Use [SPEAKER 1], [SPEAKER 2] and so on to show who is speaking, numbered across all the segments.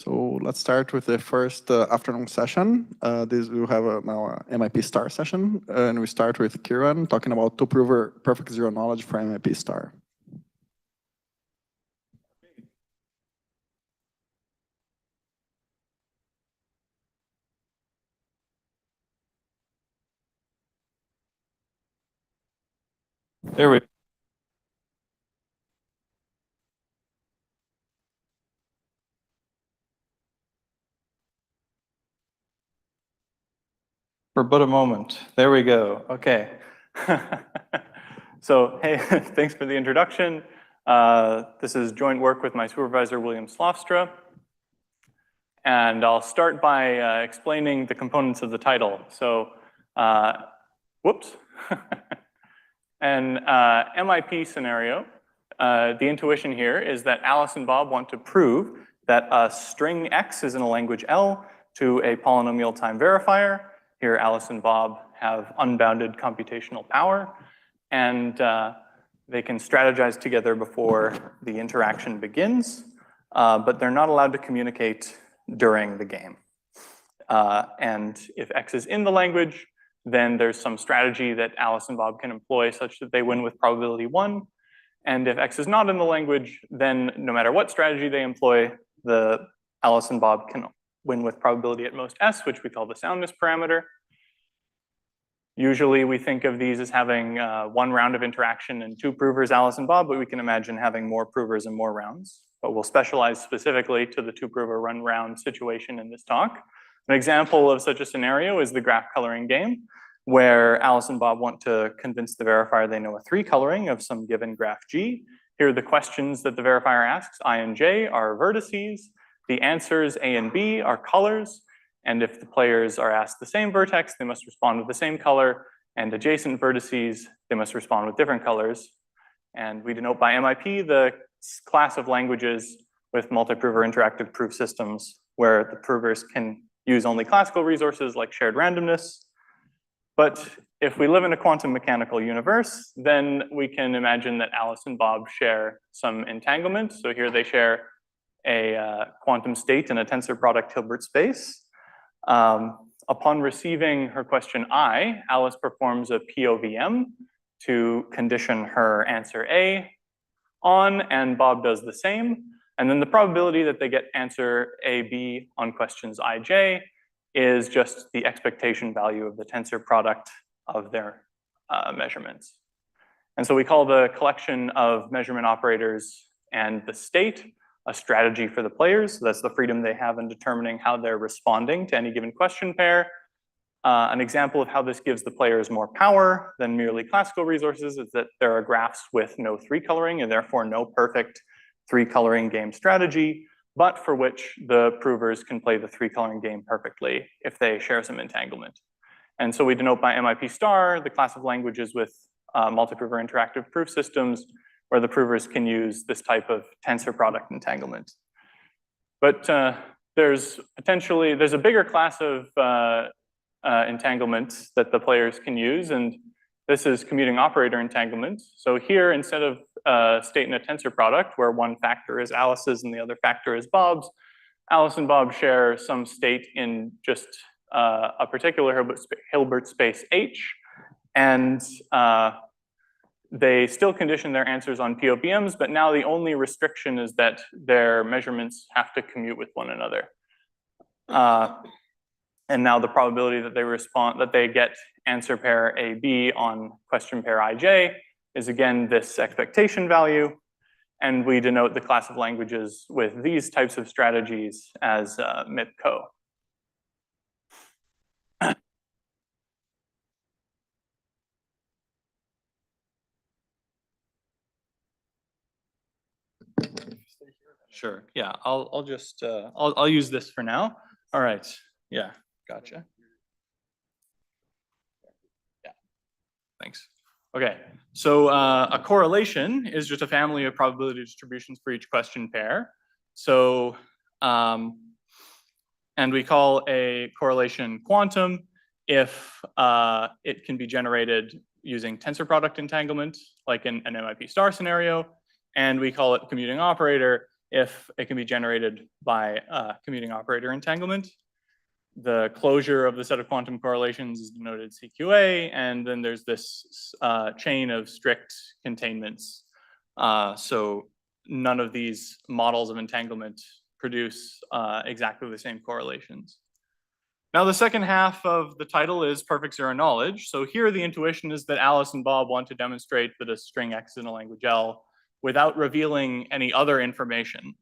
[SPEAKER 1] So let's start with the first afternoon session. We have now a MIP star session, and we start with Kiran talking about two-prover perfect zero knowledge for MIP star.
[SPEAKER 2] There we go. For but a moment. There we go. Okay. So, hey, thanks for the introduction. This is joint work with my supervisor, William Slofstra. And I'll start by explaining the components of the title. So, whoops. An MIP scenario, the intuition here is that Alice and Bob want to prove that a string X is in a language L to a polynomial time verifier. Here, Alice and Bob have unbounded computational power, and they can strategize together before the interaction begins, but they're not allowed to communicate during the game. And if X is in the language, then there's some strategy that Alice and Bob can employ such that they win with probability 1. And if X is not in the language, then no matter what strategy they employ, the Alice and Bob can win with probability at most S, which we call the soundness parameter. Usually we think of these as having one round of interaction and two provers, Alice and Bob, but we can imagine having more provers and more rounds. But we'll specialize specifically to the two-prover run round situation in this talk. An example of such a scenario is the graph coloring game, where Alice and Bob want to convince the verifier they know a 3 coloring of some given graph G. Here are the questions that the verifier asks. I and J are vertices. The answers A and B are colors. And if the players are asked the same vertex, they must respond with the same color. And adjacent vertices, they must respond with different colors. And we denote by MIP the class of languages with multi-prover interactive proof systems where the provers can use only classical resources like shared randomness. But if we live in a quantum mechanical universe, then we can imagine that Alice and Bob share some entanglement. So here they share a quantum state in a tensor product Hilbert space. Upon receiving her question I, Alice performs a POVM to condition her answer A on, and Bob does the same. And then the probability that they get answer A, B on questions I, J is just the expectation value of the tensor product of their measurements. And so we call the collection of measurement operators and the state a strategy for the players. So that's the freedom they have in determining how they're responding to any given question pair. An example of how this gives the players more power than merely classical resources is that there are graphs with no 3 coloring and therefore no perfect 3 coloring game strategy, but for which the provers can play the 3 coloring game perfectly if they share some entanglement. And so we denote by MIP star the class of languages with multi-prover interactive proof systems where the provers can use this type of tensor product entanglement. But there's a bigger class of entanglement that the players can use, and this is commuting operator entanglement. So here, instead of state in a tensor product where one factor is Alice's and the other factor is Bob's, Alice and Bob share some state in just a particular Hilbert space H, and they still condition their answers on POVMs, but now the only restriction is that their measurements have to commute with one another. And now the probability that they get answer pair AB on question pair IJ is again this expectation value. And we denote the class of languages with these types of strategies as MIPCO. Sure. Yeah, I'll just I'll use this for now. All right. Yeah. Gotcha. Yeah. Thanks. Okay. So a correlation is just a family of probability distributions for each question pair. So and we call a correlation quantum if it can be generated using tensor product entanglement, like in an MIP star scenario. And we call it commuting operator if it can be generated by commuting operator entanglement. The closure of the set of quantum correlations is denoted CQA, and then there's this chain of strict containments. So none of these models of entanglement produce exactly the same correlations. Now, the second half of the title is perfect zero knowledge. So here the intuition is that Alice and Bob want to demonstrate that a string X is in a language L without revealing any other information.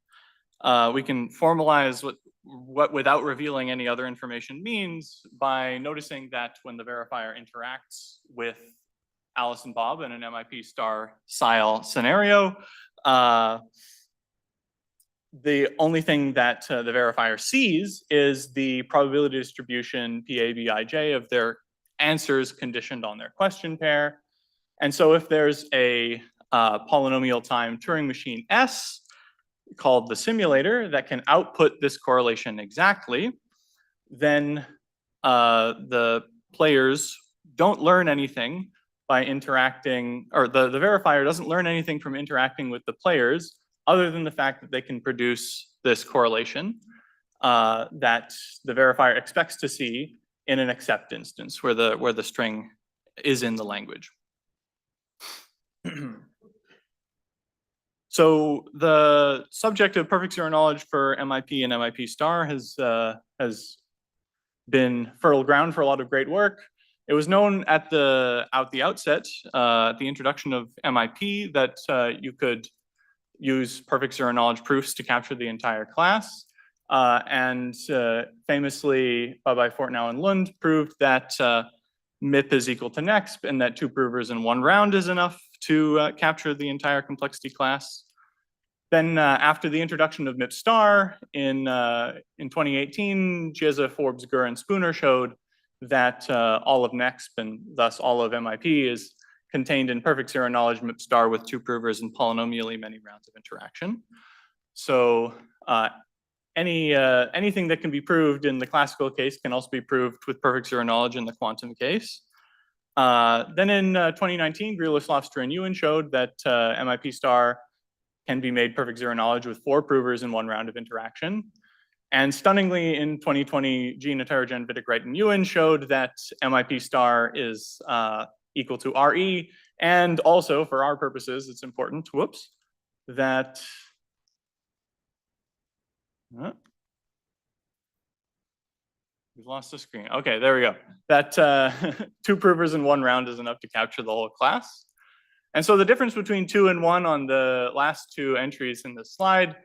[SPEAKER 2] We can formalize what without revealing any other information means by noticing that when the verifier interacts with Alice and Bob in an MIP star style scenario, the only thing that the verifier sees is the probability distribution PABIJ of their answers conditioned on their question pair. And so if there's a polynomial time Turing machine S called the simulator that can output this correlation exactly, then the players don't learn anything by interacting, or the verifier doesn't learn anything from interacting with the players other than the fact that they can produce this correlation that the verifier expects to see in an accept instance where the string is in the language. So the subject of perfect zero knowledge for MIP and MIP star has been fertile ground for a lot of great work. It was known at the outset, at the introduction of MIP, that you could use perfect zero knowledge proofs to capture the entire class. And famously, by Fortnow and Lund proved that MIP is equal to NEXP and that 2 provers in 1 round is enough to capture the entire complexity class. Then after the introduction of MIP star in 2018, Chiesa, Forbes, Gurr, and Spooner showed that all of NEXP and thus all of MIP is contained in perfect zero knowledge MIP star with 2 provers and polynomially many rounds of interaction. So anything that can be proved in the classical case can also be proved with perfect zero knowledge in the quantum case. Then in 2019, Grieler, Slofster, and Ewan showed that MIP star can be made perfect zero knowledge with 4 provers in 1 round of interaction. And stunningly, in 2020, Gina, Tarajan, Vitek, Wright, and Ewan showed that MIP star is equal to RE, and also, for our purposes, it's important, whoops, that we've lost the screen. Okay, there we go. That 2 provers in 1 round is enough to capture the whole class. And so the difference between 2 and 1 on the last 2 entries in this slide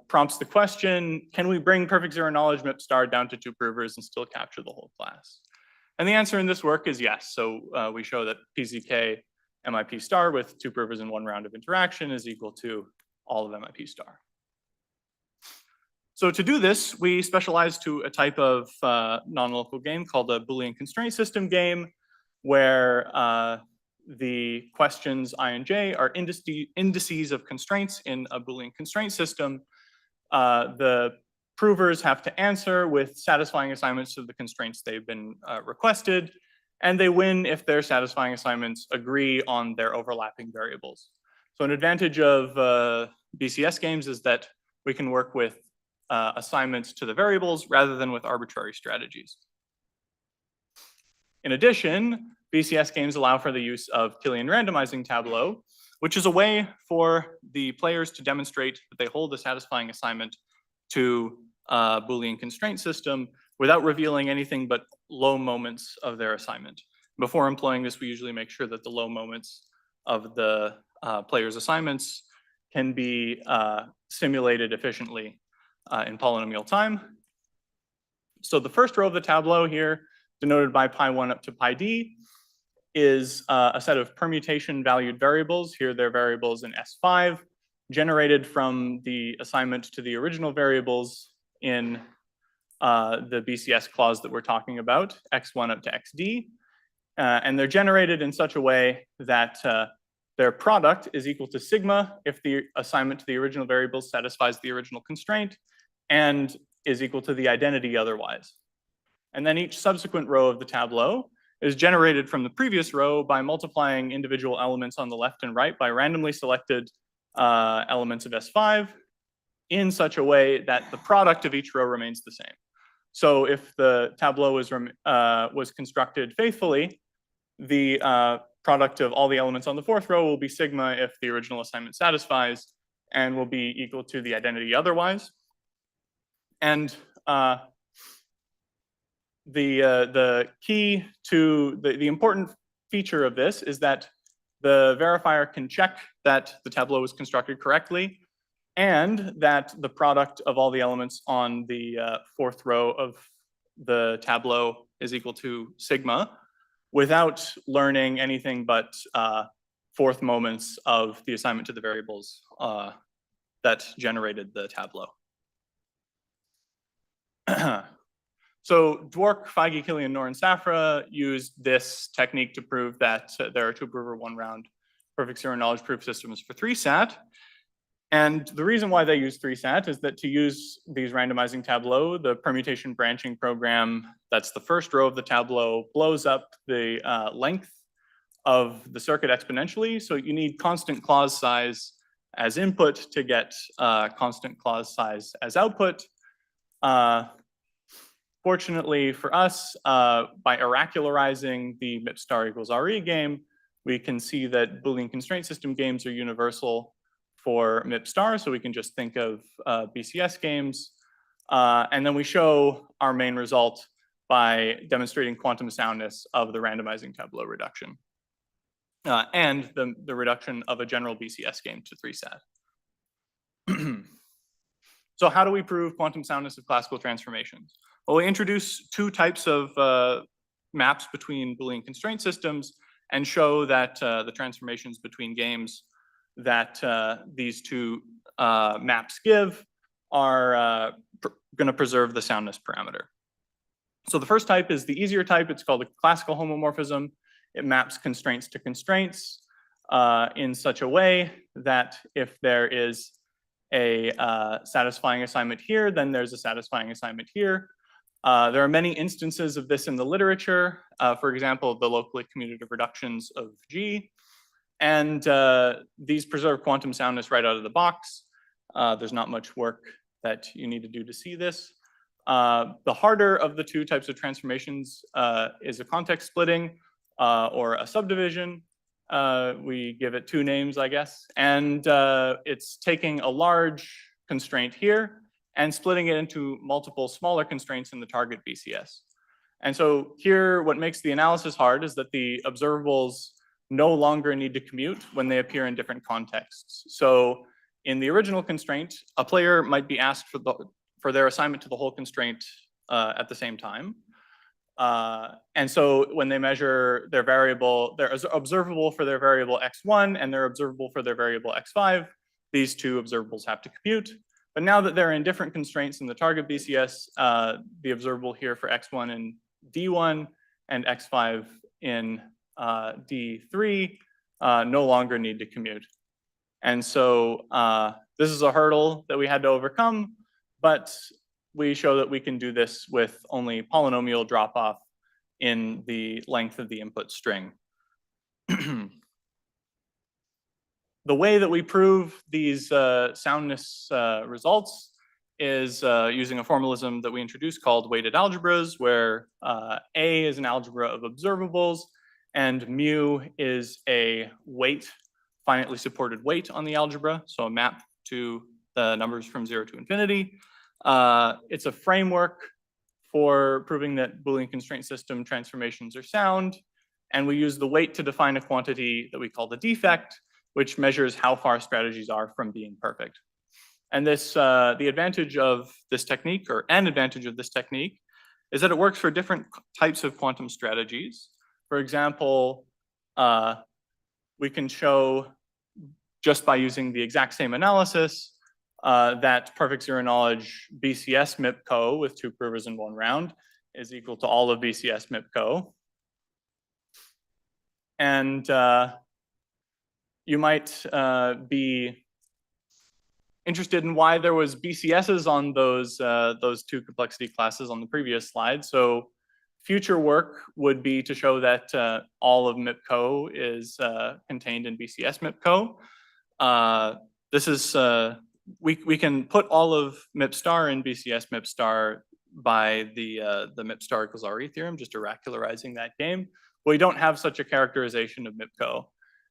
[SPEAKER 2] prompts the question, can we bring perfect zero knowledge MIP star down to 2 provers and still capture the whole class? And the answer in this work is yes. So we show that PZK MIP star with 2 provers in 1 round of interaction is equal to all of MIP star. So to do this, we specialize to a type of non-local game called a Boolean constraint system game, where the questions I and j are indices of constraints in a Boolean constraint system. The provers have to answer with satisfying assignments of the constraints they've been requested, and they win if their satisfying assignments agree on their overlapping variables. So an advantage of BCS games is that we can work with assignments to the variables rather than with arbitrary strategies. In addition, BCS games allow for the use of Killian randomizing tableau, which is a way for the players to demonstrate that they hold a satisfying assignment to a Boolean constraint system without revealing anything but low moments of their assignment. Before employing this, we usually make sure that the low moments of the players' assignments can be simulated efficiently in polynomial time. So the first row of the tableau here, denoted by pi1 up to pi d, is a set of permutation valued variables. Here they're variables in S5, generated from the assignment to the original variables in the BCS clause that we're talking about, x1 up to xd. And they're generated in such a way that their product is equal to sigma if the assignment to the original variables satisfies the original constraint and is equal to the identity otherwise. And then each subsequent row of the tableau is generated from the previous row by multiplying individual elements on the left and right by randomly selected elements of S5 in such a way that the product of each row remains the same. So if the tableau was constructed faithfully, the product of all the elements on the fourth row will be sigma if the original assignment satisfies, and will be equal to the identity otherwise. And the key to the important feature of this is that the verifier can check that the tableau was constructed correctly, and that the product of all the elements on the fourth row of the tableau is equal to sigma, without learning anything but fourth moments of the assignment to the variables that generated the tableau. So Dwork, Feige, Killian, Noor, and Safra used this technique to prove that there are two-prover, one-round perfect zero-knowledge proof systems for 3SAT. And the reason why they use 3SAT is that to use these randomizing tableau, the permutation branching program, that's the first row of the tableau, blows up the length of the circuit exponentially. So you need constant clause size as input to get constant clause size as output. Fortunately for us, by oracularizing the MIP star equals RE game, we can see that Boolean constraint system games are universal for MIP star, so we can just think of BCS games. And then we show our main result by demonstrating quantum soundness of the randomizing tableau reduction and the reduction of a general BCS game to 3SAT. So how do we prove quantum soundness of classical transformations? Well, we introduce two types of maps between Boolean constraint systems and show that the transformations between games that these two maps give are going to preserve the soundness parameter. So the first type is the easier type. It's called a classical homomorphism. It maps constraints to constraints in such a way that if there is a satisfying assignment here, then there's a satisfying assignment here. There are many instances of this in the literature. For example, the locally commutative reductions of G. And these preserve quantum soundness right out of the box. There's not much work that you need to do to see this. The harder of the two types of transformations is a context splitting or a subdivision. We give it two names, I guess. And it's taking a large constraint here and splitting it into multiple smaller constraints in the target BCS. And so here, what makes the analysis hard is that the observables no longer need to commute when they appear in different contexts. So in the original constraint, a player might be asked for their assignment to the whole constraint at the same time. And so when they measure their variable, they're observable for their variable x1 and they're observable for their variable x5. These two observables have to compute. But now that they're in different constraints in the target BCS, the observable here for x1 in D1 and x5 in D3 no longer need to commute. And so this is a hurdle that we had to overcome, but we show that we can do this with only polynomial drop-off in the length of the input string. The way that we prove these soundness results is using a formalism that we introduced called weighted algebras, where A is an algebra of observables, and mu is a weight, finitely supported weight on the algebra, so a map to the numbers from 0 to infinity. It's a framework for proving that Boolean constraint system transformations are sound, and we use the weight to define a quantity that we call the defect, which measures how far strategies are from being perfect. And this, the advantage of this technique, or an advantage of this technique, is that it works for different types of quantum strategies. For example, we can show, just by using the exact same analysis, that perfect zero knowledge BCS MIPCO with two provers in one round is equal to all of BCS MIPCO. And you might be interested in why there was BCSs on those two complexity classes on the previous slide. So future work would be to show that all of MIPCO is contained in BCS MIPCO. This is we can put all of MIP star in BCS MIP star by the MIP star equals RE theorem, just iracularizing that game. But we don't have such a characterization of MIPCO.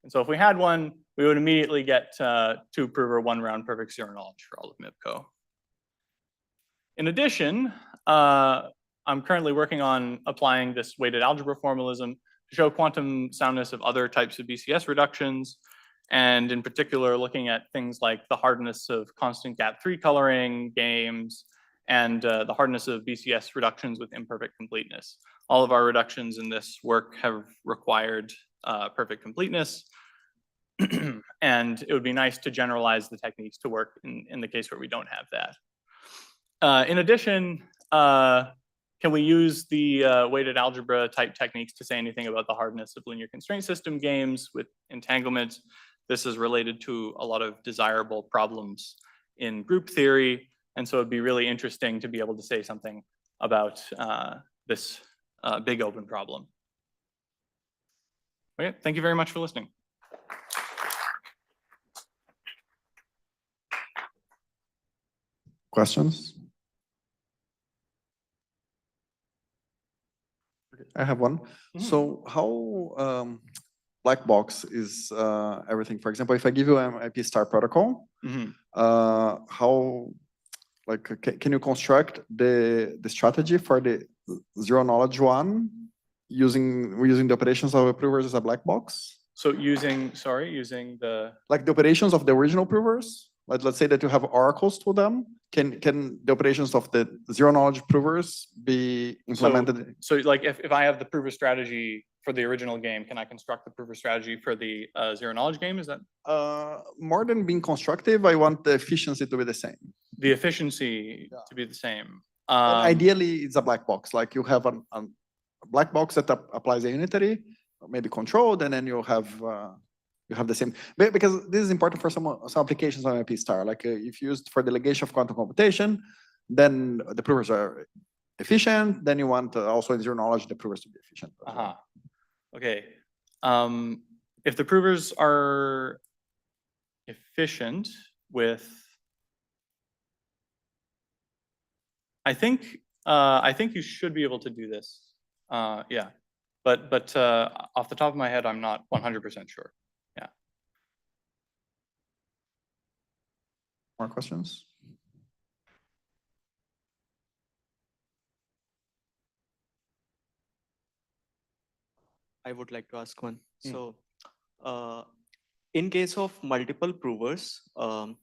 [SPEAKER 2] And so if we had one, we would immediately get two prover, one round perfect zero knowledge for all of MIPCO. In addition, I'm currently working on applying this weighted algebra formalism to show quantum soundness of other types of BCS reductions, and in particular looking at things like the hardness of constant gap 3 coloring games and the hardness of BCS reductions with imperfect completeness. All of our reductions in this work have required perfect completeness, and it would be nice to generalize the techniques to work in the case where we don't have that. In addition, can we use the weighted algebra type techniques to say anything about the hardness of linear constraint system games with entanglement? This is related to a lot of desirable problems in group theory, and so it'd be really interesting to be able to say something about this big open problem. Okay, thank you very much for listening.
[SPEAKER 1] Questions? I have one. So how black box is everything? For example, if I give you an IP star protocol, how can you construct the strategy for the zero knowledge one using the operations of provers as a black box?
[SPEAKER 2] So using the
[SPEAKER 1] like the operations of the original provers. Let's say that you have oracles to them. Can the operations of the zero knowledge provers be implemented?
[SPEAKER 2] So like if I have the prover strategy for the original game, can I construct the prover strategy for the zero knowledge game? Is that?
[SPEAKER 1] More than being constructive, I want the efficiency to be the same.
[SPEAKER 2] The efficiency to be the same.
[SPEAKER 1] Ideally, it's a black box. Like you have a black box that applies a unitary, maybe controlled, and then you have the same, because this is important for some applications on IP star. Like if used for delegation of quantum computation, then the provers are efficient. Then you want also in zero knowledge the provers to be efficient.
[SPEAKER 2] Okay. If the provers are efficient with, I think you should be able to do this. Yeah, but off the top of my head, I'm not 100% sure. Yeah.
[SPEAKER 1] More questions?
[SPEAKER 3] I would like to ask one. So, in case of multiple provers, the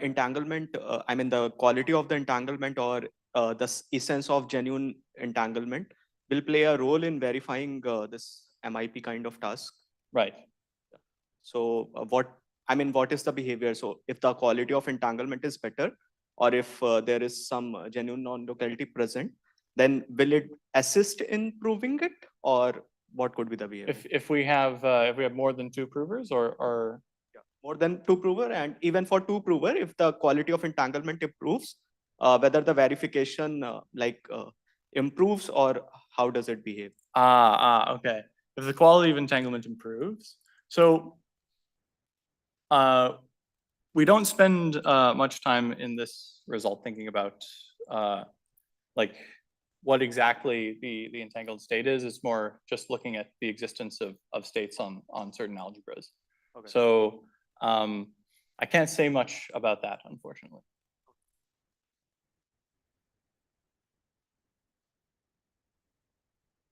[SPEAKER 3] entanglement, I mean, the quality of the entanglement or the essence of genuine entanglement will play a role in verifying this MIP kind of task.
[SPEAKER 2] Right.
[SPEAKER 3] So, what is the behavior? So, if the quality of entanglement is better, or if there is some genuine non-locality present, then will it assist in proving it, or what could be the behavior?
[SPEAKER 2] If we have more than two provers, or
[SPEAKER 3] more than two prover, and even for two prover, if the quality of entanglement improves, whether the verification improves, or how does it behave?
[SPEAKER 2] Okay. If the quality of entanglement improves, so we don't spend much time in this result thinking about like what exactly the entangled state is. It's more just looking at the existence of states on certain algebras. Okay. So I can't say much about that, unfortunately.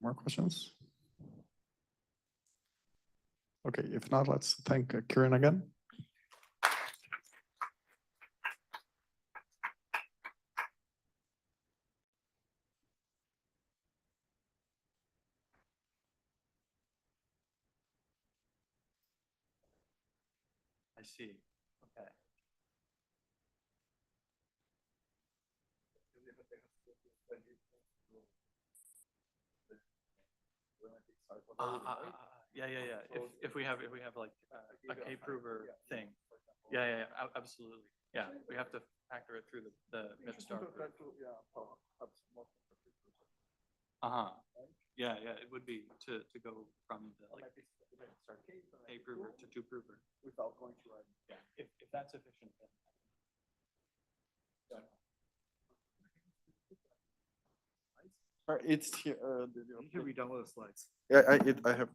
[SPEAKER 1] More questions? Okay, if not, let's thank Kieran again.
[SPEAKER 2] I see. Okay. Yeah. If we have like a K prover thing. Yeah. Absolutely. Yeah, we have to factor it through the MIP star.
[SPEAKER 4] Yeah, it would be to go from the like a prover to two prover.
[SPEAKER 1] Without going to write.
[SPEAKER 2] Yeah, if that's sufficient. Then.
[SPEAKER 1] It's here.
[SPEAKER 4] You can re-download the slides.
[SPEAKER 1] Yeah, I have.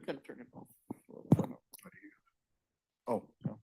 [SPEAKER 1] can turn it off. Oh, no.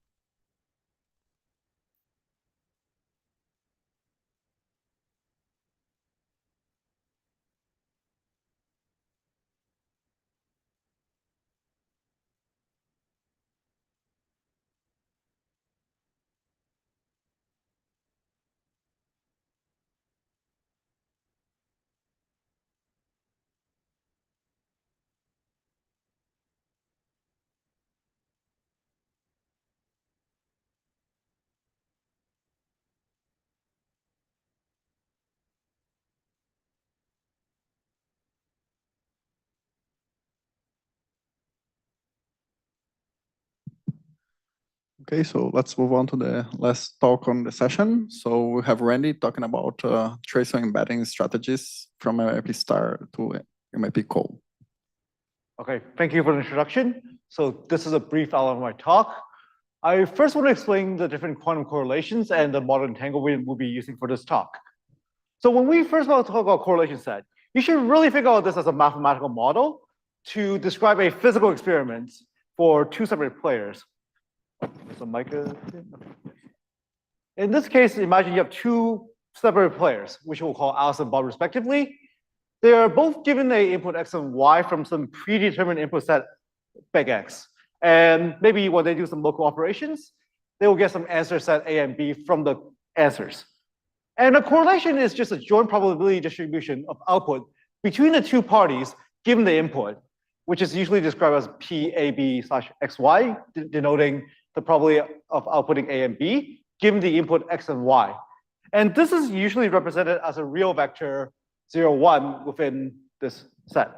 [SPEAKER 1] Okay, so let's move on to the last talk on the session. So we have Randy talking about tracer embedding strategies from MIP star to MIP call.
[SPEAKER 5] Okay, thank you for the introduction. So this is a brief outline of my talk. I first want to explain the different quantum correlations and the model entanglement we'll be using for this talk. So when we first want to talk about correlation set, you should really think about this as a mathematical model to describe a physical experiment for two separate players. So in this case, imagine you have two separate players, which we'll call Alice and Bob respectively. They are both given an input X and Y from some predetermined input set big X. And maybe when they do some local operations, they will get some answer set A and B from the answers. And a correlation is just a joint probability distribution of output between the two parties given the input, which is usually described as PAB/XY, denoting the probability of outputting A and B, given the input X and Y. And this is usually represented as a real vector 0, 1 within this set.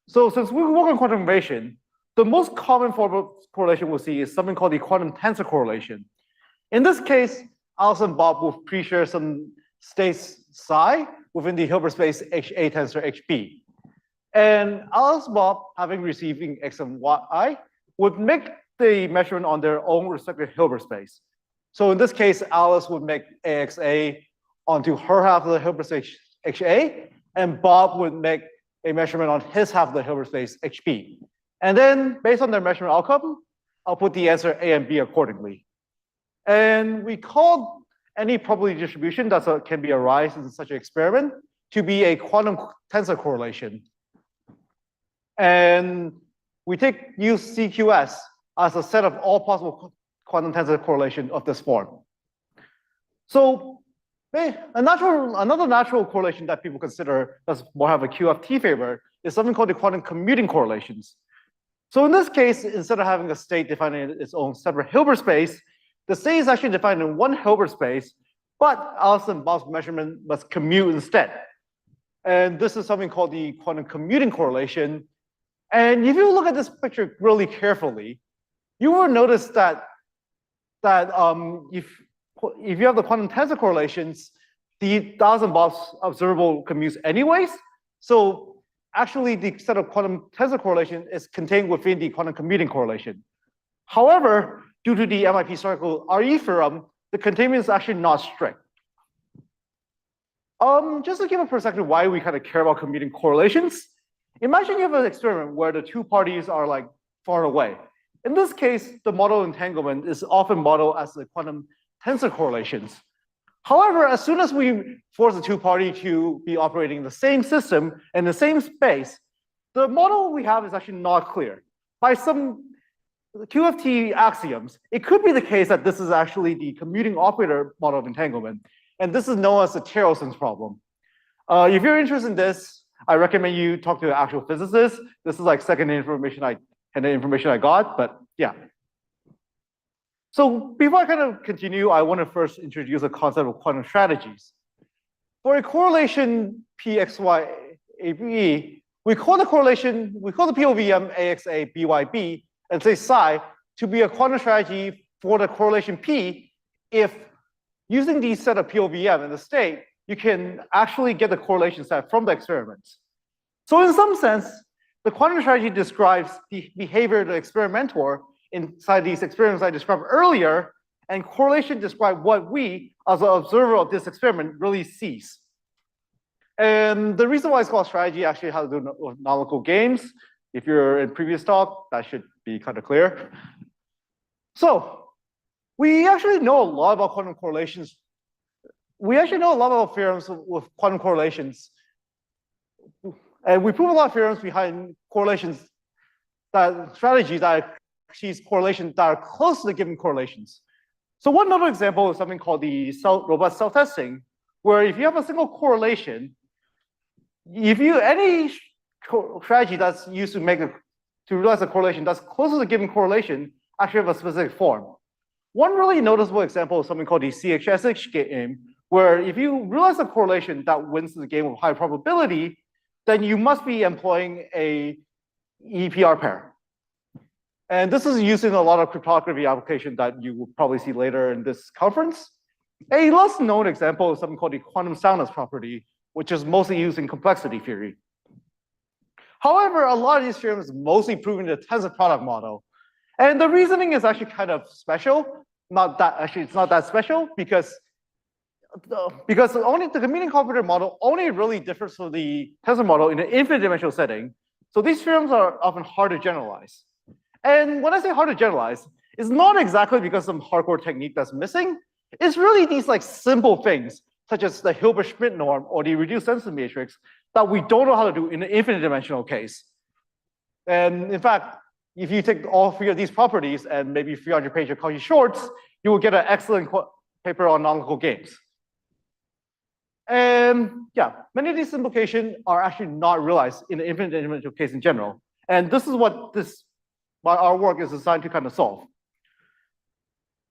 [SPEAKER 5] So since we work on quantum information, the most common form of correlation we'll see is something called the quantum tensor correlation. In this case, Alice and Bob will pre-share some states psi within the Hilbert space HA tensor HB. And Alice and Bob, having receiving X and Y, would make the measurement on their own respective Hilbert space. So in this case, Alice would make AXA onto her half of the Hilbert space HA, and Bob would make a measurement on his half of the Hilbert space HB. And then, based on their measurement outcome, I'll put the answer A and B accordingly. And we call any probability distribution that can be arise in such an experiment to be a quantum tensor correlation. And we use CQS as a set of all possible quantum tensor correlation of this form. So another natural correlation that people consider does more have a QFT favor is something called the quantum commuting correlations. So in this case, instead of having a state defined in its own separate Hilbert space, the state is actually defined in one Hilbert space, but Alice and Bob's measurement must commute instead. And this is something called the quantum commuting correlation. And if you look at this picture really carefully, you will notice that if you have the quantum tensor correlations, the Alice and Bob's observable commutes anyways. So actually, the set of quantum tensor correlation is contained within the quantum commuting correlation. However, due to the MIP circle RE theorem, the containment is actually not strict. Just to give a perspective why we kind of care about commuting correlations, imagine you have an experiment where the two parties are like far away. In this case, the model entanglement is often modeled as the quantum tensor correlations. However, as soon as we force the two parties to be operating the same system in the same space, the model we have is actually not clear. By some QFT axioms, it could be the case that this is actually the commuting operator model of entanglement. And this is known as the Terelson's problem. If you're interested in this, I recommend you talk to an actual physicist. This is like secondhand information I got, but yeah. So before I kind of continue, I want to first introduce a concept of quantum strategies. For a correlation PXY-ABE, we call the POVM AXA BYB and say psi to be a quantum strategy for the correlation P if using the set of POVM in the state, you can actually get the correlation set from the experiments. So in some sense, the quantum strategy describes the behavior of the experimenter inside these experiments I described earlier, and correlation describe what we, as an observer of this experiment, really sees. And the reason why it's called strategy actually has to do with non-local games. If you're in previous talk, that should be kind of clear. So we actually know a lot about quantum correlations. We actually know a lot about theorems with quantum correlations. And we prove a lot of theorems behind correlations, that strategies that achieve correlations that are close to the given correlations. So one notable example is something called the robust self-testing, where if you have a single correlation, if you any strategy that's used to realize a correlation that's close to the given correlation actually have a specific form. One really noticeable example is something called the CHSH game, where if you realize a correlation that wins the game with high probability, then you must be employing a EPR pair. And this is used in a lot of cryptography applications that you will probably see later in this conference. A less known example is something called the quantum soundness property, which is mostly used in complexity theory. However, a lot of these theorems mostly proven in the tensor product model. And the reasoning is actually kind of special. It's not that special because only the commuting operator model only really differs from the tensor model in an infinite dimensional setting. So these theorems are often hard to generalize. And when I say hard to generalize, it's not exactly because some hardcore technique that's missing. It's really these like simple things, such as the Hilbert-Schmidt norm or the reduced density matrix, that we don't know how to do in an infinite dimensional case. And in fact, if you take all three of these properties and maybe 300 page of Cauchy Shorts, you will get an excellent paper on non-local games. And yeah, many of these implications are actually not realized in the infinite dimensional case in general. And this is what our work is designed to kind of solve.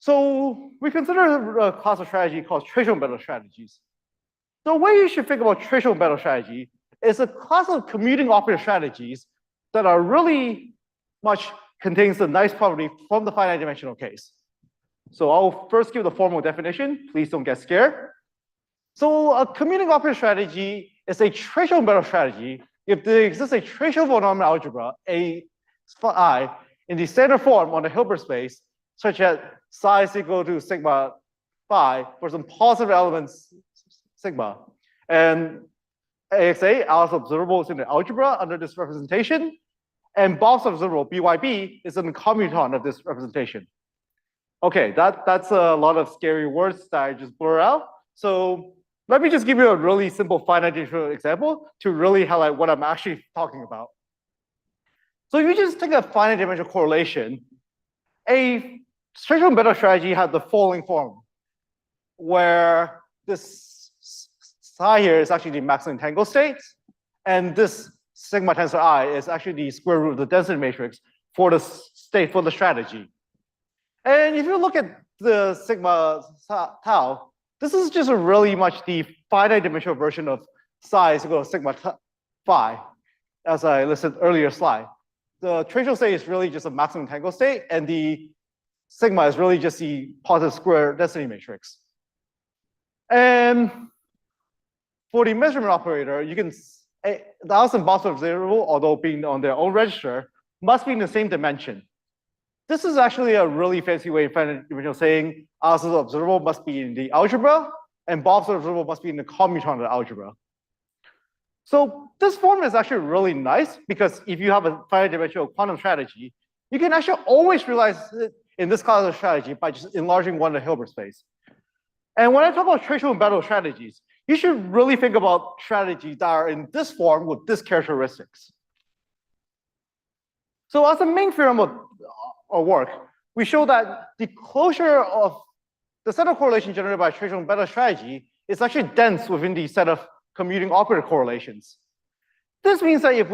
[SPEAKER 5] So we consider a class of strategy called tracial method strategies. The way you should think about tracial method strategy is a class of commuting operator strategies that are really much contains the nice property from the finite dimensional case. So I'll first give the formal definition. Please don't get scared. So a commuting operator strategy is a tracial method strategy if there exists a tracial polynomial algebra, I, in the standard form on the Hilbert space, such that psi is equal to sigma phi for some positive elements sigma. And AXA, Alice observable, is in the algebra under this representation. And Bob's observable, BYB, is in the commuton of this representation. Okay, that's a lot of scary words that I just blur out. So let me just give you a really simple finite dimensional example to really highlight what I'm actually talking about. So if you just take a finite dimensional correlation, a tracial method strategy has the following form, where this psi here is actually the maximum entangled state, and this sigma tensor I is actually the square root of the density matrix for the state for the strategy. And if you look at the sigma tau, this is just really much the finite dimensional version of psi is equal to sigma phi, as I listed earlier slide. The tracial state is really just a maximum entangled state, and the sigma is really just the positive square density matrix. And for the measurement operator, you can the Alice and Bob's observable, although being on their own register, must be in the same dimension. This is actually a really fancy way of saying Alice's observable must be in the algebra, and Bob's observable must be in the commuton of the algebra. So this form is actually really nice because if you have a finite dimensional quantum strategy, you can actually always realize it in this class of strategy by just enlarging one of the Hilbert space. And when I talk about tracial battle strategies, you should really think about strategies that are in this form with these characteristics. So as a main theorem of our work, we show that the closure of the set of correlations generated by tracial battle strategy is actually dense within the set of commuting operator correlations. This means that if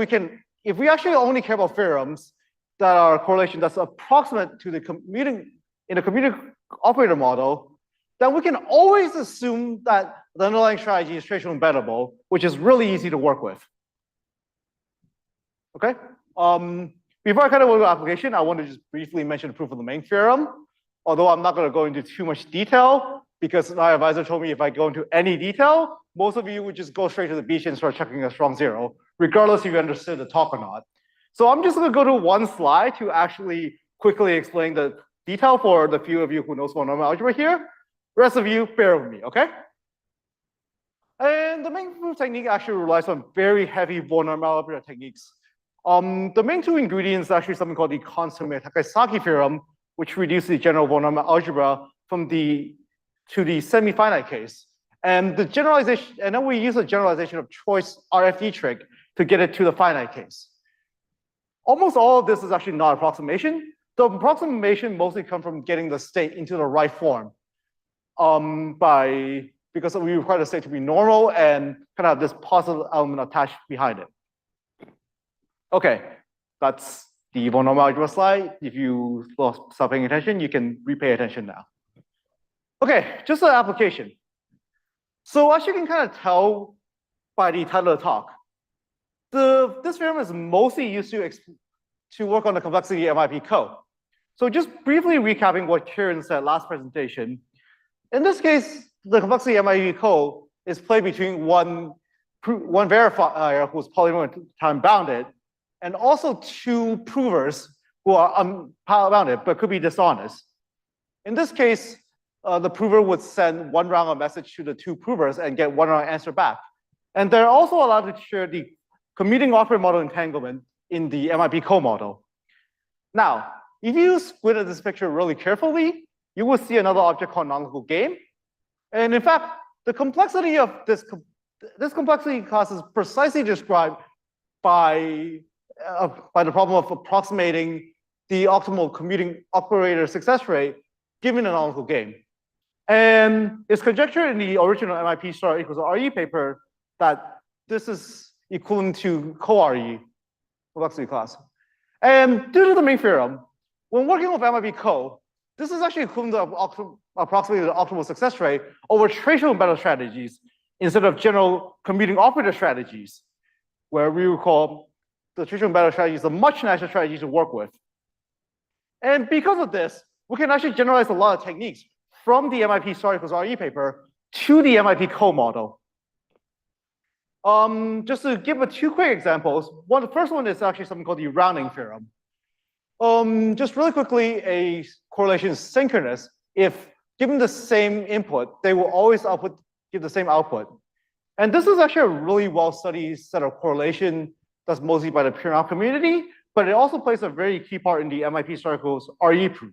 [SPEAKER 5] we actually only care about theorems that are correlation that's approximate to the commuting operator model, then we can always assume that the underlying strategy is tracial embeddable, which is really easy to work with. Okay. Before I kind of go to the application, I want to just briefly mention the proof of the main theorem. Although I'm not going to go into too much detail, because my advisor told me if I go into any detail, most of you would just go straight to the beach and start checking a strong zero, regardless if you understood the talk or not. So I'm just going to go to one slide to actually quickly explain the detail for the few of you who know small normal algebra here. Rest of you, bear with me, okay? And the main proof technique actually relies on very heavy von Neumann algebra techniques The main two ingredients are actually something called the Consume-Takasaki theorem, which reduces the general von Neumann algebra to the semi-finite case. And the generalization, and then we use a generalization of choice RFD trick to get it to the finite case. Almost all of this is actually not approximation. The approximation mostly comes from getting the state into the right form because we require the state to be normal and kind of have this positive element attached behind it. Okay, that's the von Neumann algebra slide. If you stop paying attention, you can repay attention now. Okay, just an application. So as you can kind of tell by the title of the talk, this theorem is mostly used to work on the complexity of MIP code. So just briefly recapping what Kieran said last presentation. In this case, the complexity of MIP code is played between one verifier who's polynomial time bounded, and also two provers who are bounded but could be dishonest. In this case, the prover would send one round of message to the two provers and get one round answer back. And they're also allowed to share the commuting operator model entanglement in the MIP co-model. Now, if you squint at this picture really carefully, you will see another object called non-local game. And in fact, the complexity of this complexity class is precisely described by the problem of approximating the optimal commuting operator success rate given a non-local game. And it's conjectured in the original MIP star equals RE paper that this is equivalent to co-RE complexity class. And due to the main theorem, when working with MIP co, this is actually equivalent to approximately the optimal success rate over tracial embedded strategies instead of general commuting operator strategies, where we recall the tracial embedded strategy is a much nicer strategy to work with. And because of this, we can actually generalize a lot of techniques from the MIP star equals RE paper to the MIP co-model. Just to give two quick examples, the first one is actually something called the rounding theorem. Just really quickly, a correlation is synchronous if given the same input, they will always give the same output. And this is actually a really well-studied set of correlation that's mostly by the pure community, but it also plays a very key part in the MIP star equals RE proof.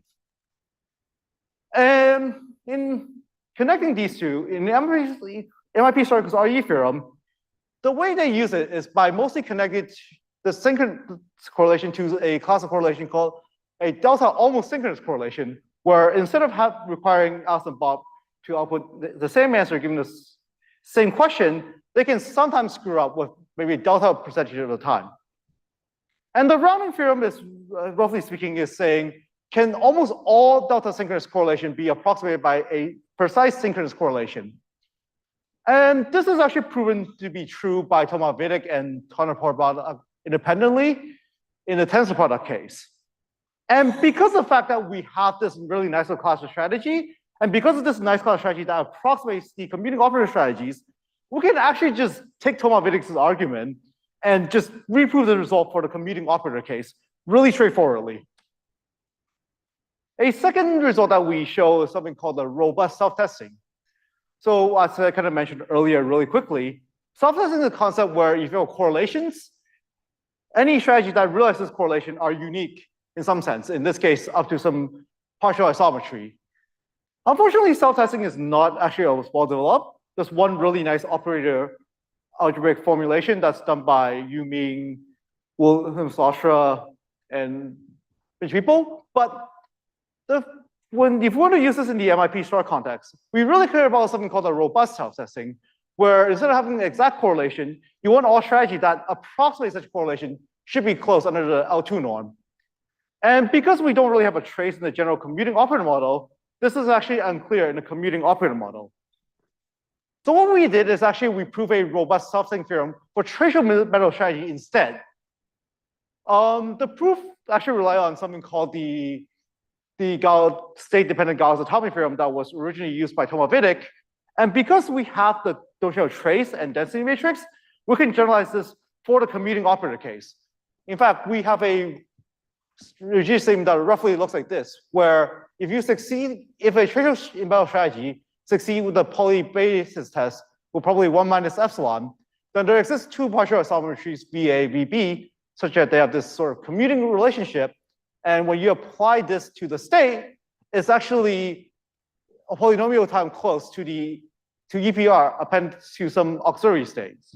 [SPEAKER 5] And in connecting these two, in the MIP star equals RE theorem, the way they use it is by mostly connecting the synchronous correlation to a class of correlation called a delta almost synchronous correlation, where instead of requiring Alice and Bob to output the same answer given the same question, they can sometimes screw up with maybe a delta percentage of the time. And the rounding theorem is, roughly speaking, is saying, can almost all delta synchronous correlation be approximated by a precise synchronous correlation? And this is actually proven to be true by Tomavidic and Tonopor independently in the tensor product case. And because of the fact that we have this really nice class of strategy, and because of this nice class of strategy that approximates the commuting operator strategies, we can actually just take Tomavidic's argument and just reprove the result for the commuting operator case really straightforwardly. A second result that we show is something called the robust self-testing. So as I kind of mentioned earlier really quickly, self-testing is a concept where if you have correlations, any strategy that realizes correlation are unique in some sense, in this case, up to some partial isometry. Unfortunately, self-testing is not actually well developed. There's one really nice operator algebraic formulation that's done by Yu Ming, Wilhelm Slostra, and rich people. But if we want to use this in the MIP star context, we really care about something called a robust self-testing, where instead of having an exact correlation, you want all strategy that approximates such correlation should be close under the L2 norm. And because we don't really have a trace in the general commuting operator model, this is actually unclear in the commuting operator model. So what we did is actually we prove a robust self-testing theorem for tracial metal strategy instead. The proof actually relied on something called the state-dependent Gauss atomic theorem that was originally used by Tomavidic. And because we have the notion of trace and density matrix, we can generalize this for the commuting operator case. In fact, we have a regime statement that roughly looks like this, where if you succeed, if a tracial embedded strategy succeed with the Pauli basis test with probably 1 minus epsilon, then there exists two partial isometries VA, VB, such that they have this sort of commuting relationship. And when you apply this to the state, it's actually a polynomial time close to EPR append to some auxiliary states.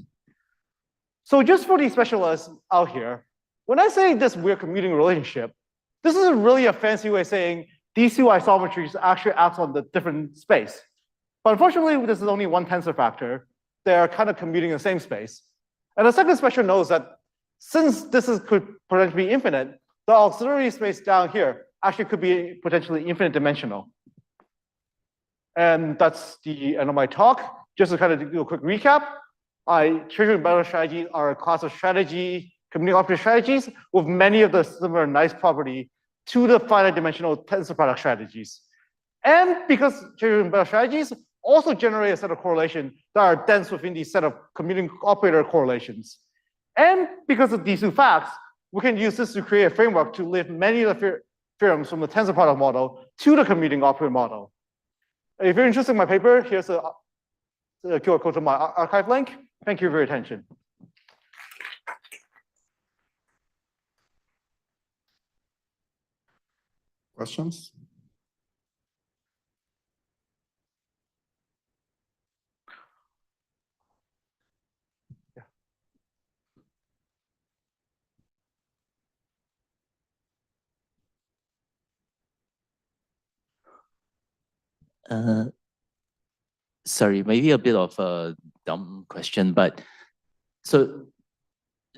[SPEAKER 5] So just for the specialists out here, when I say this weird commuting relationship, this is really a fancy way of saying these two isometries actually act on the different space. But unfortunately, this is only one tensor factor. They're kind of commuting in the same space. And the second special note is that since this could potentially be infinite, the auxiliary space down here actually could be potentially infinite dimensional. And that's the end of my talk. Just to kind of do a quick recap, treasury and battle strategies are a class of strategy, commuting operator strategies with many of the similar nice property to the finite dimensional tensor product strategies. And because treasury and battle strategies also generate a set of correlations that are dense within the set of commuting operator correlations. And because of these two facts, we can use this to create a framework to lift many of the theorems from the tensor product model to the commuting operator model. If you're interested in my paper, here's a QR code to my archive link. Thank you for your attention.
[SPEAKER 1] Questions?
[SPEAKER 6] Sorry, maybe a bit of a dumb question, but so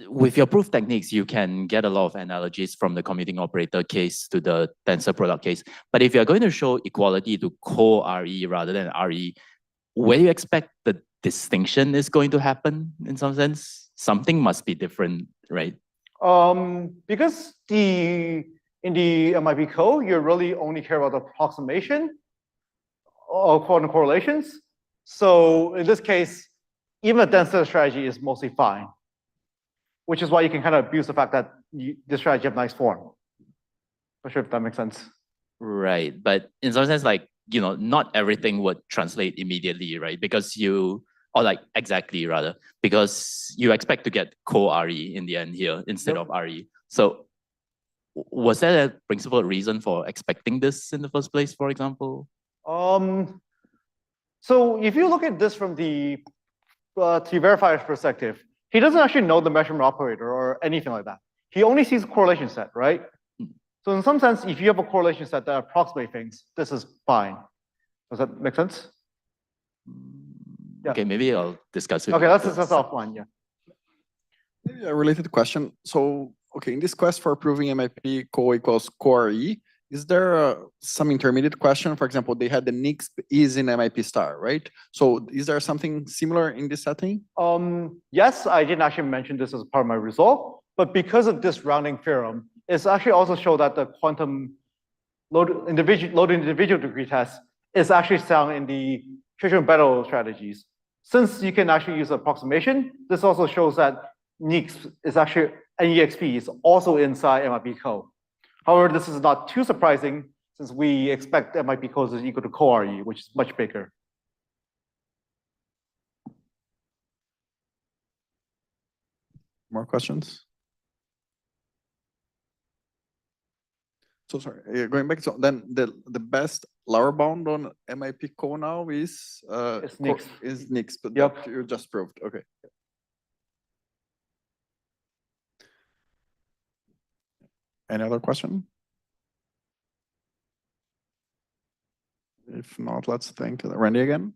[SPEAKER 6] with your proof techniques, you can get a lot of analogies from the commuting operator case to the tensor product case. But if you're going to show equality to co-RE rather than RE, where do you expect the distinction is going to happen in some sense? Something must be different, right?
[SPEAKER 5] Because in the MIP code, you really only care about the approximation or correlations. So in this case, even a tensor strategy is mostly fine, which is why you can kind of abuse the fact that this strategy have nice form. Not sure if that makes sense.
[SPEAKER 6] Right, but in some sense, like, you know, not everything would translate immediately, right? Because exactly rather, because you expect to get co-RE in the end here instead of RE. So was there a principal reason for expecting this in the first place, for example?
[SPEAKER 5] So if you look at this from the T-verifier's perspective, he doesn't actually know the measurement operator or anything like that. He only sees a correlation set, right? So in some sense, if you have a correlation set that approximates things, this is fine. Does that make sense?
[SPEAKER 6] Yeah. Okay, maybe I'll discuss it.
[SPEAKER 5] Okay, let's discuss offline, yeah.
[SPEAKER 1] Maybe a related question. So, okay, in this quest for proving MIP co-equals co-RE, is there some intermediate question? For example, they had the NIX is in MIP star, right? So is there something similar in this setting?
[SPEAKER 5] Yes, I didn't actually mention this as part of my result, but because of this rounding theorem, it's actually also show that the quantum load individual degree test is actually sound in the treasury and battle strategies. Since you can actually use approximation, this also shows that NIX is actually NEXP is also inside MIP code. However, this is not too surprising since we expect MIP code is equal to co-RE, which is much bigger.
[SPEAKER 1] More questions? So sorry, going back. So then the best lower bound on MIP co now is
[SPEAKER 5] NIX.
[SPEAKER 1] Is NIX, but
[SPEAKER 5] Yep.
[SPEAKER 1] that you just proved. Okay. Any other question? If not, let's thank Randy again.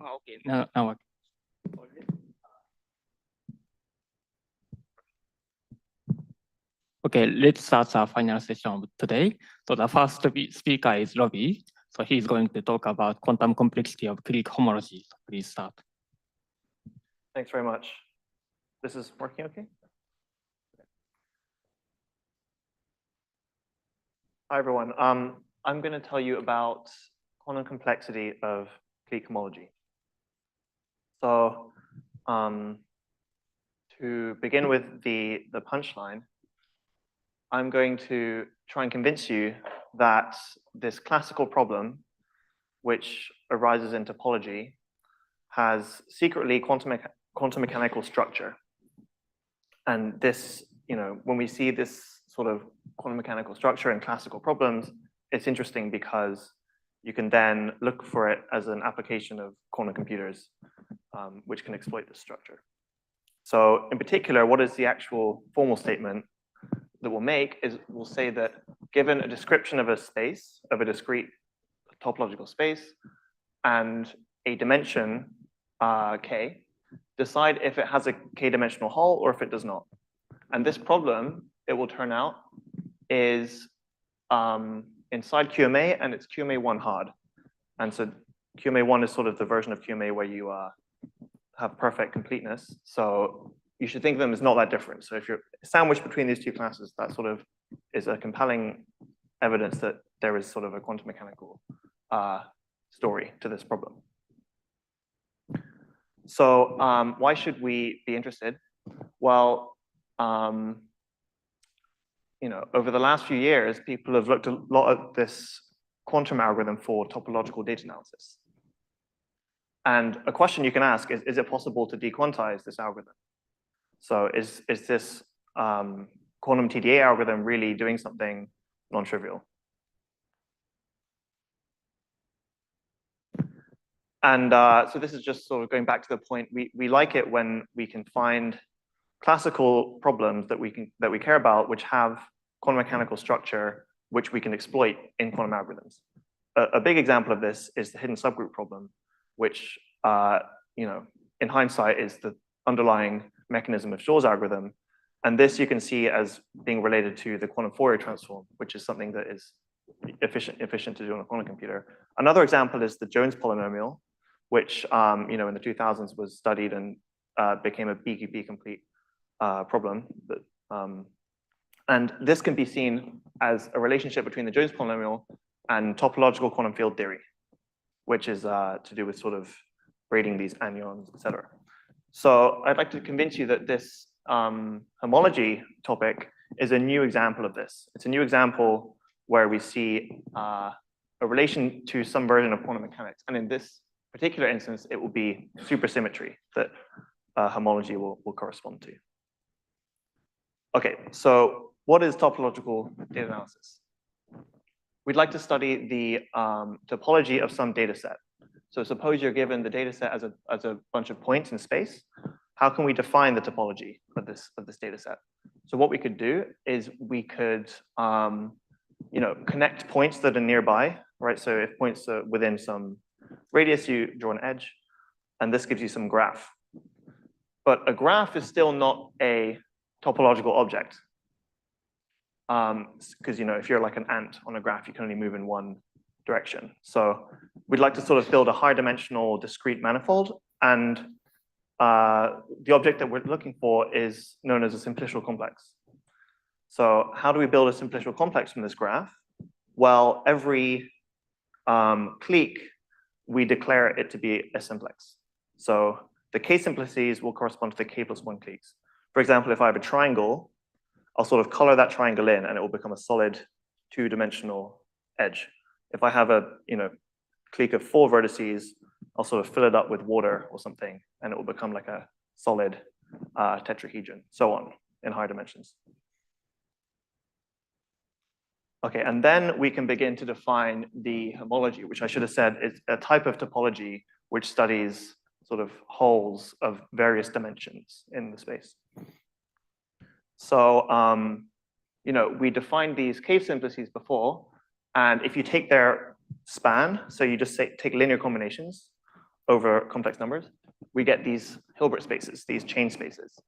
[SPEAKER 7] Okay, now okay, let's start our final session of today. So the first speaker is Robbie. So he's going to talk about quantum complexity of clique homology. So please start.
[SPEAKER 8] Thanks very much. This is working okay? Hi, everyone. I'm going to tell you about quantum complexity of clique homology. So to begin with the punchline, I'm going to try and convince you that this classical problem, which arises in topology, has secretly quantum mechanical structure. And this, when we see this sort of quantum mechanical structure in classical problems, it's interesting because you can then look for it as an application of quantum computers, which can exploit this structure. So in particular, what is the actual formal statement that we'll make is we'll say that given a description of a space, of a discrete topological space, and a dimension k, decide if it has a k-dimensional hull or if it does not. And this problem, it will turn out, is inside QMA, and it's QMA1 hard. And so QMA1 is sort of the version of QMA where you have perfect completeness. So you should think of them as not that different. So if you're sandwiched between these two classes, that sort of is a compelling evidence that there is sort of a quantum mechanical story to this problem. So why should we be interested? Well, over the last few years, people have looked a lot at this quantum algorithm for topological data analysis. And a question you can ask is it possible to dequantize this algorithm? So is this quantum TDA algorithm really doing something non-trivial? And so this is just sort of going back to the point, we like it when we can find classical problems that we care about, which have quantum mechanical structure, which we can exploit in quantum algorithms. A big example of this is the hidden subgroup problem, which in hindsight is the underlying mechanism of Shor's algorithm. And this you can see as being related to the quantum Fourier transform, which is something that is efficient to do on a quantum computer. Another example is the Jones polynomial, which in the 2000s was studied and became a BQP complete problem. And this can be seen as a relationship between the Jones polynomial and topological quantum field theory, which is to do with sort of braiding these anyons, et cetera. So I'd like to convince you that this homology topic is a new example of this. It's a new example where we see a relation to some version of quantum mechanics. And in this particular instance, it will be supersymmetry that homology will correspond to. Okay, so what is topological data analysis? We'd like to study the topology of some data set. So suppose you're given the data set as a bunch of points in space. How can we define the topology of this data set? So what we could do is we could connect points that are nearby, right? So if points are within some radius, you draw an edge, and this gives you some graph. But a graph is still not a topological object. Because if you're like an ant on a graph, you can only move in one direction. So we'd like to sort of build a high dimensional discrete manifold, and the object that we're looking for is known as a simplicial complex. So how do we build a simplicial complex from this graph? Well, every clique, we declare it to be a simplex. So the k-simplicities will correspond to the k+1 cliques. For example, if I have a triangle, I'll sort of color that triangle in and it will become a solid two-dimensional edge. If I have a clique of 4 vertices, I'll sort of fill it up with water or something, and it will become like a solid tetrahedron, so on in higher dimensions. Okay, and then we can begin to define the homology, which I should have said is a type of topology which studies sort of holes of various dimensions in the space. So, you know, we defined these cave simplices before, and if you take their span, so you just take linear combinations over complex numbers, we get these Hilbert spaces, these chain spaces.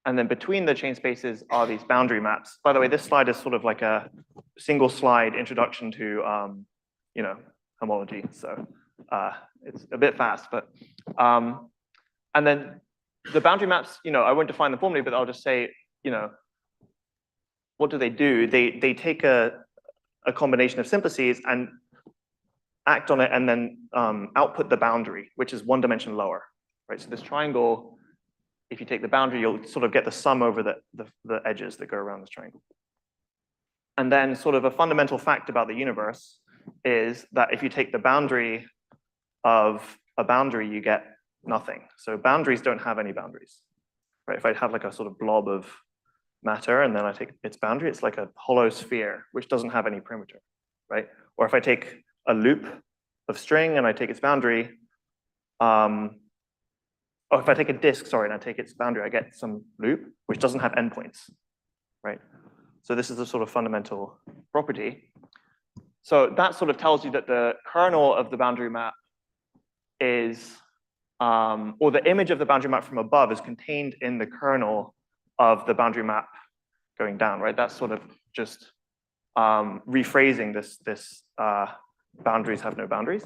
[SPEAKER 8] And then between the chain spaces are these boundary maps. By the way, this slide is sort of like a single slide introduction to, you know, homology. So it's a bit fast, but, and then the boundary maps, you know, I won't define them formally, but I'll just say, you know, what do? They take a combination of simplices and act on it and then output the boundary, which is 1 dimension lower, right? So this triangle, if you take the boundary, you'll sort of get the sum over the edges that go around this triangle. And then sort of a fundamental fact about the universe is that if you take the boundary of a boundary, you get nothing. So boundaries don't have any boundaries, right? If I have like a sort of blob of matter and then I take its boundary, it's like a hollow sphere, which doesn't have any perimeter, right? Or if I take a loop of string and I take its boundary, or if I take a disk, sorry, and I take its boundary, I get some loop, which doesn't have endpoints, right? So this is a sort of fundamental property. So that sort of tells you that the kernel of the boundary map is, or the image of the boundary map from above is contained in the kernel of the boundary map going down, right? That's sort of just rephrasing this boundaries have no boundaries.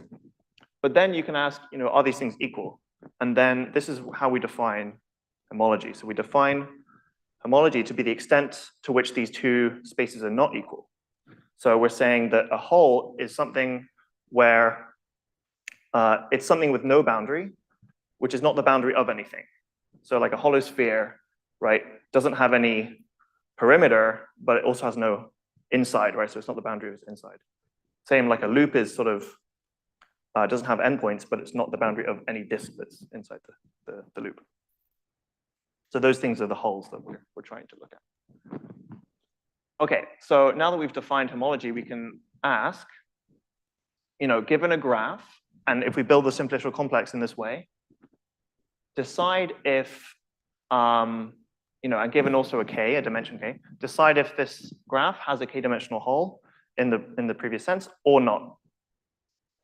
[SPEAKER 8] But then you can ask, you know, are these things equal? And then this is how we define homology. So we define homology to be the extent to which these two spaces are not equal. So we're saying that a hole is something where it's something with no boundary, which is not the boundary of anything. So like a hollow sphere, right, doesn't have any perimeter, but it also has no inside, right? So it's not the boundary of its inside. Same like a loop is sort of, doesn't have endpoints, but it's not the boundary of any disk that's inside the loop. So those things are the holes that we're trying to look at. Okay, so now that we've defined homology, we can ask, you know, given a graph, and if we build the simplicial complex in this way, decide if, you know, and given also a k, a dimension k, decide if this graph has a k-dimensional hole in the previous sense or not.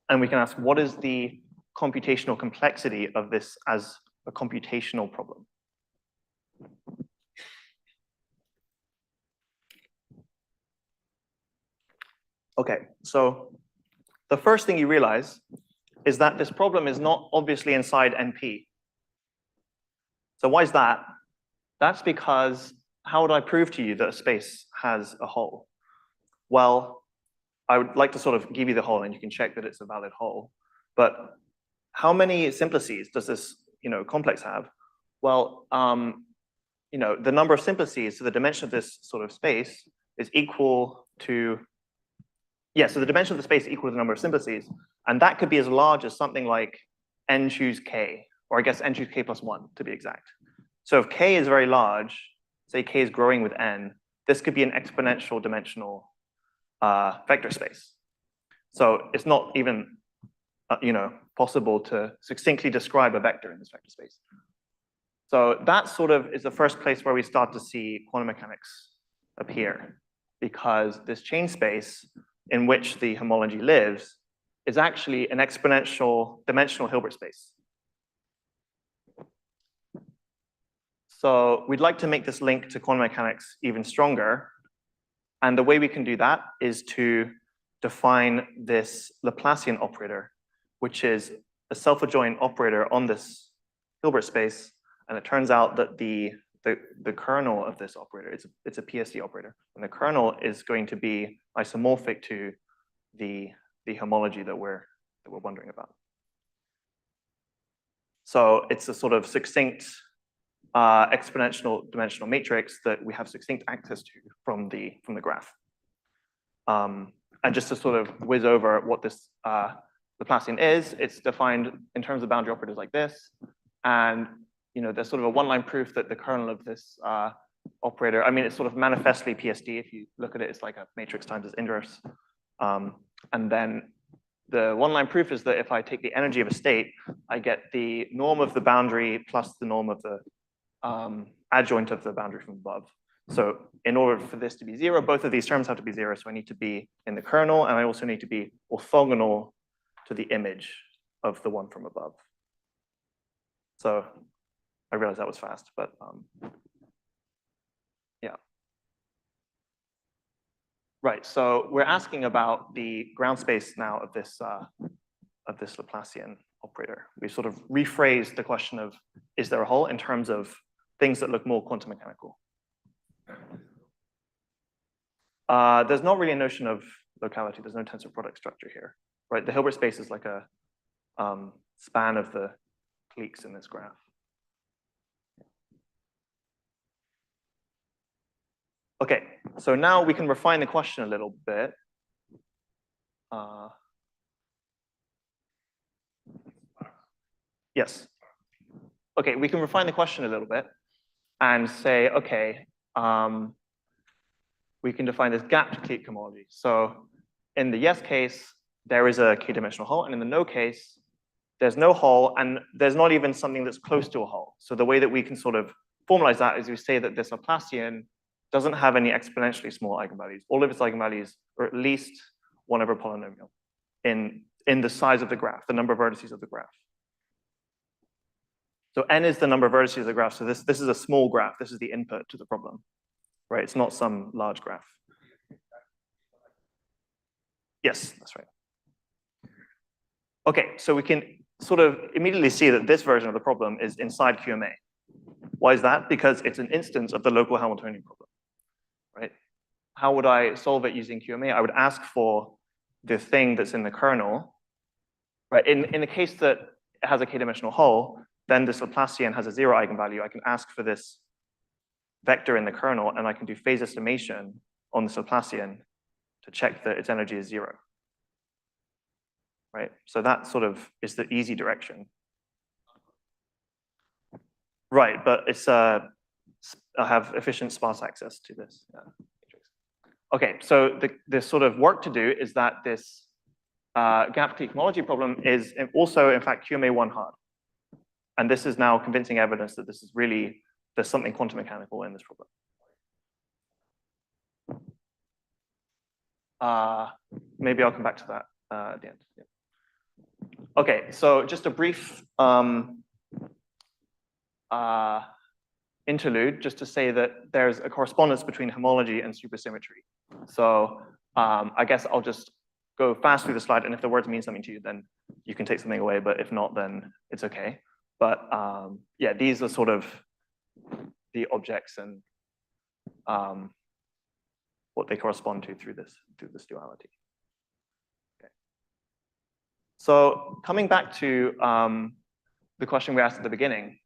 [SPEAKER 8] And we can ask, what is the computational complexity of this as a computational problem? Okay, so the first thing you realize is that this problem is not obviously inside NP. So why is that? That's because how would I prove to you that a space has a hole? Well, I would like to sort of give you the hole and you can check that it's a valid hole. But how many simplices does this, you know, complex have? Well, you know, the number of simplices, so the dimension of this sort of space is equal to, yeah, so the dimension of the space is equal to the number of simplices. And that could be as large as something like n choose k, or I guess n choose k plus 1 to be exact. So if k is very large, say k is growing with n, this could be an exponential dimensional vector space. So it's not even, you know, possible to succinctly describe a vector in this vector space. So that sort of is the first place where we start to see quantum mechanics appear, because this chain space in which the homology lives is actually an exponential dimensional Hilbert space. So we'd like to make this link to quantum mechanics even stronger. And the way we can do that is to define this Laplacian operator, which is a self-adjoint operator on this Hilbert space. And it turns out that the kernel of this operator, it's a PSD operator, and the kernel is going to be isomorphic to the homology that we're wondering about. So it's a sort of succinct exponential dimensional matrix that we have succinct access to from the graph. And just to sort of whiz over what this Laplacian is. It's defined in terms of boundary operators like this. And there's sort of a one-line proof that the kernel of this operator, I mean, it's sort of manifestly PSD. If you look at it, it's like a matrix times its inverse. And then the one-line proof is that if I take the energy of a state, I get the norm of the boundary plus the norm of the adjoint of the boundary from above. So in order for this to be 0, both of these terms have to be 0. So I need to be in the kernel, and I also need to be orthogonal to the image of the one from above. So I realized that was fast, but yeah. Right, so we're asking about the ground space now of this Laplacian operator. We sort of rephrased the question of, is there a hole, in terms of things that look more quantum mechanical. There's not really a notion of locality. There's no tensor product structure here, right? The Hilbert space is like a span of the cliques in this graph. Okay, so now we can refine the question a little bit. Yes. Okay, we can refine the question a little bit and say, okay, we can define this gapped clique cohomology. So in the yes case, there is a k-dimensional hole, and in the no case, there's no hole, and there's not even something that's close to a hole. So the way that we can sort of formalize that is we say that this Laplacian doesn't have any exponentially small eigenvalues. All of its eigenvalues are at least 1 over polynomial in the size of the graph, the number of vertices of the graph. So n is the number of vertices of the graph. So this is a small graph. This is the input to the problem, right? It's not some large graph. Yes, that's right. Okay, so we can sort of immediately see that this version of the problem is inside QMA. Why is that? Because it's an instance of the local Hamiltonian problem, right? How would I solve it using QMA? I would ask for the thing that's in the kernel, right? In the case that it has a k-dimensional hole, then this Laplacian has a 0 eigenvalue. I can ask for this vector in the kernel, and I can do phase estimation on this Laplacian to check that its energy is 0. Right? So that sort of is the easy direction. Right, but it's I have efficient sparse access to this. Yeah. Okay, so the sort of work to do is that this gap clique cohomology problem is also, in fact, QMA1 hard. And this is now convincing evidence that this is really, there's something quantum mechanical in this problem. Maybe I'll come back to that at the end. Yeah. Okay, so just a brief interlude, just to say that there's a correspondence between homology and supersymmetry. So I guess I'll just go fast through the slide, and if the words mean something to you, then you can take something away, but if not, then it's okay. But yeah, these are sort of the objects and what they correspond to through this duality. Okay. So coming back to the question we asked at the beginning,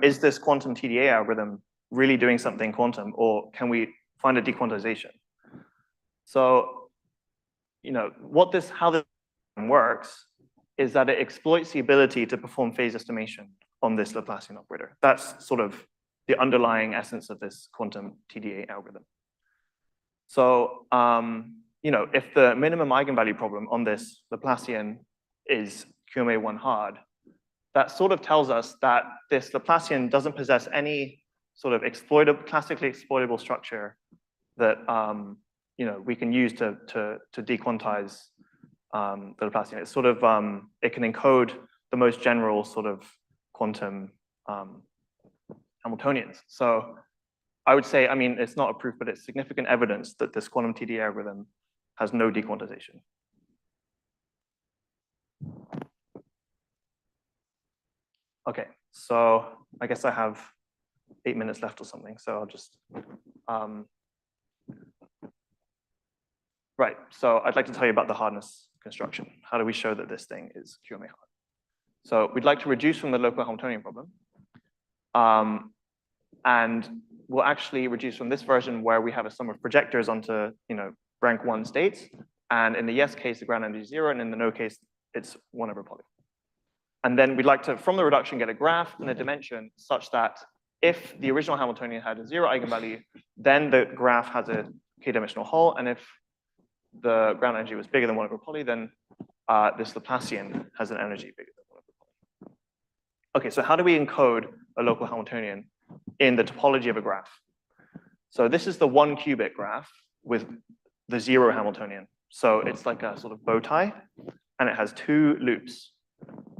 [SPEAKER 8] is this quantum TDA algorithm really doing something quantum, or can we find a dequantization? So, how this works is that it exploits the ability to perform phase estimation on this Laplacian operator. That's sort of the underlying essence of this quantum TDA algorithm. So, if the minimum eigenvalue problem on this Laplacian is QMA1 hard, that sort of tells us that this Laplacian doesn't possess any sort of classically exploitable structure that we can use to dequantize the Laplacian. It's sort of it can encode the most general sort of quantum Hamiltonians. So I would say, it's not a proof, but it's significant evidence that this quantum TDA algorithm has no dequantization. Okay, so I guess I have 8 minutes left or something, so I'll just right. So I'd like to tell you about the hardness construction. How do we show that this thing is QMA hard? So we'd like to reduce from the local Hamiltonian problem. And we'll actually reduce from this version where we have a sum of projectors onto rank 1 states. And in the yes case, the ground energy is 0, and in the no case, it's 1 over poly. And then we'd like to, from the reduction, get a graph and a dimension such that if the original Hamiltonian had a 0 eigenvalue, then the graph has a k-dimensional hull, and if the ground energy was bigger than 1 over poly, then this Laplacian has an energy bigger than 1 over poly. Okay, so how do we encode a local Hamiltonian in the topology of a graph? So this is the 1 qubit graph with the 0 Hamiltonian. So it's like a sort of bow tie, and it has 2 loops.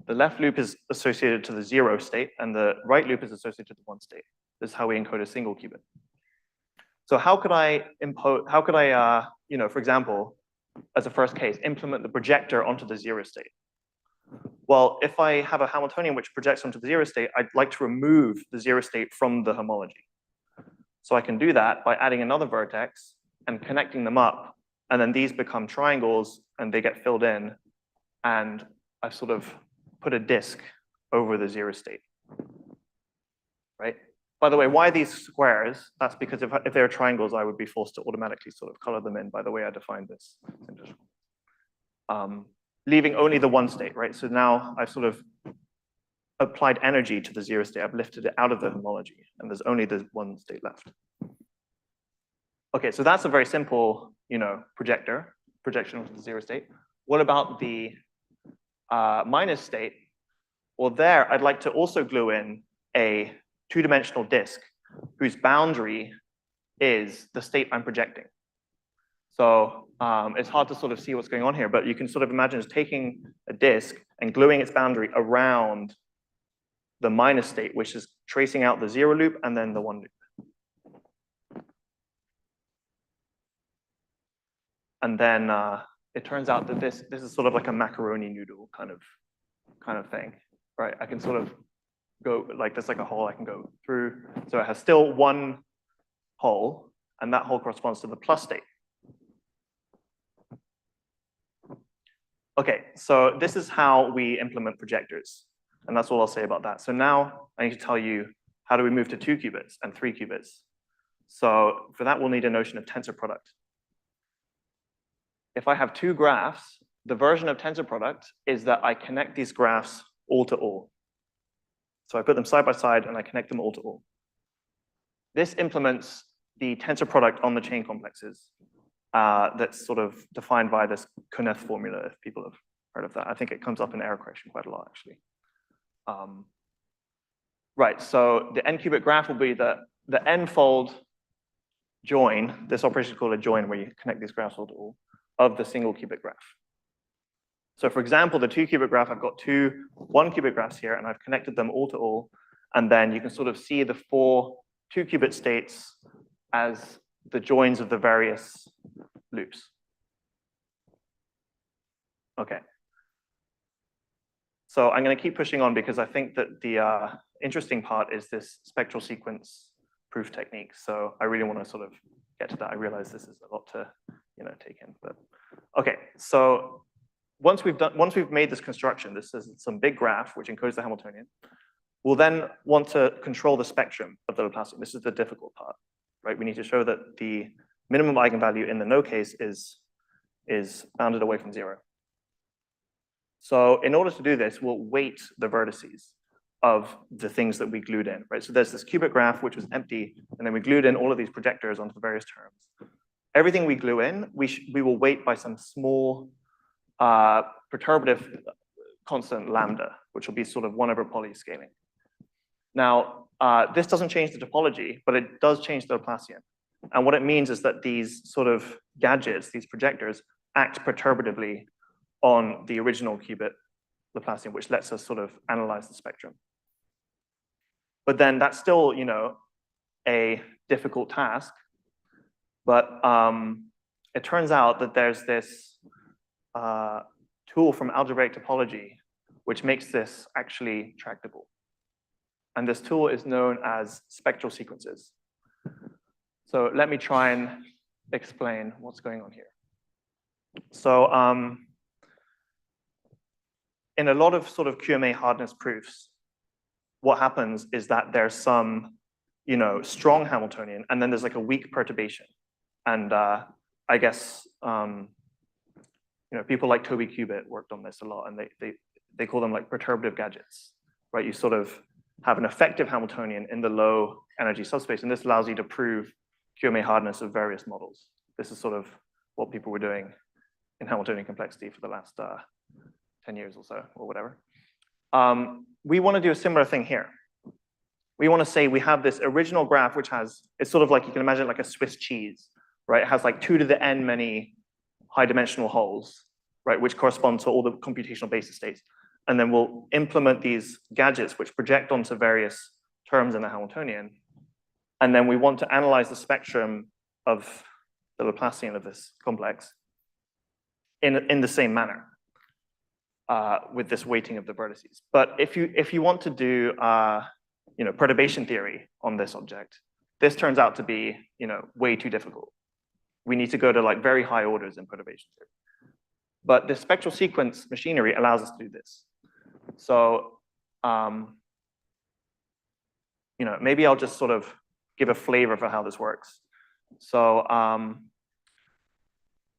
[SPEAKER 8] The left loop is associated to the 0 state, and the right loop is associated to the 1 state. This is how we encode a single qubit. So how could I for example, as a first case, implement the projector onto the 0 state? Well, if I have a Hamiltonian which projects onto the 0 state, I'd like to remove the 0 state from the homology. So I can do that by adding another vertex and connecting them up, and then these become triangles, and they get filled in, and I've sort of put a disk over the 0 state, right? By the way, why these squares? That's because if they're triangles, I would be forced to automatically sort of color them in by the way I defined this. Leaving only the 1 state, right? So now I've sort of applied energy to the 0 state. I've lifted it out of the homology, and there's only the 1 state left. Okay, so that's a very simple, projection onto the 0 state. What about the minus state? Well, there I'd like to also glue in a 2-dimensional disk whose boundary is the state I'm projecting. So it's hard to sort of see what's going on here, but you can sort of imagine as taking a disk and gluing its boundary around the minus state, which is tracing out the 0 loop and then the 1 loop. And then it turns out that this is sort of like a macaroni noodle kind of thing, right? I can sort of go like there's like a hole I can go through. So it has still 1 hole, and that hole corresponds to the plus state. Okay, so this is how we implement projectors, and that's all I'll say about that. So now I need to tell you how do we move to 2 qubits and 3 qubits. So for that, we'll need a notion of tensor product. If I have 2 graphs, the version of tensor product is that I connect these graphs all to all. So I put them side by side and I connect them all to all. This implements the tensor product on the chain complexes that's sort of defined by this Kunev formula, if people have heard of that. I think it comes up in error correction quite a lot, actually. Right, so the n-qubit graph will be the n-fold join. This operation is called a join, where you connect these graphs all to all, of the single qubit graph. So for example, the 2-qubit graph, I've got 2 1-qubit graphs here, and I've connected them all to all. And then you can sort of see the 4 2-qubit states as the joins of the various loops. Okay. So I'm going to keep pushing on because I think that the interesting part is this spectral sequence proof technique. So I really want to sort of get to that. I realize this is a lot to take in, but okay. So once we've made this construction, this is some big graph which encodes the Hamiltonian. We'll then want to control the spectrum of the Laplacian. This is the difficult part, right? We need to show that the minimum eigenvalue in the no case is bounded away from 0. So in order to do this, we'll weight the vertices of the things that we glued in, right? So there's this qubit graph, which was empty, and then we glued in all of these projectors onto the various terms. Everything we glue in, we will weight by some small perturbative constant lambda, which will be sort of 1 over poly scaling. Now, this doesn't change the topology, but it does change the Laplacian. And what it means is that these sort of gadgets, these projectors, act perturbatively on the original qubit Laplacian, which lets us sort of analyze the spectrum. But then that's still, a difficult task. But it turns out that there's this tool from algebraic topology which makes this actually tractable. And this tool is known as spectral sequences. So let me try and explain what's going on here. So in a lot of sort of QMA hardness proofs, what happens is that there's some, strong Hamiltonian, and then there's like a weak perturbation. And I guess people like Toby Cubitt worked on this a lot, and they call them like perturbative gadgets, right? You sort of have an effective Hamiltonian in the low energy subspace, and this allows you to prove QMA hardness of various models. This is sort of what people were doing in Hamiltonian complexity for the last 10 years or so, or whatever. We want to do a similar thing here. We want to say we have this original graph, which has, it's sort of like, you can imagine like a Swiss cheese, right? It has like 2 to the n many high dimensional holes, right? Which correspond to all the computational basis states. And then we'll implement these gadgets which project onto various terms in the Hamiltonian. And then we want to analyze the spectrum of the Laplacian of this complex in the same manner with this weighting of the vertices. But if you want to do perturbation theory on this object, this turns out to be way too difficult. We need to go to like very high orders in perturbation theory. But the spectral sequence machinery allows us to do this. So maybe I'll just sort of give a flavor for how this works. So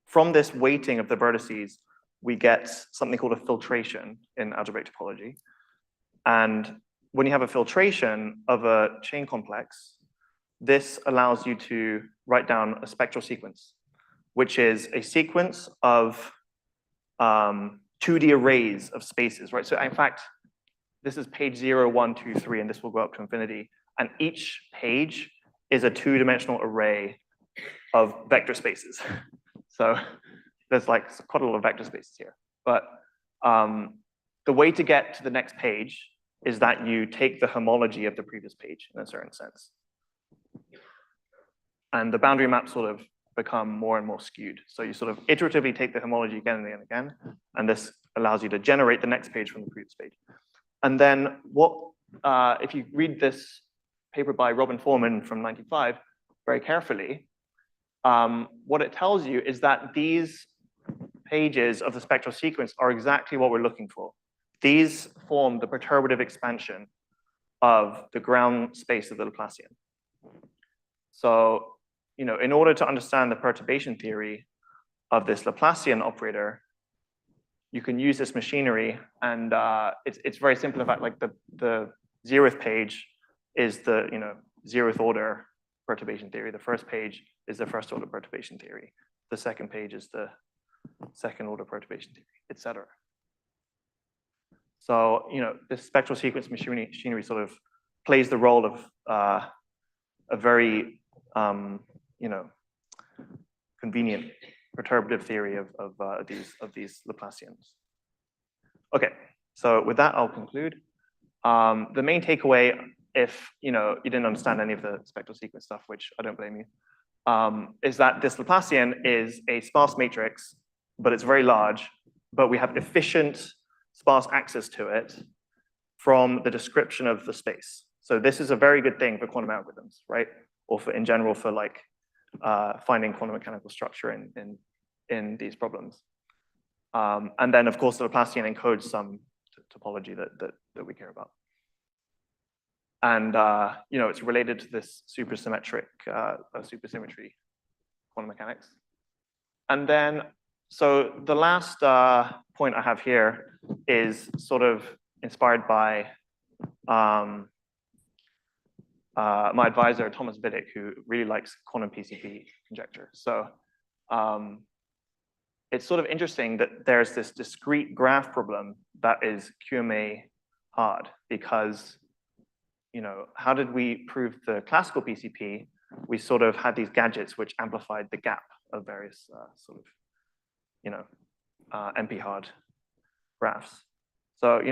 [SPEAKER 8] from this weighting of the vertices, we get something called a filtration in algebraic topology. And when you have a filtration of a chain complex, this allows you to write down a spectral sequence, which is a sequence of 2D arrays of spaces, right? So in fact, this is page 0, 1, 2, 3, and this will go up to infinity. And each page is a 2-dimensional array of vector spaces. So there's like quite a lot of vector spaces here. But the way to get to the next page is that you take the homology of the previous page in a certain sense. And the boundary maps sort of become more and more skewed. So you sort of iteratively take the homology again and again and again, and this allows you to generate the next page from the previous page. And then if you read this paper by Robin Foreman from '95 very carefully, what it tells you is that these pages of the spectral sequence are exactly what we're looking for. These form the perturbative expansion of the ground space of the Laplacian. So, in order to understand the perturbation theory of this Laplacian operator, you can use this machinery, and it's very simplified. Like the 0th page is the 0th order perturbation theory. The first page is the first order perturbation theory. The second page is the second order perturbation theory, etc. So this spectral sequence machinery sort of plays the role of a very convenient perturbative theory of these Laplacians. Okay, so with that, I'll conclude. The main takeaway, if you didn't understand any of the spectral sequence stuff, which I don't blame you, is that this Laplacian is a sparse matrix, but it's very large, but we have efficient sparse access to it from the description of the space. So this is a very good thing for quantum algorithms, right? Or in general for like finding quantum mechanical structure in these problems. And then of course the Laplacian encodes some topology that we care about. And it's related to this supersymmetric supersymmetry quantum mechanics. And then, so the last point I have here is sort of inspired by my advisor, Thomas Biddick, who really likes quantum PCP conjecture. So it's sort of interesting that there's this discrete graph problem that is QMA hard, because how did we prove the classical PCP? We sort of had these gadgets which amplified the gap of various sort of NP hard graphs. So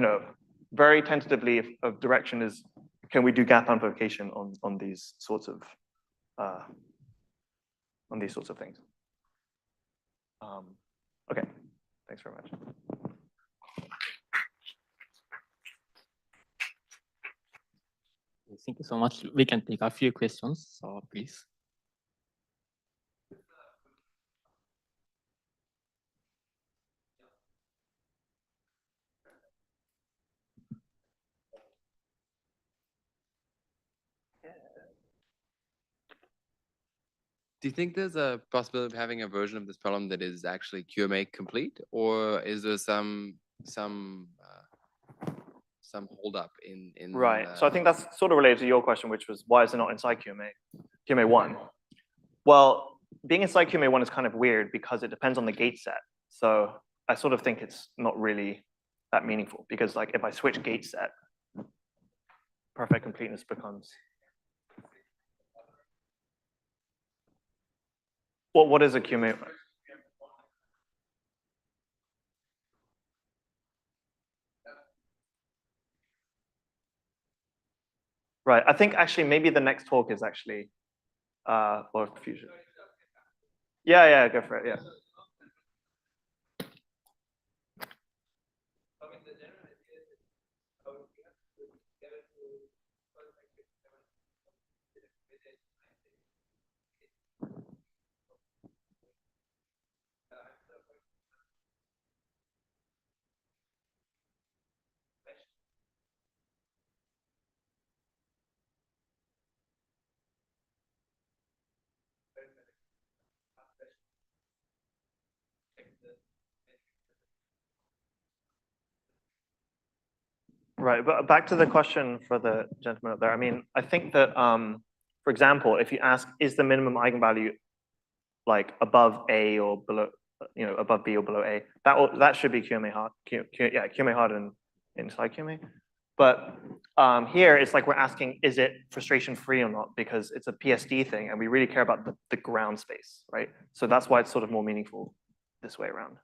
[SPEAKER 8] very tentatively, if a direction is, can we do gap amplification on these sorts of things? Okay, thanks very much.
[SPEAKER 7] Thank you so much. We can take a few questions, so please.
[SPEAKER 9] Do you think there's a possibility of having a version of this problem that is actually QMA complete, or is there some hold up in
[SPEAKER 8] Right. So I think that's sort of related to your question, which was why is it not inside QMA1? Well, being inside QMA1 is kind of weird because it depends on the gate set. So I sort of think it's not really that meaningful because like if I switch gate set, perfect completeness becomes. Well, what is a QMA? Right. I think actually maybe the next talk is actually OIST fusion. Yeah, go for it. Yeah. Right, but back to the question for the gentleman up there. I mean, I think that, for example, if you ask, is the minimum eigenvalue like above A or below, above B or below A, that should be QMA hard, QMA hard and inside QMA. But here it's like we're asking, is it frustration free or not? Because it's a PSD thing, and we really care about the ground space, right? So that's why it's sort of more meaningful this way around.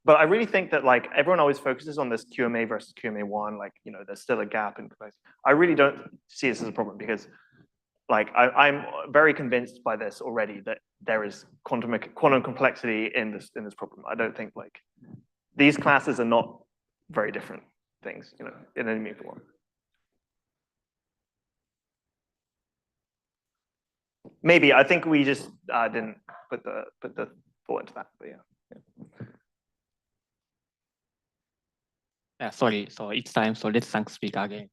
[SPEAKER 8] But I really think that like everyone always focuses on this QMA versus QMA1, like, there's still a gap in complexity. I really don't see this as a problem because like I'm very convinced by this already that there is quantum complexity in this problem. I don't think like these classes are not very different things, in any meaningful one. Maybe I think we just didn't put the thought into that, but yeah.
[SPEAKER 7] Yeah, sorry, so it's time, so let's thank speaker again.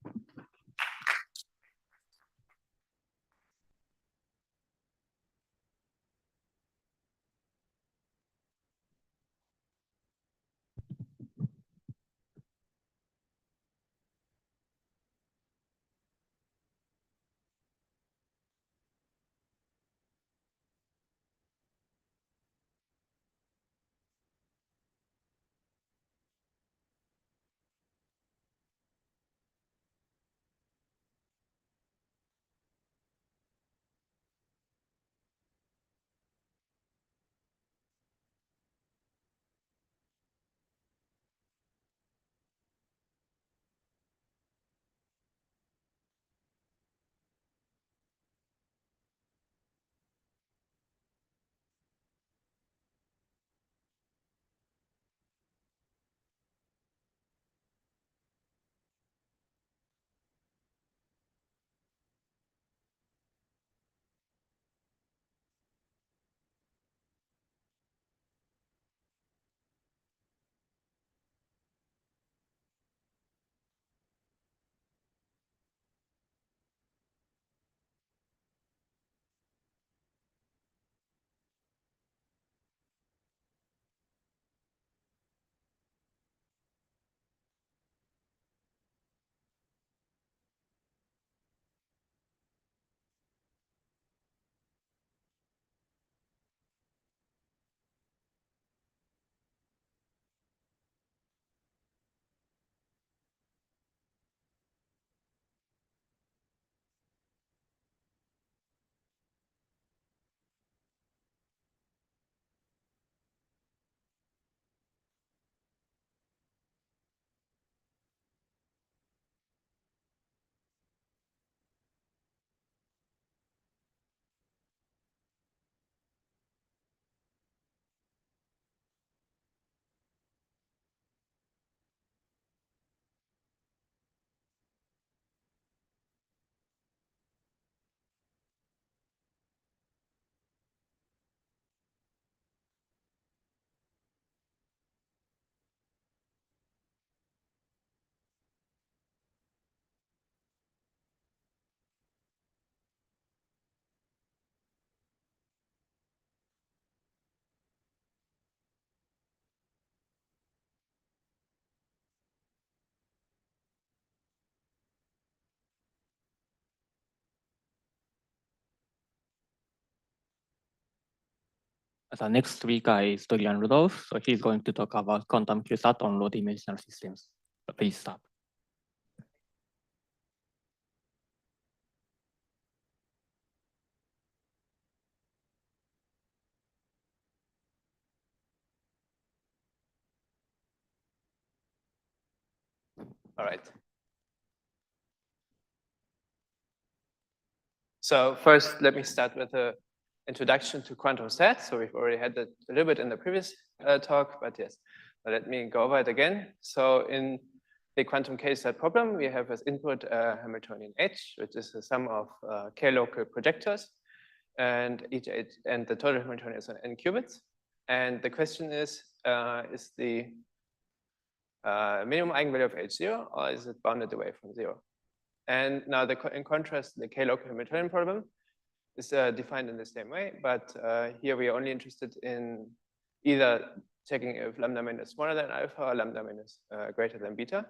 [SPEAKER 7] The next speaker is Dorian Rudolph. So he's going to talk about quantum QSAT on low-dimensional systems. So please start.
[SPEAKER 10] All right. So first, let me start with an introduction to quantum stats. So we've already had that a little bit in the previous talk, but yes, let me go over it again. So in the quantum K-stat problem, we have as input Hamiltonian H, which is the sum of k-local projectors, and and the total Hamiltonian is on n qubits. And the question is the minimum eigenvalue of H0, or is it bounded away from 0? And now, in contrast, the k-local Hamiltonian problem is defined in the same way, but here we are only interested in either checking if lambda min is smaller than alpha or lambda min is greater than beta.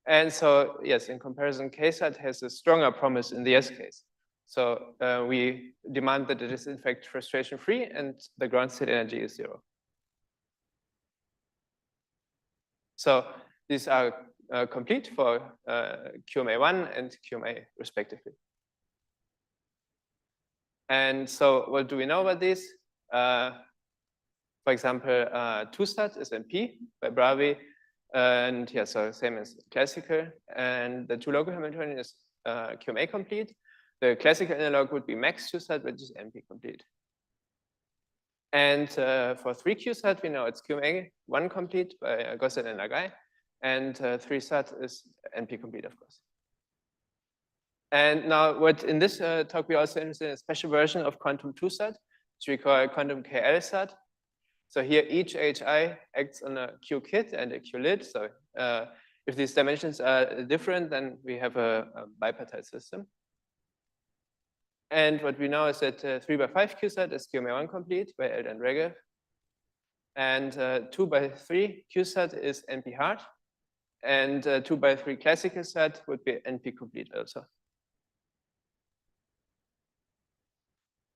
[SPEAKER 10] And so, yes, in comparison, K-stat has a stronger promise in the S case. So we demand that it is in fact frustration-free and the ground state energy is 0. So these are complete for QMA1 and QMA respectively. And so what do we know about these? For example, 2-stat is NP by Bravi. And yeah, so same as classical. And the 2 local Hamiltonian is QMA complete. The classical analog would be max 2-stat, which is NP complete. And for 3Q-stat, we know it's QMA1 complete by Gosset and Nagai. And 3-stat is NP complete, of course. And now, what in this talk, we're also interested in a special version of quantum 2-stat, which we call quantum KL-stat. So here, each HI acts on a Q-kit and a Q-lid. So if these dimensions are different, then we have a bipartite system. And what we know is that 3x5 Q-sat is QMA1 complete by Eld and Regev. And 2x3 Q-sat is NP hard. And 2x3 classical sat would be NP complete also.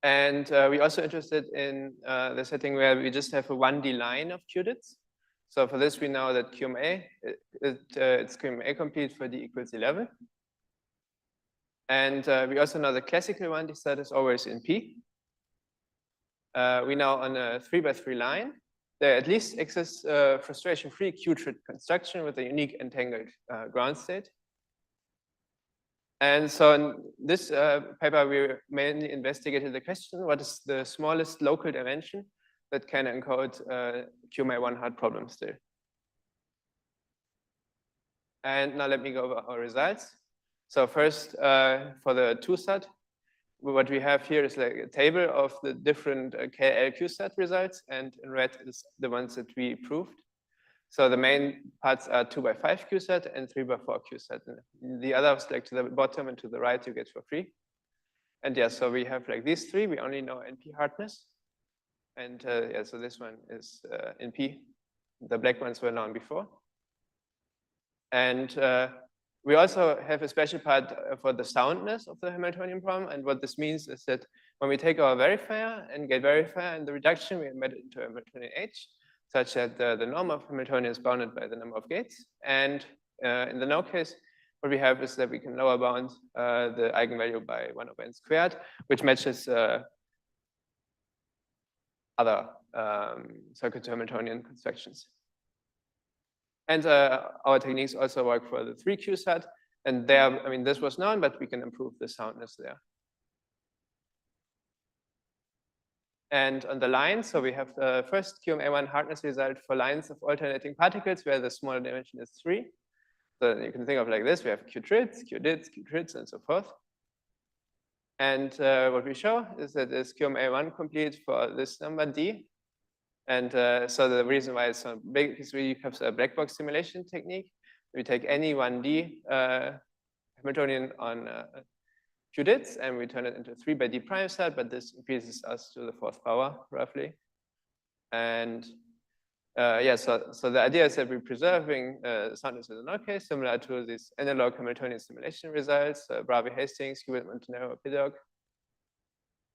[SPEAKER 10] And we're also interested in the setting where we just have a 1D line of qubits. So for this, we know that QMA, it's QMA complete for D equals 11. And we also know the classical 1D set is always in P. We know on a 3x3 line, there at least exists frustration-free Q-trit construction with a unique entangled ground state. And so in this paper, we mainly investigated the question, what is the smallest local dimension that can encode QMA1 hard problems still? And now let me go over our results. So first, for the 2-sat, what we have here is like a table of the different KLQ-sat results, and in red is the ones that we proved. So the main parts are 2x5 Q-sat and 3x4 Q-sat. The others, like to the bottom and to the right, you get for free. And yeah, so we have like these three. We only know NP hardness. And yeah, so this one is NP. The black ones were known before. And we also have a special part for the soundness of the Hamiltonian problem. And what this means is that when we take our verifier and get verifier in the reduction, we embed it into Hamiltonian H, such that the norm of Hamiltonian is bounded by the number of gates. And in the no case, what we have is that we can lower bound the eigenvalue by 1/n squared, which matches other circuit Hamiltonian constructions. And our techniques also work for the 3Q set. And there, I mean, this was known, but we can improve the soundness there. And on the line, so we have the first QMA1 hardness result for lines of alternating particles where the smaller dimension is 3. So you can think of like this. We have Q-trits, Q-dits, Q-trits, and so forth. And what we show is that it's QMA1 complete for this number D. And so the reason why it's so big is we have a black box simulation technique. We take any 1D Hamiltonian on qubits and we turn it into 3 by D prime set, but this increases us to the 4th power roughly. And yeah, so the idea is that we're preserving soundness in the null case, similar to these analog Hamiltonian simulation results, Bravi Hastings, Hewitt, Montanaro, Piddock.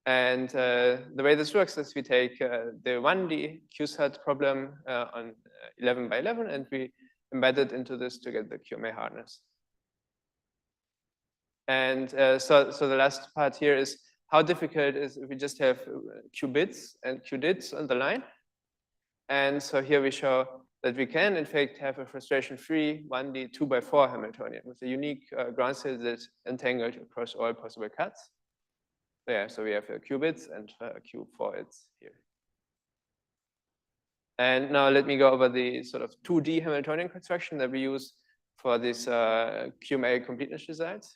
[SPEAKER 10] And the way this works is we take the 1D QSAT problem on 11 by 11, and we embed it into this to get the QMA hardness. And so the last part here is how difficult it is if we just have qubits and qdits on the line. And so here we show that we can, in fact, have a frustration-free 1D 2x4 Hamiltonian with a unique ground state that's entangled across all possible cuts. Yeah, so we have qubits and Q4s here. And now let me go over the sort of 2D Hamiltonian construction that we use for this QMA completeness results.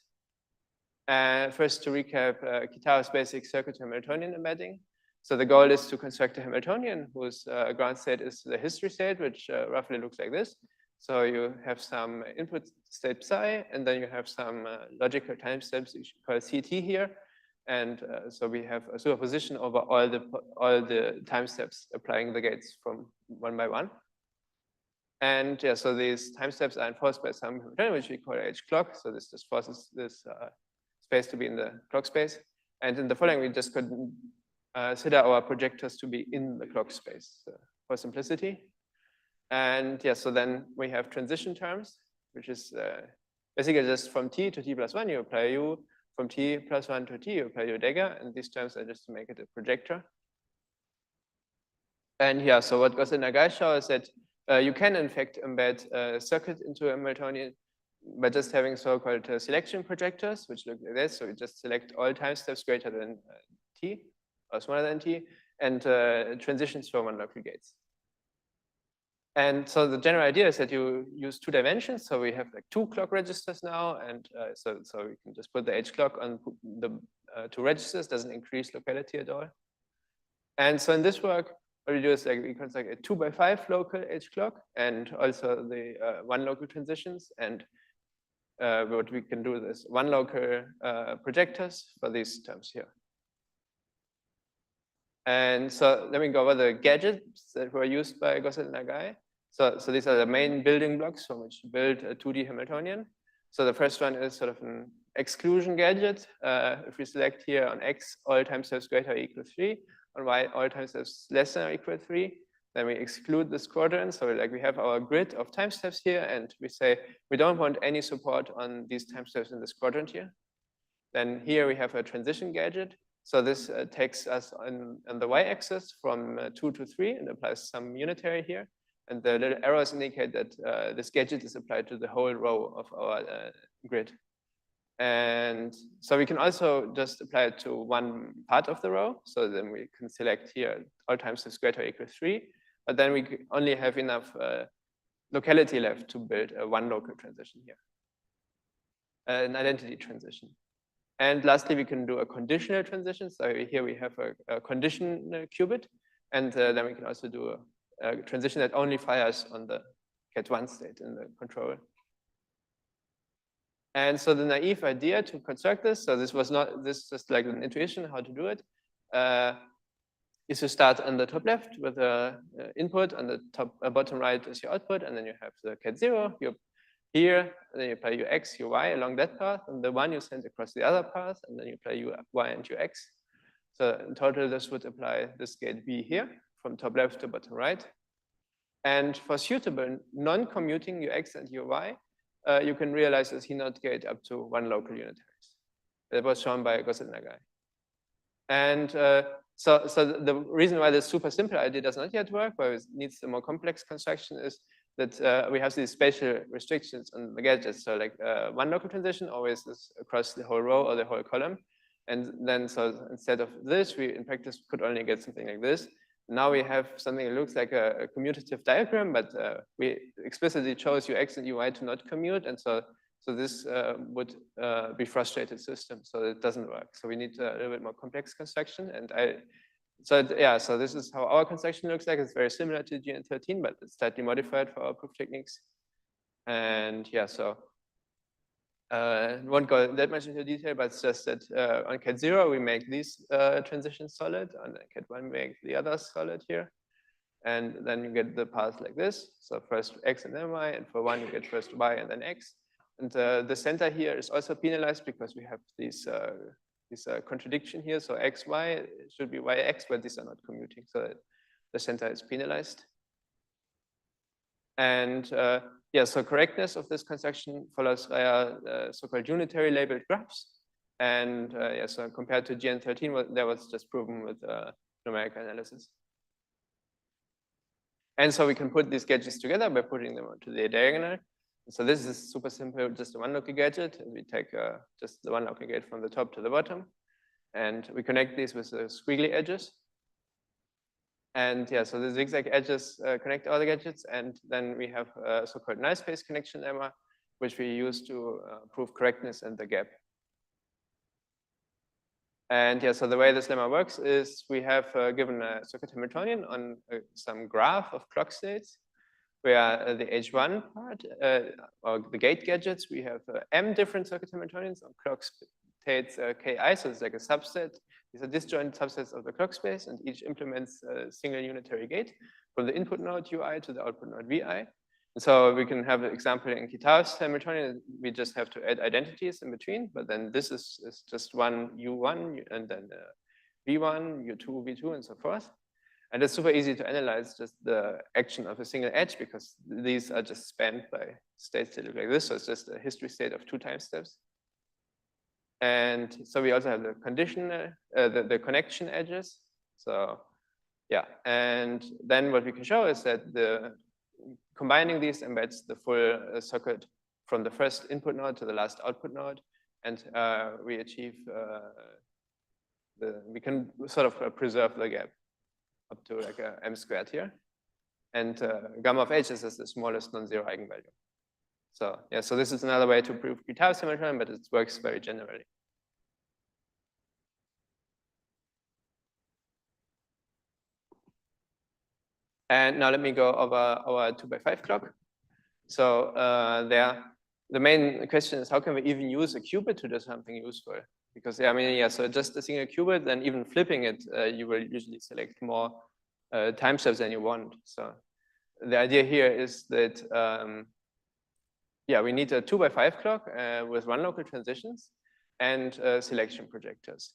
[SPEAKER 10] First, to recap, Kitao's basic circuit Hamiltonian embedding. So the goal is to construct a Hamiltonian whose ground state is the history state, which roughly looks like this. So you have some input state psi, and then you have some logical time steps you call CT here. And so we have a superposition over all the time steps applying the gates from one by one. And yeah, so these time steps are enforced by some Hamiltonian, which we call H clock. So this just forces this space to be in the clock space. And in the following, we just could consider our projectors to be in the clock space for simplicity. And yeah, so then we have transition terms, which is basically just from t to t plus 1, you apply u. From t plus 1 to t, you apply your dagger, and these terms are just to make it a projector. And yeah, so what Gosset and Nagai show is that you can, in fact, embed a circuit into a Hamiltonian by just having so-called selection projectors, which look like this. So you just select all time steps greater than t, or smaller than t, and transitions from one local gates. And so the general idea is that you use 2 dimensions. So we have like 2 clock registers now. And so we can just put the H clock on the 2 registers, doesn't increase locality at all. And so in this work, what we do is like we construct a 2x5 local H clock and also the 1 local transitions. And what we can do is 1 local projectors for these terms here. And so let me go over the gadgets that were used by Gosset and Nagai. So these are the main building blocks from which to build a 2D Hamiltonian. So the first one is sort of an exclusion gadget. If we select here on X, all time steps greater or equal 3, on Y, all time steps less than or equal 3, then we exclude this quadrant. So like we have our grid of time steps here, and we say we don't want any support on these time steps in this quadrant here. Then here we have a transition gadget. So this takes us on the y-axis from 2 to 3 and applies some unitary here. And the little arrows indicate that this gadget is applied to the whole row of our grid. And so we can also just apply it to one part of the row. So then we can select here all time steps greater or equal 3. But then we only have enough locality left to build a 1 local transition here, an identity transition. And lastly, we can do a conditional transition. So here we have a conditional qubit. And then we can also do a transition that only fires on the cat1 state in the control. And so the naive idea to construct this, so this was not, this is just like an intuition how to do it, is to start on the top left with the input, on the top bottom right is your output, and then you have the cat0, you're here, and then you apply your x, your y along that path, and the 1 you send across the other path, and then you apply your y and your x. So in total, this would apply this gate b here, from top left to bottom right. And for suitable non-commuting UX and UY, you can realize this He-not gate up to 1 local unitaries. That was shown by Gosset and Nagai. And so the reason why this super simple idea does not yet work, why it needs a more complex construction, is that we have these spatial restrictions on the gadgets. So like 1 local transition always is across the whole row or the whole column. And then so instead of this, we in practice could only get something like this. Now we have something that looks like a commutative diagram, but we explicitly chose UX and UI to not commute. And so this would be frustrated system, so it doesn't work. So we need a little bit more complex construction. And so this is how our construction looks like. It's very similar to GN13, but it's slightly modified for our proof techniques. And yeah, so won't go that much into detail, but it's just that on cat0, we make these transitions solid. On cat1, we make the others solid here. And then you get the path like this. So first x and then y, and for 1, you get first y and then x. And the center here is also penalized because we have these this contradiction here. So x, y should be y, x, but these are not commuting. So the center is penalized. And yeah, so correctness of this construction follows via so-called unitary labeled graphs. And yeah, so compared to GN13, that was just proven with numerical analysis. And so we can put these gadgets together by putting them onto the diagonal. So this is super simple, just a one local gadget. We take just the one local gate from the top to the bottom. And we connect these with the squiggly edges. And yeah, so the zigzag edges connect all the gadgets. And then we have a so-called null space connection lemma, which we use to prove correctness and the gap. And yeah, so the way this lemma works is we have given a circuit Hamiltonian on some graph of clock states, where the H1 part, or the gate gadgets, we have m different circuit Hamiltonians on clock states ki, so it's like a subset. These are disjoint subsets of the clock space, and each implements a single unitary gate from the input node ui to the output node vi. And so we can have an example in Kitao's Hamiltonian. We just have to add identities in between, but then this is just one U1 and then V1, U2, V2, and so forth. And it's super easy to analyze just the action of a single edge because these are just spanned by states that look like this. So it's just a history state of 2 time steps. And so we also have the conditional, the connection edges. So yeah, and then what we can show is that combining these embeds the full circuit from the first input node to the last output node, and we achieve we can sort of preserve the gap up to like a m squared here, and gamma of h is the smallest non-zero eigenvalue. So yeah, so this is another way to prove Kitao's Hamiltonian, but it works very generally. And now let me go over our 2x5 clock. So the main question is how can we even use a qubit to do something useful? Because I mean, yeah, so just a single qubit, then even flipping it, you will usually select more time steps than you want. So the idea here is that, yeah, we need a 2x5 clock with 1 local transitions and selection projectors.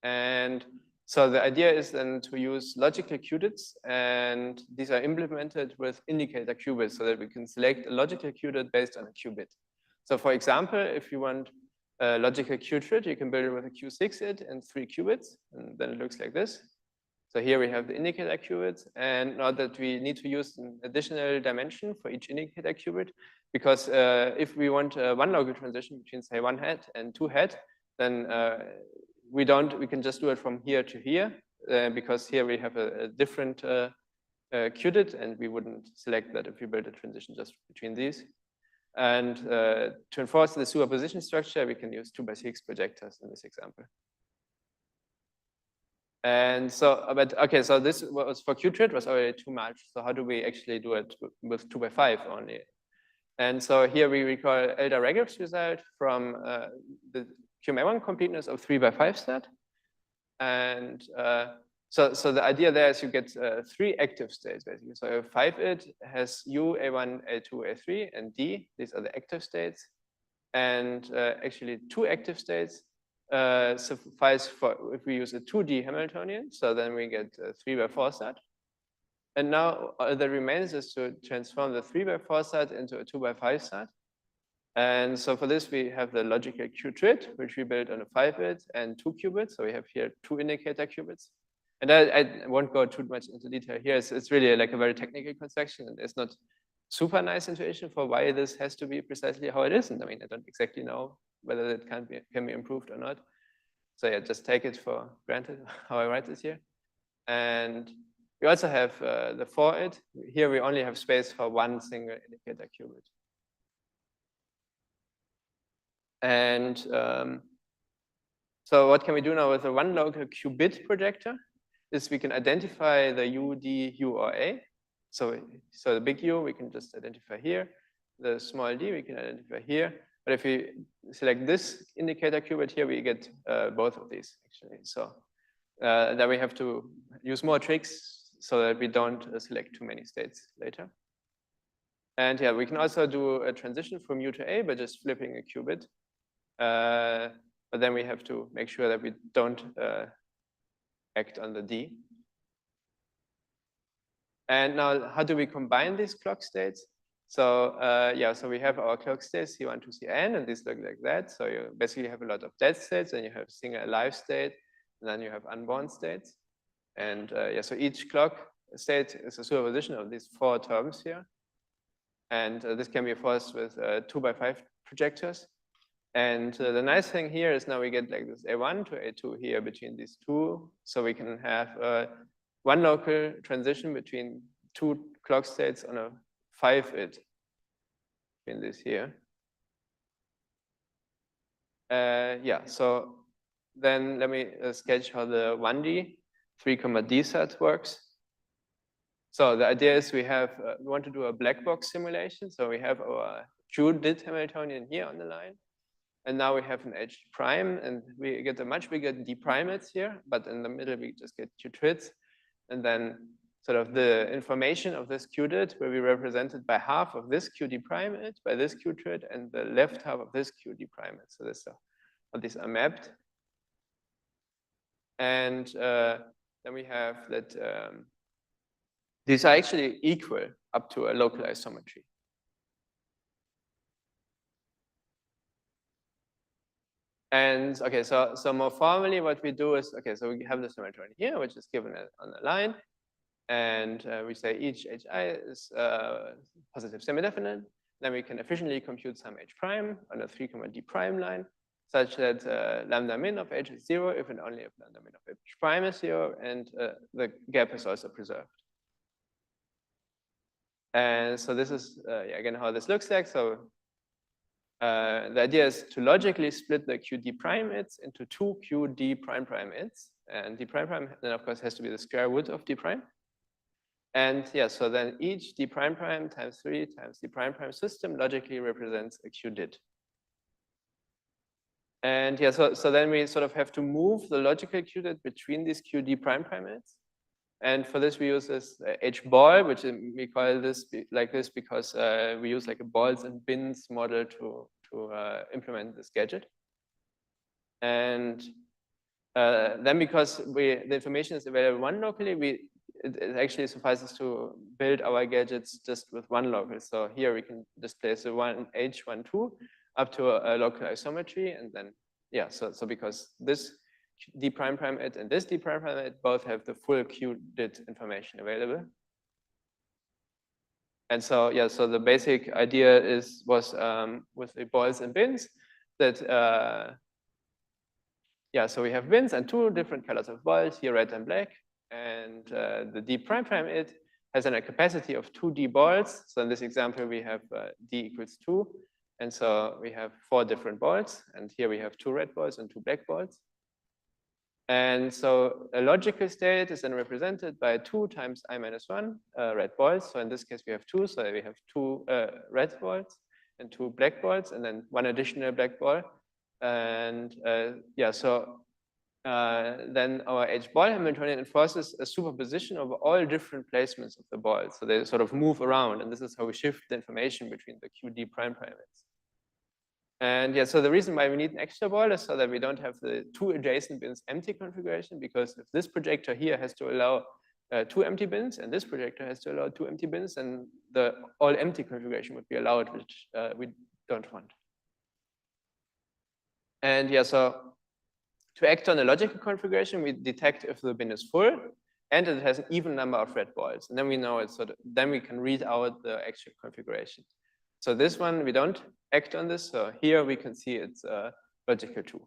[SPEAKER 10] And so the idea is then to use logical qubits, and these are implemented with indicator qubits so that we can select a logical qubit based on a qubit. So for example, if you want a logical qubit, you can build it with a Q6 and 3 qubits, and then it looks like this. So here we have the indicator qubits, and now that we need to use an additional dimension for each indicator qubit, because if we want one local transition between say 1 head and 2 head, then we can just do it from here to here, because here we have a different qubit, and we wouldn't select that if we build a transition just between these. And to enforce the superposition structure, we can use 2x6 projectors in this example. And so, but okay, so this was for Qtrit was already too much. So how do we actually do it with 2x5 only? And so here we recall Elder Regev's result from the QMA1 completeness of 3x5 set. And so the idea there is you get 3 active states basically. So 5-it has U, A1, A2, A3, and D. These are the active states. And actually 2 active states suffice for if we use a 2D Hamiltonian. So then we get a 3x4 set. And now the remains is to transform the 3x4 set into a 2x5 set. And so for this, we have the logical Qtrit, which we built on a 5-bit and 2 qubits. So we have here 2 indicator qubits. And I won't go too much into detail here. It's really like a very technical construction, and there's not super nice intuition for why this has to be precisely how it is. And I mean, I don't exactly know whether it can be improved or not. So yeah, just take it for granted how I write this here. And we also have the 4-it. Here we only have space for 1 single indicator qubit. And so what can we do now with the 1 local qubit projector is we can identify the U, D, U, or A. So the big U we can just identify here. The small d we can identify here. But if we select this indicator qubit here, we get both of these actually. So then we have to use more tricks so that we don't select too many states later. And yeah, we can also do a transition from U to A by just flipping a qubit. But but then we have to make sure that we don't act on the D. And now, how do we combine these clock states? So yeah, so we have our clock states C1 to Cn, and these look like that. So you basically have a lot of dead states, and you have single alive state, and then you have unborn states. And yeah, so each clock state is a superposition of these 4 terms here. And this can be forced with 2x5 projectors. And the nice thing here is now we get like this A1 to A2 here between these two. So we can have one local transition between 2 clock states on a 5-it in this here. Yeah, so then let me sketch how the 1D 3, set works. So the idea is we want to do a black box simulation. So we have our Q-dit Hamiltonian here on the line. And now we have an H prime, and we get a much bigger D primates here, but in the middle we just get Q-trits. And then sort of the information of this Q-dit will be represented by half of this QD primate, by this Q-trit, and the left half of this QD primate. So this, how these are mapped. And then we have that these are actually equal up to a local isometry. And okay, so more formally, what we do is, okay, so we have this Hamiltonian here, which is given on the line. And we say each HI is positive semi-definite. Then we can efficiently compute some H prime on a 3, D prime line, such that lambda min of H is 0 if and only if lambda min of H prime is 0, and the gap is also preserved. And so this is, yeah, again, how this looks like. So the idea is to logically split the QD primates into 2 QD primates. And D prime then, of course, has to be the square root of D prime. And yeah, so then each D prime times 3 times D prime system logically represents a QDit. And yeah, so then we sort of have to move the logical QDit between these QD primates. And for this, we use this H ball, which we call this like this because we use like a balls and bins model to implement this gadget. And then because the information is available one locally, it actually suffices to build our gadgets just with one local. So here we can displace the H12 up to a local isometry, and then yeah. So because this D prime it and this D prime it both have the full QDit information available. And so yeah, so the basic idea was with the balls and bins that yeah, so we have bins and 2 different colors of balls here, red and black. And the D prime it has a capacity of 2 D balls. So in this example, we have D equals 2. And so we have 4 different balls. And here we have 2 red balls and 2 black balls. And so a logical state is then represented by 2 times I-1 red balls. So in this case, we have 2. So we have 2 red balls and 2 black balls, and then 1 additional black ball. And yeah, so then our H ball Hamiltonian enforces a superposition of all different placements of the balls. So they sort of move around, and this is how we shift the information between the QD primates. And yeah, so the reason why we need an extra ball is so that we don't have the 2 adjacent bins empty configuration, because if this projector here has to allow 2 empty bins, and this projector has to allow 2 empty bins, and the all empty configuration would be allowed, which we don't want. And yeah, so to act on a logical configuration, we detect if the bin is full and it has an even number of red balls. And then we know it's then we can read out the actual configuration. So this one, we don't act on this. So here we can see it's logical 2.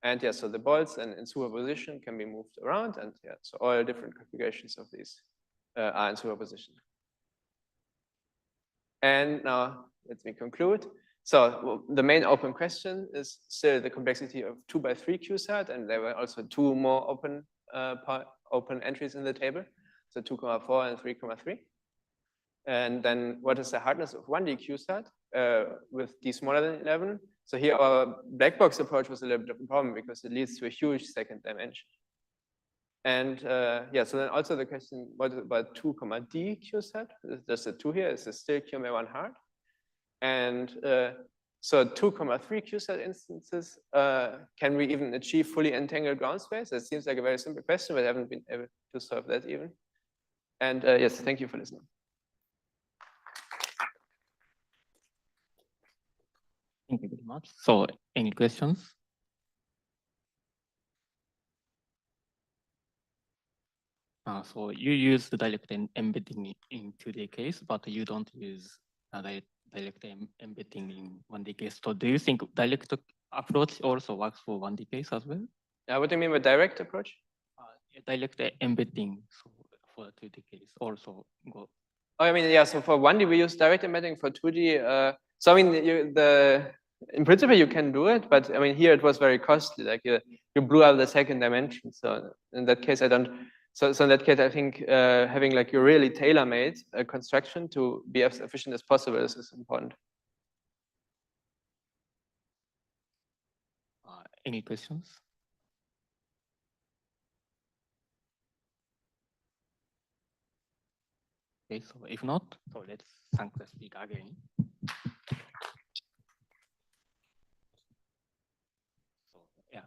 [SPEAKER 10] And yeah, so the balls in superposition can be moved around. And yeah, so all different configurations of these are in superposition. And now let me conclude. So the main open question is still the complexity of 2x3 QSAT, and there were also 2 more open entries in the table, so 2,4 and 3,3. And then what is the hardness of 1D QSAT with D smaller than 11? So here our black box approach was a little bit of a problem because it leads to a huge second dimension. And yeah, so then also the question, what about 2,D QSAT? There's a 2 here, is it still QMA1 hard? And So 2,3 Q set instances, can we even achieve fully entangled ground space? That seems like a very simple question, but I haven't been able to solve that even. And yes, thank you for listening.
[SPEAKER 7] Thank you very much. So any questions? So you use the direct embedding in 2D case, but you don't use direct embedding in 1D case. So do you think direct approach also works for 1D case as well?
[SPEAKER 10] What do you mean by direct approach?
[SPEAKER 7] Direct embedding for 2D case also go.
[SPEAKER 10] Oh, I mean, yeah, so for 1D, we use direct embedding. For 2D, so I mean, in principle, you can do it, but I mean, here it was very costly. Like you blew out the second dimension. So in that case, I don't. So in that case, I think having like your really tailor-made construction to be as efficient as possible is important.
[SPEAKER 7] Any questions? Okay, so if not, so let's thank the speaker again. So yeah.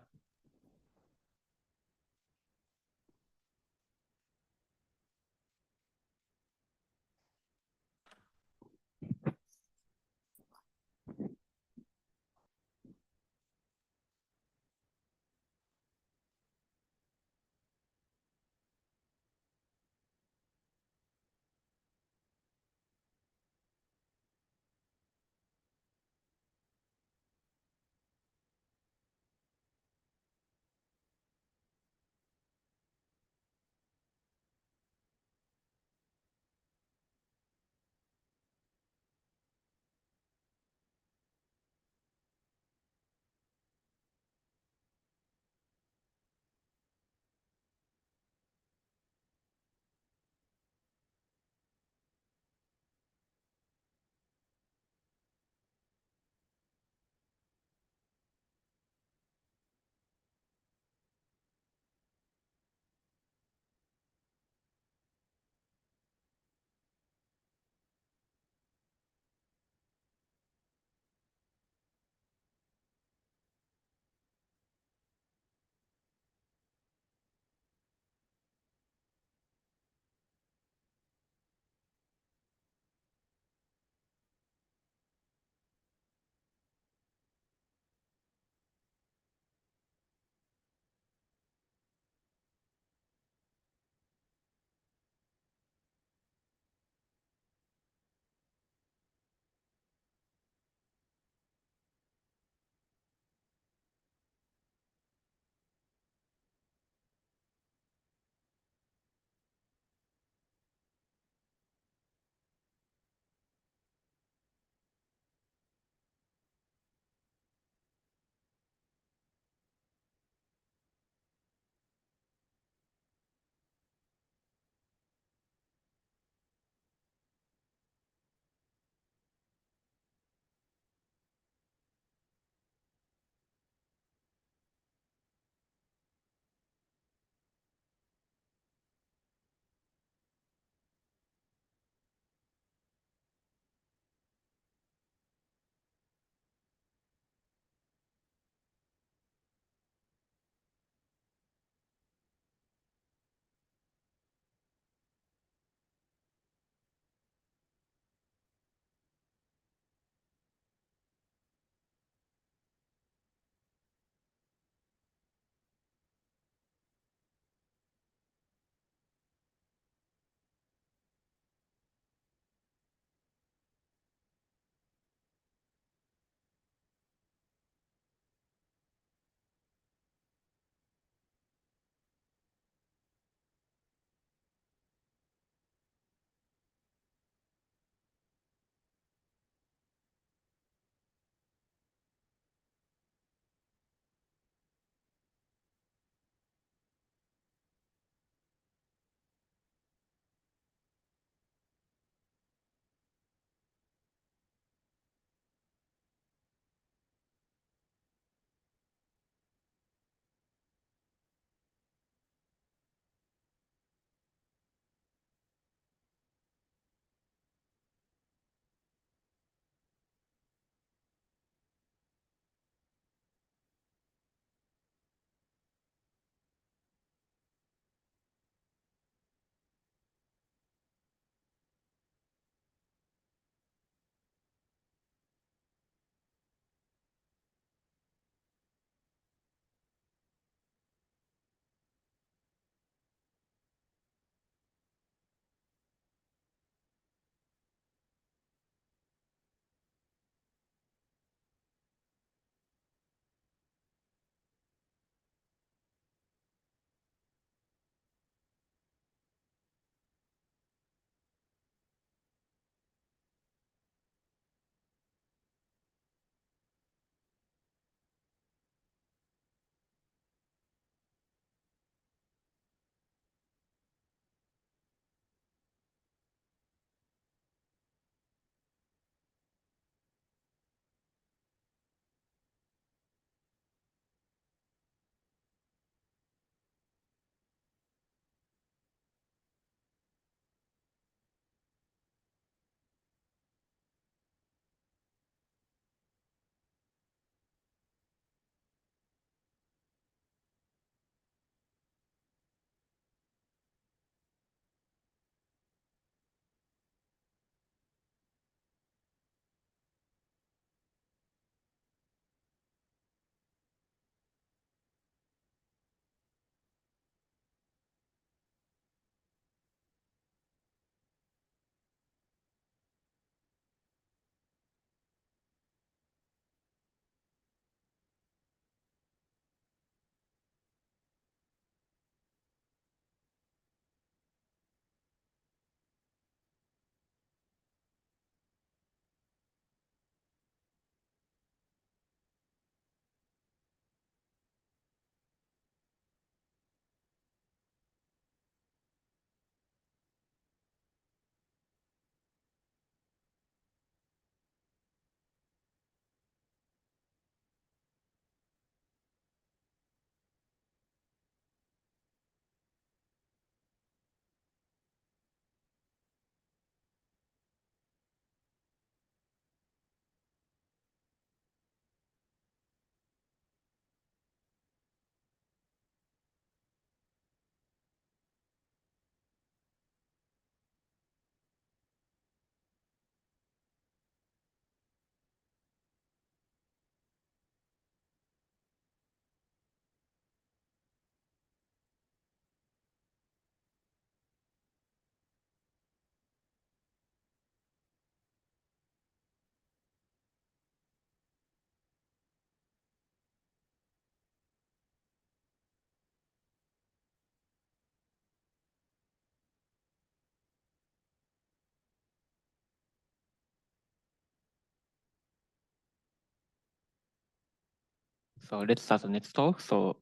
[SPEAKER 7] So let's start the next talk. So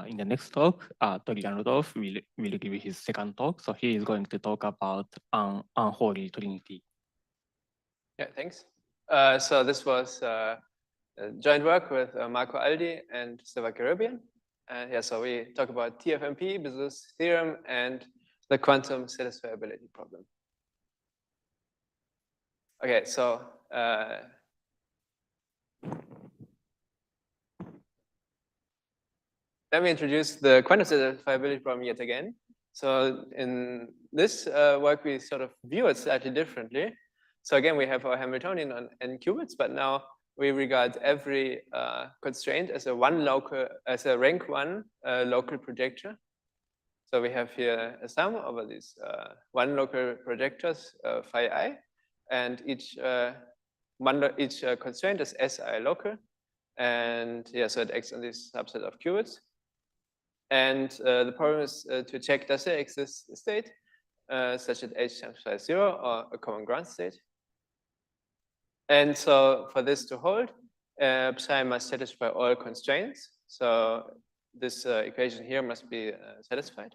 [SPEAKER 7] in the next talk, Dorian Rudolph will give his second talk. So he is going to talk about unholy trinity.
[SPEAKER 10] Yeah, thanks. So this was a joint work with Marco Aldi and Seva Karabian. And yeah, so we talk about TFMP, Bezoos' theorem, and the quantum satisfiability problem. Okay, so let me introduce the quantum satisfiability problem yet again. So in this work, we sort of view it slightly differently. So again, we have our Hamiltonian on n qubits, but now we regard every constraint as a rank one local projector. So we have here a sum over these one local projectors phi I, and each constraint is Si local, and yeah, so it acts on this subset of qubits. And the problem is to check, does there exist a state such that h times psi is 0 or a common ground state? And so for this to hold, psi must satisfy all constraints. So this equation here must be satisfied.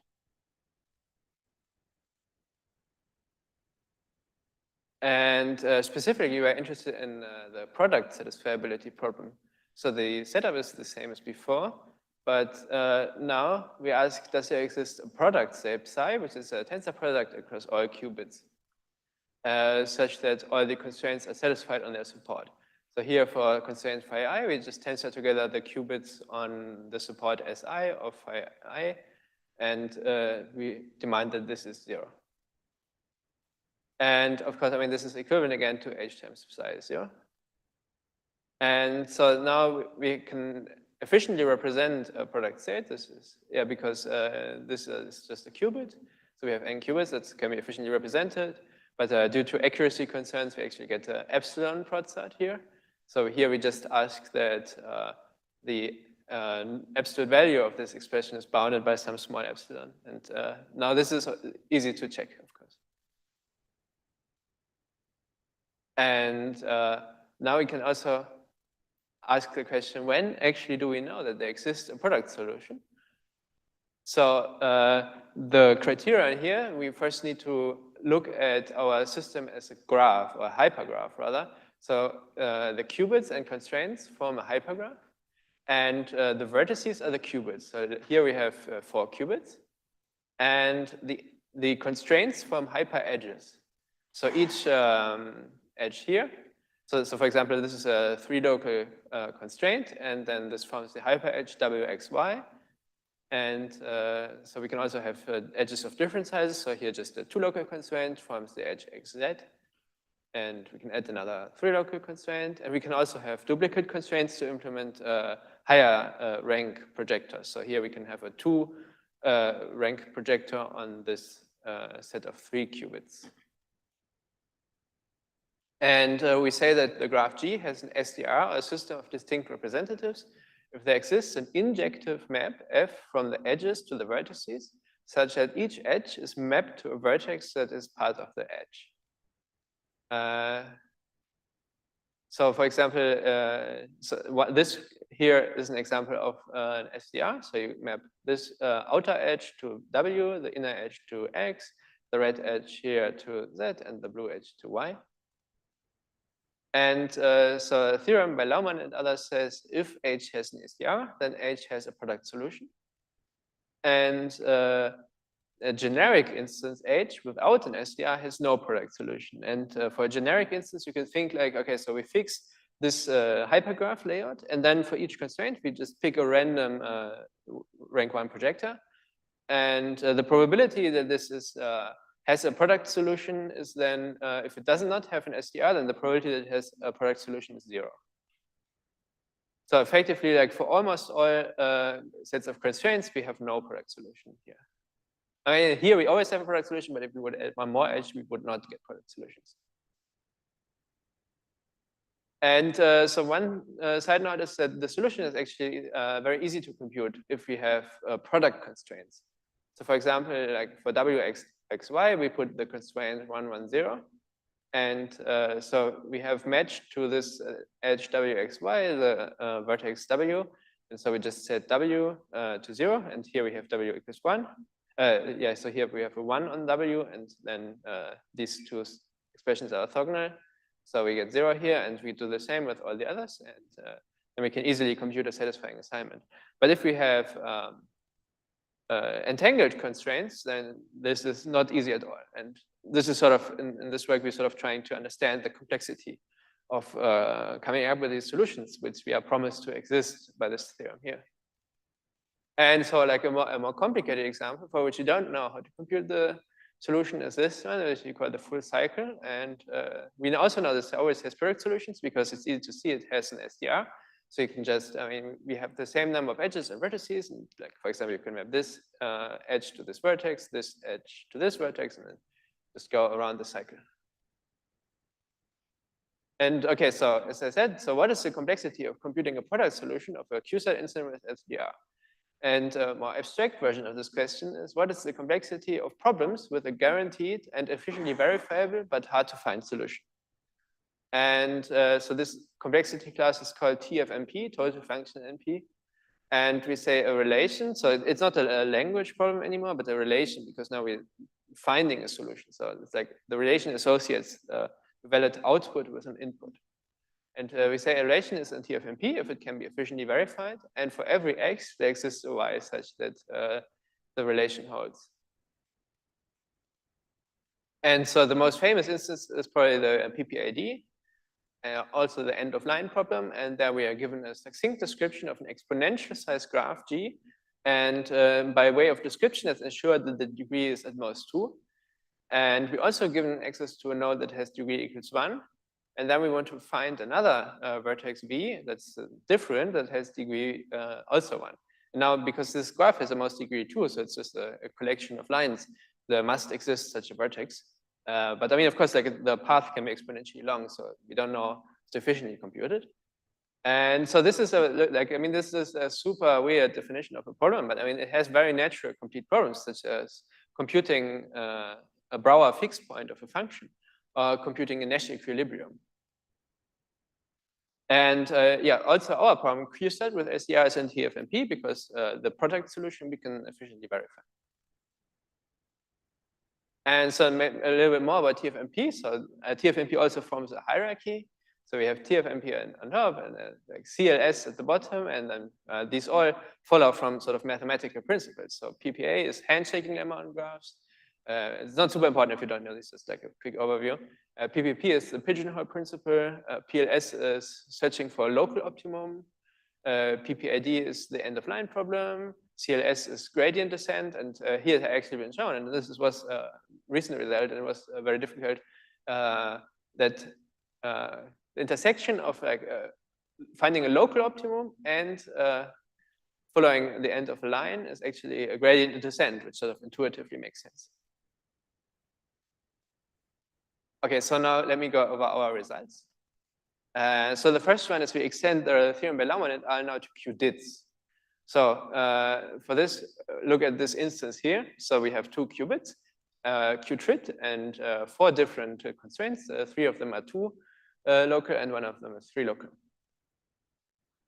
[SPEAKER 10] And specifically, we are interested in the product satisfiability problem. So the setup is the same as before, but now we ask, does there exist a product, say psi, which is a tensor product across all qubits, such that all the constraints are satisfied on their support. So here for constraint phi I, we just tensor together the qubits on the support Si of phi I, and we demand that this is 0. And of course, I mean, this is equivalent again to h times psi is 0. And so now we can efficiently represent a product state. This is, yeah, because this is just a qubit. So we have n qubits that can be efficiently represented. But due to accuracy concerns, we actually get an epsilon product here. So here we just ask that the absolute value of this expression is bounded by some small epsilon. And now this is easy to check, of course. And now we can also ask the question, when actually do we know that there exists a product solution? So the criterion here, we first need to look at our system as a graph, or a hypergraph rather. So the qubits and constraints form a hypergraph, and the vertices are the qubits. So here we have 4 qubits, and the constraints form hyperedges. So each edge here, so for example, this is a 3-local constraint, and then this forms the hyperedge WXY. And so we can also have edges of different sizes. So here just a 2-local constraint forms the edge XZ. And we can add another 3-local constraint. And we can also have duplicate constraints to implement higher rank projectors. So here we can have a 2 rank projector on this set of 3 qubits. And we say that the graph G has an SDR, a system of distinct representatives, if there exists an injective map F from the edges to the vertices, such that each edge is mapped to a vertex that is part of the edge. So for example, this here is an example of an SDR. So you map this outer edge to W, the inner edge to X, the red edge here to Z, and the blue edge to Y. And so a theorem by Laumann and others says if H has an SDR, then H has a product solution. And a generic instance H without an SDR has no product solution. And for a generic instance, you can think like, okay, so we fix this hypergraph layout, and then for each constraint, we just pick a random rank 1 projector. And the probability that this is has a product solution is then, if it does not have an SDR, then the probability that it has a product solution is 0. So effectively, like for almost all sets of constraints, we have no product solution here. I mean, here we always have a product solution, but if we would add one more edge, we would not get product solutions. And so one side note is that the solution is actually very easy to compute if we have product constraints. So for example, like for WXY, we put the constraint 1, 1, 0. And so we have matched to this edge WXY, the vertex W, And so we just set W to 0, and here we have W equals 1. Yeah, so here we have a 1 on W, and then these two expressions are orthogonal. So we get 0 here, and we do the same with all the others, and then we can easily compute a satisfying assignment. But if we have entangled constraints, then this is not easy at all. And this is sort of, in this work, we're sort of trying to understand the complexity of coming up with these solutions, which we are promised to exist by this theorem here. And so like a more complicated example for which you don't know how to compute the solution is this one, which we call the full cycle. And we also know this always has perfect solutions because it's easy to see it has an SDR. So you can just, I mean, we have the same number of edges and vertices. And like, for example, you can map this edge to this vertex, this edge to this vertex, and then just go around the cycle. And okay, so as I said, so what is the complexity of computing a product solution of a Q-set incident with SDR? And a more abstract version of this question is, what is the complexity of problems with a guaranteed and efficiently verifiable but hard to find solution? And so this complexity class is called TFMP, total function NP. And we say a relation, so it's not a language problem anymore, but a relation, because now we're finding a solution. So it's like the relation associates valid output with an input. And we say a relation is in TFMP if it can be efficiently verified. And for every X, there exists a Y such that the relation holds. And so the most famous instance is probably the PPAD, also the end of line problem. And there we are given a succinct description of an exponential size graph G. And by way of description, it's ensured that the degree is at most 2. And we also given access to a node that has degree equals 1. And then we want to find another vertex V that's different, that has degree also 1. And now, because this graph has a most degree 2, so it's just a collection of lines, there must exist such a vertex. But I mean, of course, like the path can be exponentially long, so we don't know sufficiently computed. And so this is this is a super weird definition of a problem, but I mean, it has very natural complete problems, such as computing a Brouwer fixed point of a function, or computing a Nash equilibrium. And yeah, also our problem Q-set with SDR is in TFMP because the product solution we can efficiently verify. And so a little bit more about TFMP. So TFMP also forms a hierarchy. So we have TFMP on top and like CLS at the bottom, and then these all follow from sort of mathematical principles. So PPA is handshaking lemma on graphs. It's not super important if you don't know this, just like a quick overview. PPP is the pigeonhole principle. PLS is searching for a local optimum. PPAD is the end of line problem. CLS is gradient descent, and here it has actually been shown, and this was a recent result, and it was very difficult, that the intersection of like finding a local optimum and following the end of a line is actually a gradient descent, which sort of intuitively makes sense. Okay, so now let me go over our results. So the first one is we extend the theorem by Laumann et al. Now to qubits. So for this, look at this instance here. So we have 2 qubits, qtrit, and 4 different constraints. 3 of them are 2 local, and 1 of them is 3 local.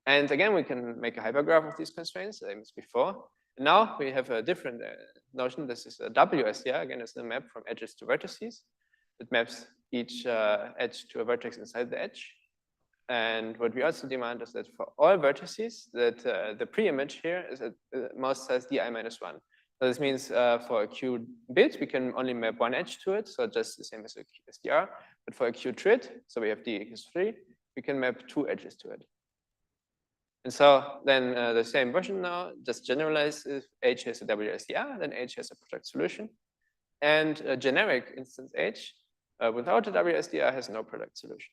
[SPEAKER 10] And again, we can make a hypergraph of these constraints, same as before. Now we have a different notion. This is a WSDR. Again, it's a map from edges to vertices. It maps each edge to a vertex inside the edge. And what we also demand is that for all vertices, that the pre-image here is at most size di minus 1. So this means for a Q bit, we can only map 1 edge to it, so just the same as a SDR. But for a Q trit, so we have d equals 3, we can map 2 edges to it. And so then the same version now, just generalize if H has a WSDR, then H has a product solution. And a generic instance H without a WSDR has no product solution.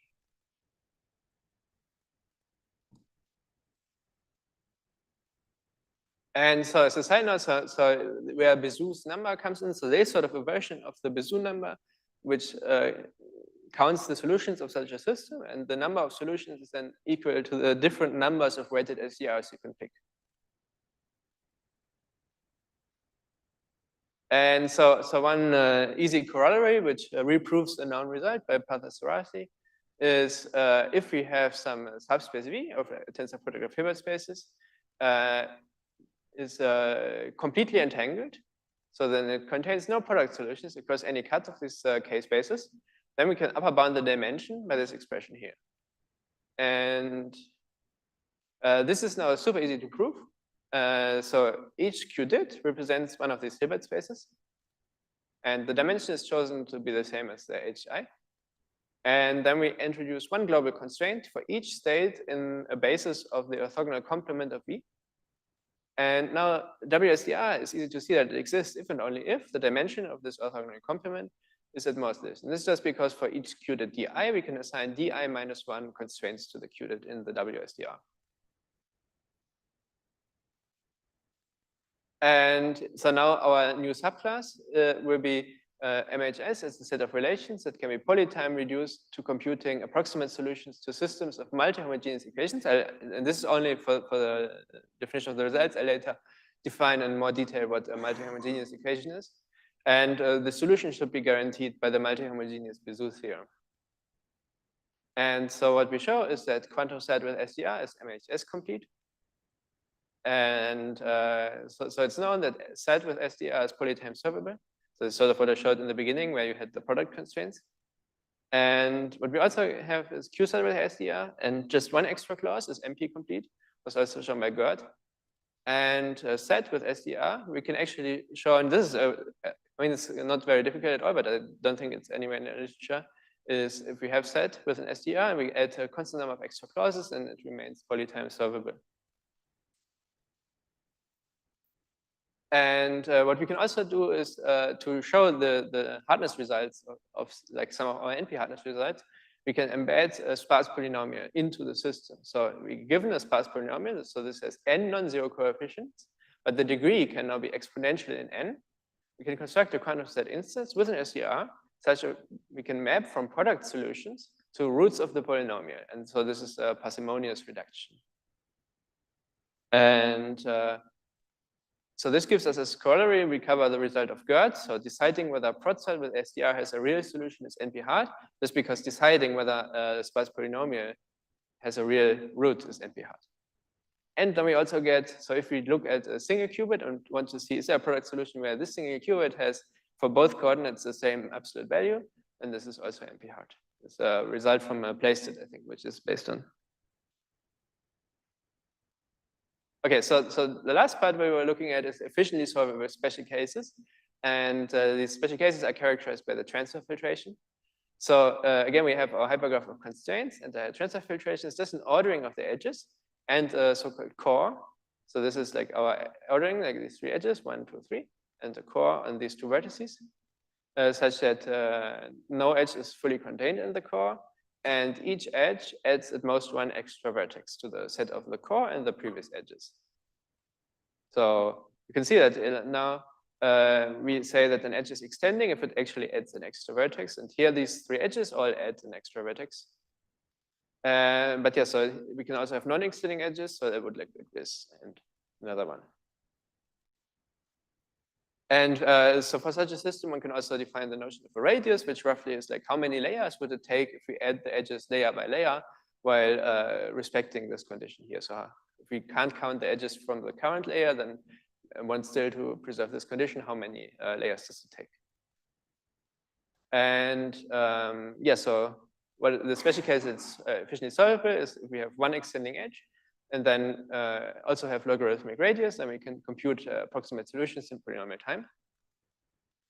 [SPEAKER 10] And so as a side note, so where Bézout's number comes in, so there's sort of a version of the Bézout number, which counts the solutions of such a system, and the number of solutions is then equal to the different numbers of weighted SDRs you can pick. And so one easy corollary, which reproves the known result by Pathas-Sorathi, is if we have some subspace V of tensor photograph Hilbert spaces, is completely entangled. So then it contains no product solutions across any cut of these K spaces. Then we can upper bound the dimension by this expression here. And this is now super easy to prove. So each qubit represents one of these Hilbert spaces. And the dimension is chosen to be the same as the HI. And then we introduce one global constraint for each state in a basis of the orthogonal complement of V. And now WSDR is easy to see that it exists if and only if the dimension of this orthogonal complement is at most this. And this is just because for each qubit DI, we can assign DI minus 1 constraints to the qubit in the WSDR. And so now our new subclass will be MHS as a set of relations that can be polytime reduced to computing approximate solutions to systems of multi-homogeneous equations. And this is only for the definition of the results. I later define in more detail what a multi-homogeneous equation is. And the solution should be guaranteed by the multi-homogeneous Bézout theorem. And so what we show is that quantum set with SDR is MHS complete. And so it's known that set with SDR is polytime solvable. So it's sort of what I showed in the beginning where you had the product constraints. And what we also have is Q set with SDR, and just one extra clause is MP complete, was also shown by Gerd. And set with SDR, we can actually show, and this is, I mean, it's not very difficult at all, but I don't think it's anywhere in the literature, is if we have set with an SDR and we add a constant number of extra clauses, and it remains polytime solvable. And what we can also do is to show the hardness results of like some of our NP hardness results, we can embed a sparse polynomial into the system. So we're given a sparse polynomial, so this has n non-zero coefficients, but the degree can now be exponential in n. We can construct a quantum set instance with an SDR, such that we can map from product solutions to roots of the polynomial. And so this is a parsimonious reduction. And so this gives us a corollary. We cover the result of Gerd. So deciding whether Prot with SDR has a real solution is NP hard. Just because deciding whether a sparse polynomial has a real root is NP hard. And then we also get, so if we look at a single qubit and want to see, is there a product solution where this single qubit has for both coordinates the same absolute value, and this is also NP hard. It's a result from a placed, I think, which is based on. Okay, so the last part we were looking at is efficiently solvable special cases. And these special cases are characterized by the transfer filtration. So again, we have our hypergraph of constraints, and the transfer filtration is just an ordering of the edges and a so-called core. So this is like our ordering, like these three edges, 1, 2, 3, and the core on these two vertices, such that no edge is fully contained in the core. And each edge adds at most one extra vertex to the set of the core and the previous edges. So you can see that now we say that an edge is extending if it actually adds an extra vertex. And here these three edges all add an extra vertex. But yeah, so we can also have non-extending edges. So that would look like this and another one. And so for such a system, one can also define the notion of a radius, which roughly is like how many layers would it take if we add the edges layer by layer while respecting this condition here. So if we can't count the edges from the current layer, then one still to preserve this condition, how many layers does it take? And yeah, so what the special case it's efficiently solvable is if we have one extending edge, and then also have logarithmic radius, and we can compute approximate solutions in polynomial time.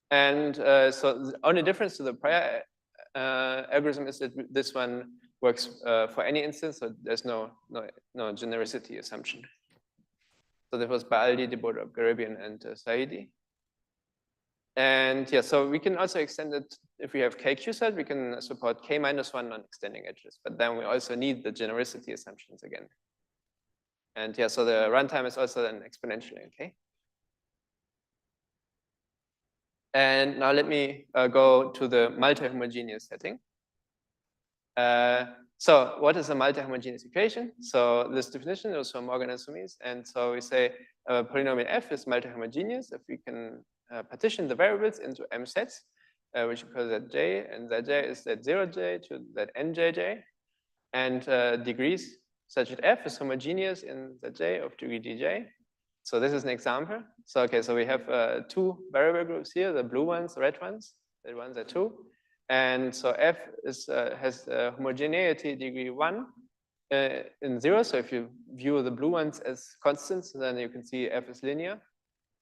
[SPEAKER 10] And so the only difference to the prior algorithm is that this one works for any instance, so there's no genericity assumption. So that was by Aldi, De Boer, Garibian, and Saidi. And yeah, so we can also extend it if we have KQ set, we can support K minus 1 non-extending edges, but then we also need the genericity assumptions again. And yeah, so the runtime is also then exponentially, okay? And now let me go to the multi-homogeneous setting. So what is a multi-homogeneous equation? So this definition is from Morgan and Sumis. And so we say polynomial f is multi-homogeneous if we can partition the variables into m sets, which we call zj, and zj is z0j to znjj, and degrees. such that F is homogeneous in Zj of degree Dj. So this is an example. So okay, so we have two variable groups here, the blue ones, the red ones, the ones are 2. And so F is, has homogeneity degree 1 in 0. So if you view the blue ones as constants, then you can see F is linear.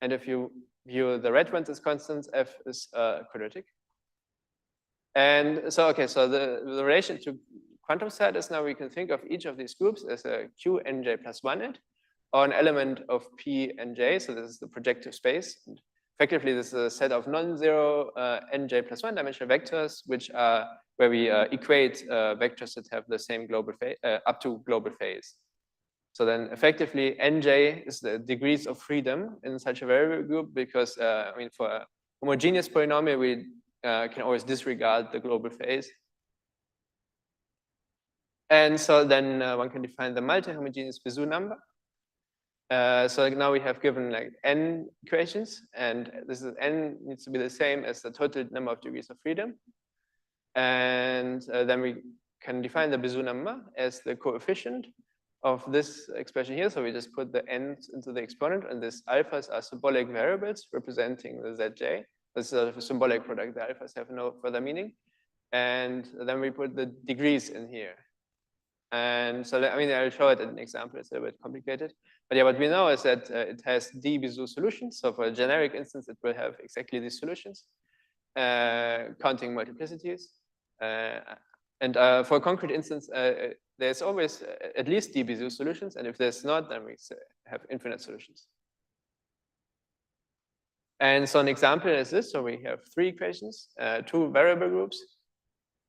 [SPEAKER 10] And if you view the red ones as constants, F is quadratic. And so, okay, so the relation to quantum set is now we can think of each of these groups as a Q nj plus 1 or an element of P nj. So this is the projective space. And effectively, this is a set of non-zero nj plus 1 dimensional vectors, which are where we equate vectors that have the same global phase up to global phase. So then effectively nj is the degrees of freedom in such a variable group because I mean for a homogeneous polynomial we can always disregard the global phase. And so then one can define the multi-homogeneous Bezout number. So now we have given like n equations, and this is n needs to be the same as the total number of degrees of freedom. And then we can define the Bezout number as the coefficient of this expression here. So we just put the n's into the exponent, and these alphas are symbolic variables representing the Zj. This is a symbolic product. The alphas have no further meaning. And then we put the degrees in here. And so, I mean, I'll show it in an example. It's a bit complicated. But yeah, what we know is that it has d Bezout solutions. So for a generic instance, it will have exactly these solutions, counting multiplicities. And for a concrete instance, there's always at least d Bezout solutions. And if there's not, then we have infinite solutions. And so an example is this. So we have 3 equations, 2 variable groups,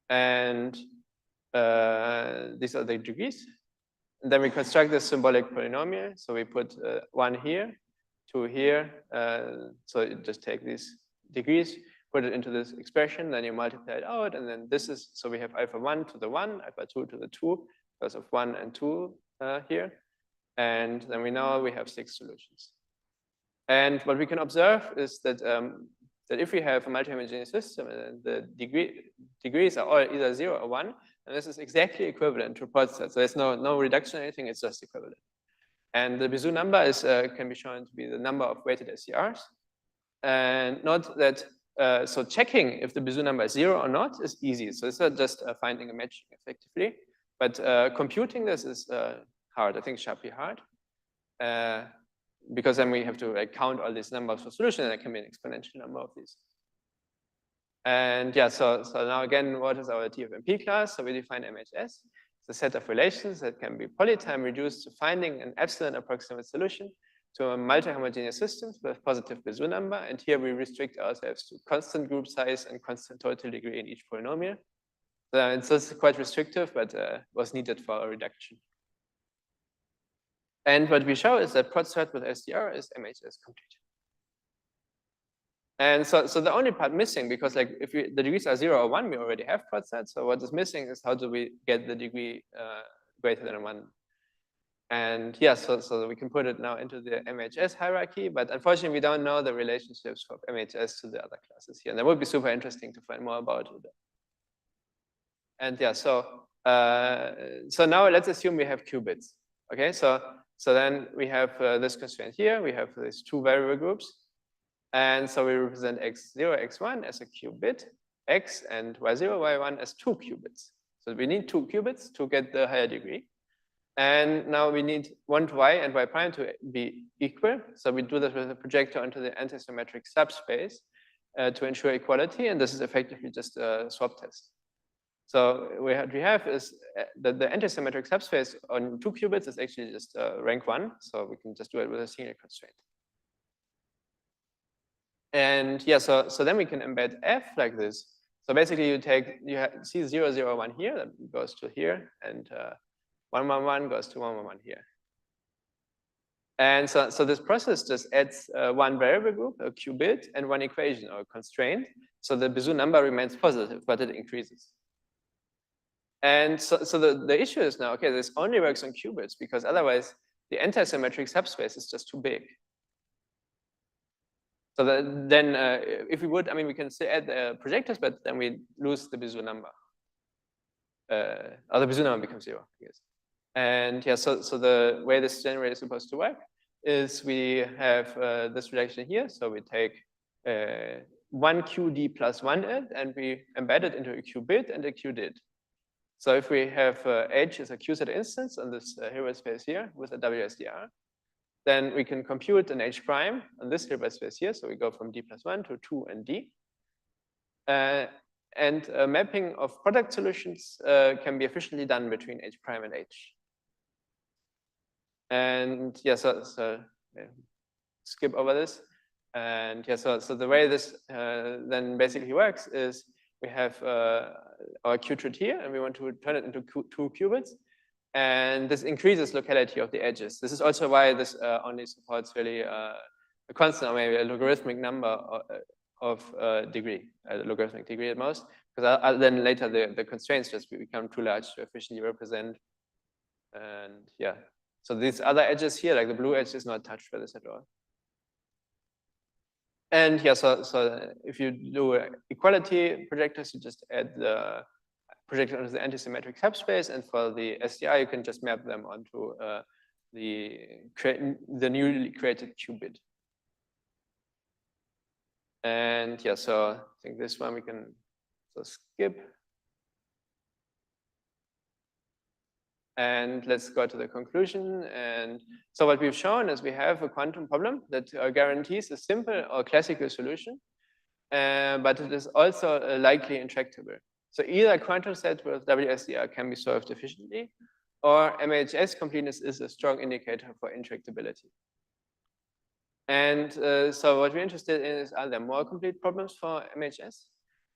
[SPEAKER 10] and these are the degrees. And then we construct this symbolic polynomial. So we put 1 here, 2 here. So you just take these degrees, put it into this expression, then you multiply it out. And then this is, so we have alpha 1 to the 1, alpha 2 to the 2, because of 1 and 2 here. And then we know we have 6 solutions. And what we can observe is that that if we have a multi-homogeneous system and the degrees are all either 0 or 1, and this is exactly equivalent to pod set. So there's no reduction or anything, it's just equivalent. And the Bezout number is can be shown to be the number of weighted SCRs. And note that, so checking if the Bezout number is 0 or not is easy. So it's not just finding a match effectively, but computing this is hard. I think sharply hard. Because then we have to like count all these numbers for solution, and it can be an exponential number of these. And yeah, so now again, what is our TFMP class? So we define MHS. It's a set of relations that can be polytime reduced to finding an epsilon approximate solution to a multi-homogeneous system with positive Bezout number. And here we restrict ourselves to constant group size and constant total degree in each polynomial. So it's quite restrictive, but was needed for a reduction. And what we show is that prod cert with SDR is MHS complete. And so the only part missing, because like if the degrees are 0 or 1, we already have prod cert. So what is missing is how do we get the degree greater than 1? And yeah, so we can put it now into the MHS hierarchy, but unfortunately we don't know the relationships of MHS to the other classes here. And that would be super interesting to find more about it. And yeah, so now let's assume we have qubits. Okay, so then we have this constraint here. We have these 2 variable groups. And so we represent x0, x1 as a qubit, x and y0, y1 as 2 qubits. So we need 2 qubits to get the higher degree. And now we need 1 to y and y prime to be equal. So we do this with a projector onto the antisymmetric subspace to ensure equality. And this is effectively just a swap test. So what we have is that the antisymmetric subspace on 2 qubits is actually just rank 1. So we can just do it with a single constraint. And yeah, so then we can embed f like this. So basically you see 0, 0, 1 here, that goes to here, and 1, 1, 1 goes to 1, 1, 1 here. And so this process just adds 1 variable group, a qubit, and 1 equation or constraint. So the Bezout number remains positive, but it increases. And so the issue is now, okay, this only works on qubits because otherwise the antisymmetric subspace is just too big. So then if we would, I mean, we can still add the projectors, but then we lose the Bezout number. Or the Bezout number becomes 0, I guess. And yeah, so the way this generator is supposed to work is we have this relation here. So we take one QD plus one id, and we embed it into a qubit and a qdid. So if we have H is a QZ instance on this Hilbert space here with a WSDR, then we can compute an H prime on this Hilbert space here. So we go from D plus 1 to 2 and D. And mapping of product solutions can be efficiently done between H prime and H. And yeah, so skip over this. And yeah, so the way this then basically works is we have our qubit here, and we want to turn it into two qubits. And this increases locality of the edges. This is also why this only supports really a constant or maybe a logarithmic number of degree, a logarithmic degree at most, because then later the constraints just become too large to efficiently represent. And yeah, so these other edges here, like the blue edge, is not touched by this at all. And yeah, so if you do equality projectors, you just add the projector onto the antisymmetric subspace, and for the SDI, you can just map them onto the newly created qubit. And yeah, so I think this one we can skip. And let's go to the conclusion. And so what we've shown is we have a quantum problem that guarantees a simple or classical solution, but it is also likely intractable. So either a quantum set with WSDR can be solved efficiently, or MHS completeness is a strong indicator for intractability. And so what we're interested in is, are there more complete problems for MHS?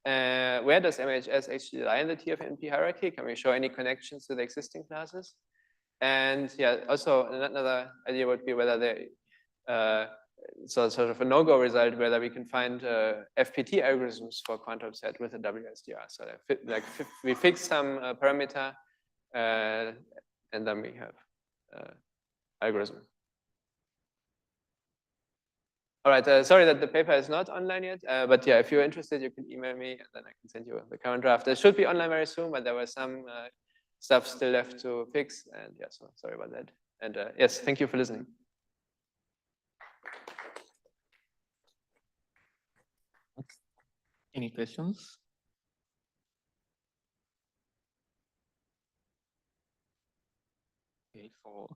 [SPEAKER 10] Where does MHS actually lie in the TFNP hierarchy? Can we show any connections to the existing classes? And yeah, also another idea would be whether there, so sort of a no-go result, whether we can find FPT algorithms for quantum set with a WSDR. So like we fix some parameter, and then we have algorithm. All right, sorry that the paper is not online yet, but yeah, if you're interested, you can email me, and then I can send you the current draft. It should be online very soon, but there was some stuff still left to fix, and yeah, so sorry about that. And yes, thank you for listening.
[SPEAKER 7] Any questions? Okay, so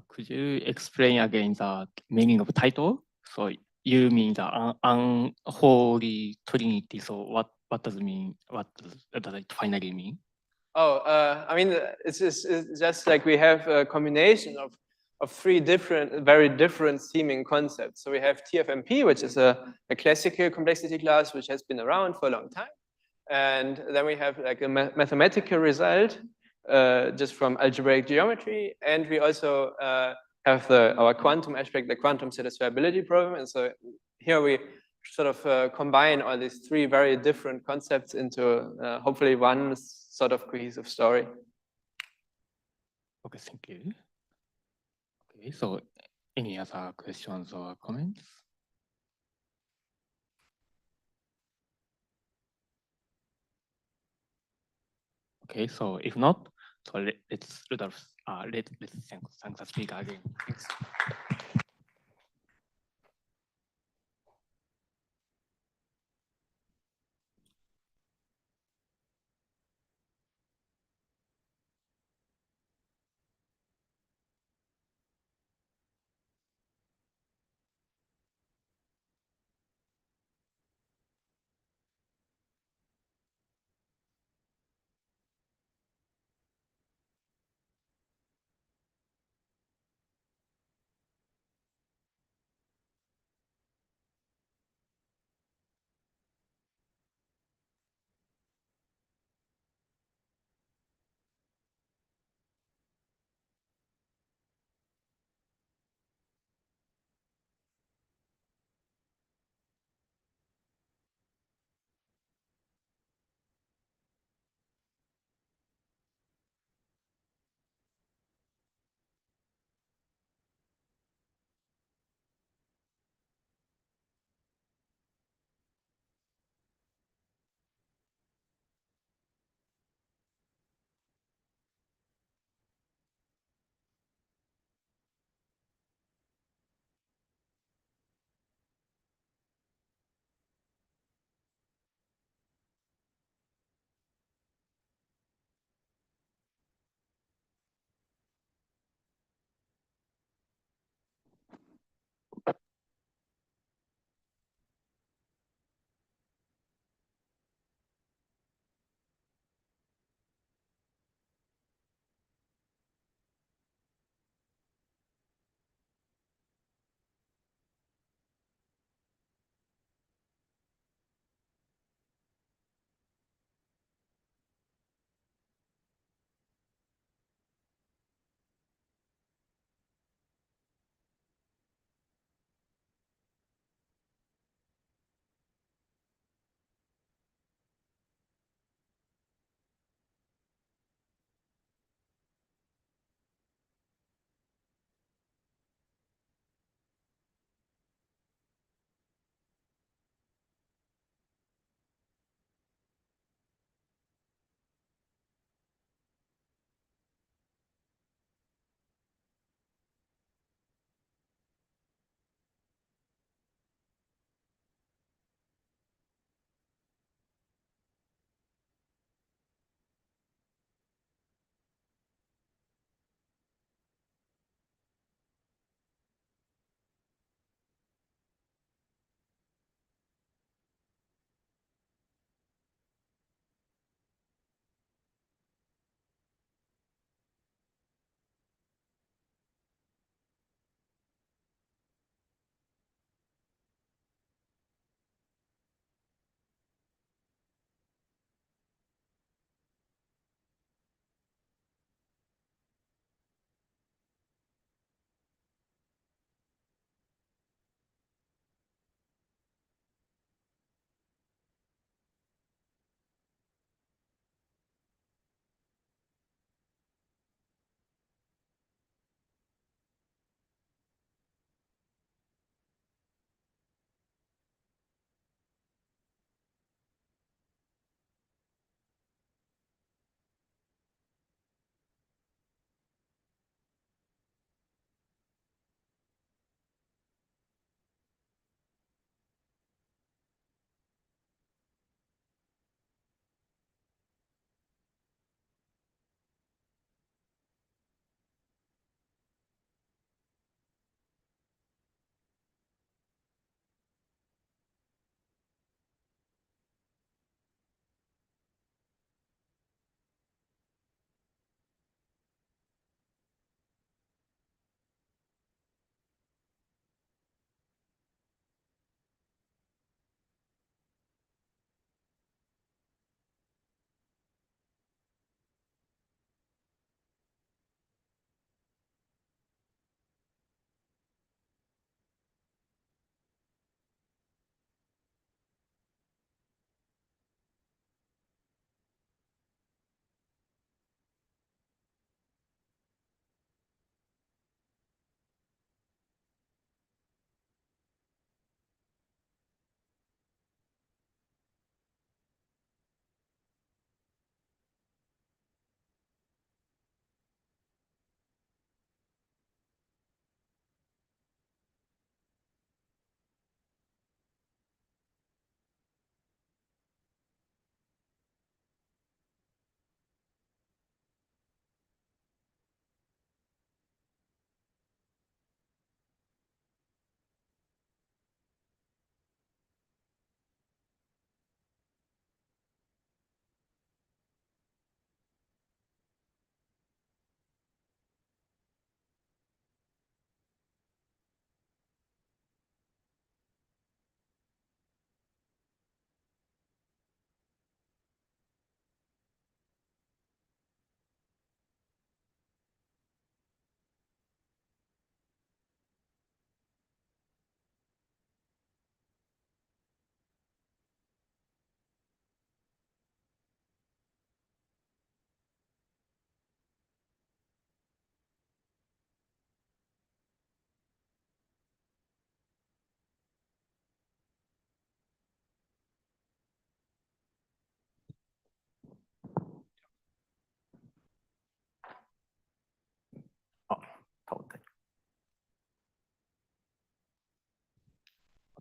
[SPEAKER 7] could you explain again the meaning of title? So you mean the unholy trinity. So what does it mean? What does it finally mean?
[SPEAKER 10] Oh, I mean, it's just like we have a combination of three very different seeming concepts. So we have TFMP, which is a classical complexity class, which has been around for a long time. And then we have like a mathematical result just from algebraic geometry. And we also have our quantum aspect, the quantum satisfiability problem. And so here we sort of combine all these three very different concepts into hopefully one sort of cohesive story.
[SPEAKER 7] Okay, thank you. Okay, so any other questions or comments? Okay, so if not, so let's thank the speaker again. Thanks.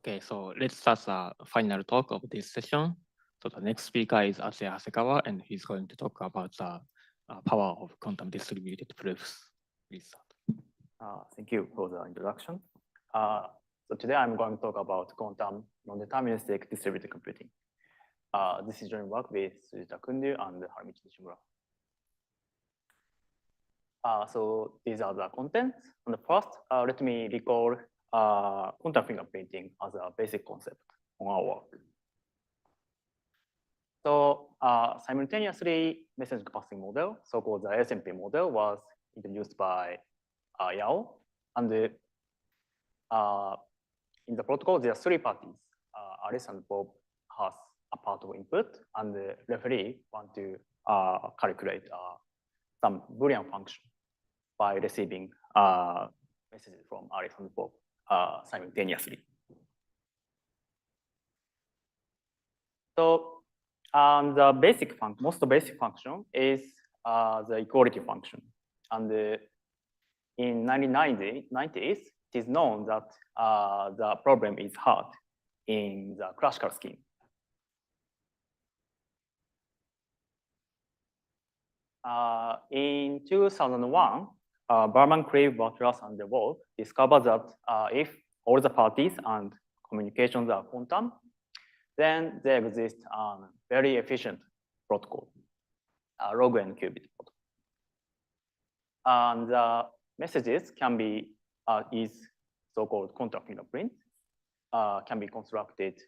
[SPEAKER 7] Okay, so let's start the final talk of this session. So the next speaker is Ase Hasegawa, and he's going to talk about the power of quantum distributed proofs. Please start.
[SPEAKER 11] Thank you for the introduction. So today I'm going to talk about quantum non-deterministic distributed computing. This is joint work with Sujita Kundu and Haramichi Nishimura. So these are the contents. On the first, let me recall quantum fingerprinting as a basic concept on our work. So simultaneously message passing model, so-called the SMP model, was introduced by Yao. And in the protocol, there are three parties. Alice and Bob has a part of input, and the referee want to calculate some Boolean function by receiving messages from Alice and Bob simultaneously. So the most basic function is the equality function. And in 1990s, it is known that the problem is hard in the classical scheme. In 2001, Berman, Crave, Butler, and DeWolf discovered that if all the parties and communications are quantum, then there exists a very efficient protocol, log n qubit protocol. And the messages can be is so-called quantum fingerprint, can be constructed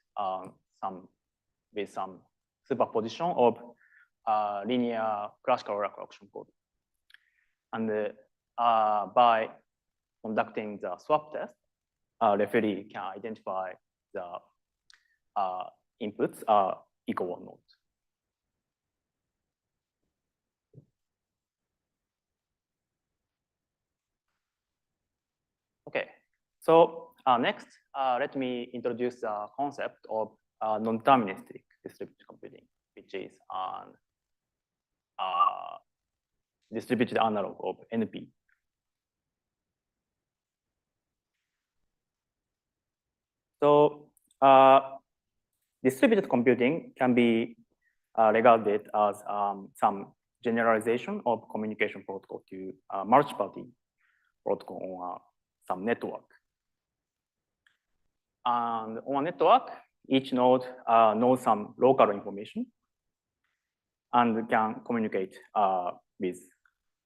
[SPEAKER 11] with some superposition of linear classical Oracle auction code. And by conducting the swap test, referee can identify the inputs are equal or not. Okay, so next, let me introduce the concept of non-deterministic distributed computing, which is an distributed analog of NP. So distributed computing can be regarded as some generalization of communication protocol to multi-party protocol on some network. And on a network, each node knows some local information and can communicate with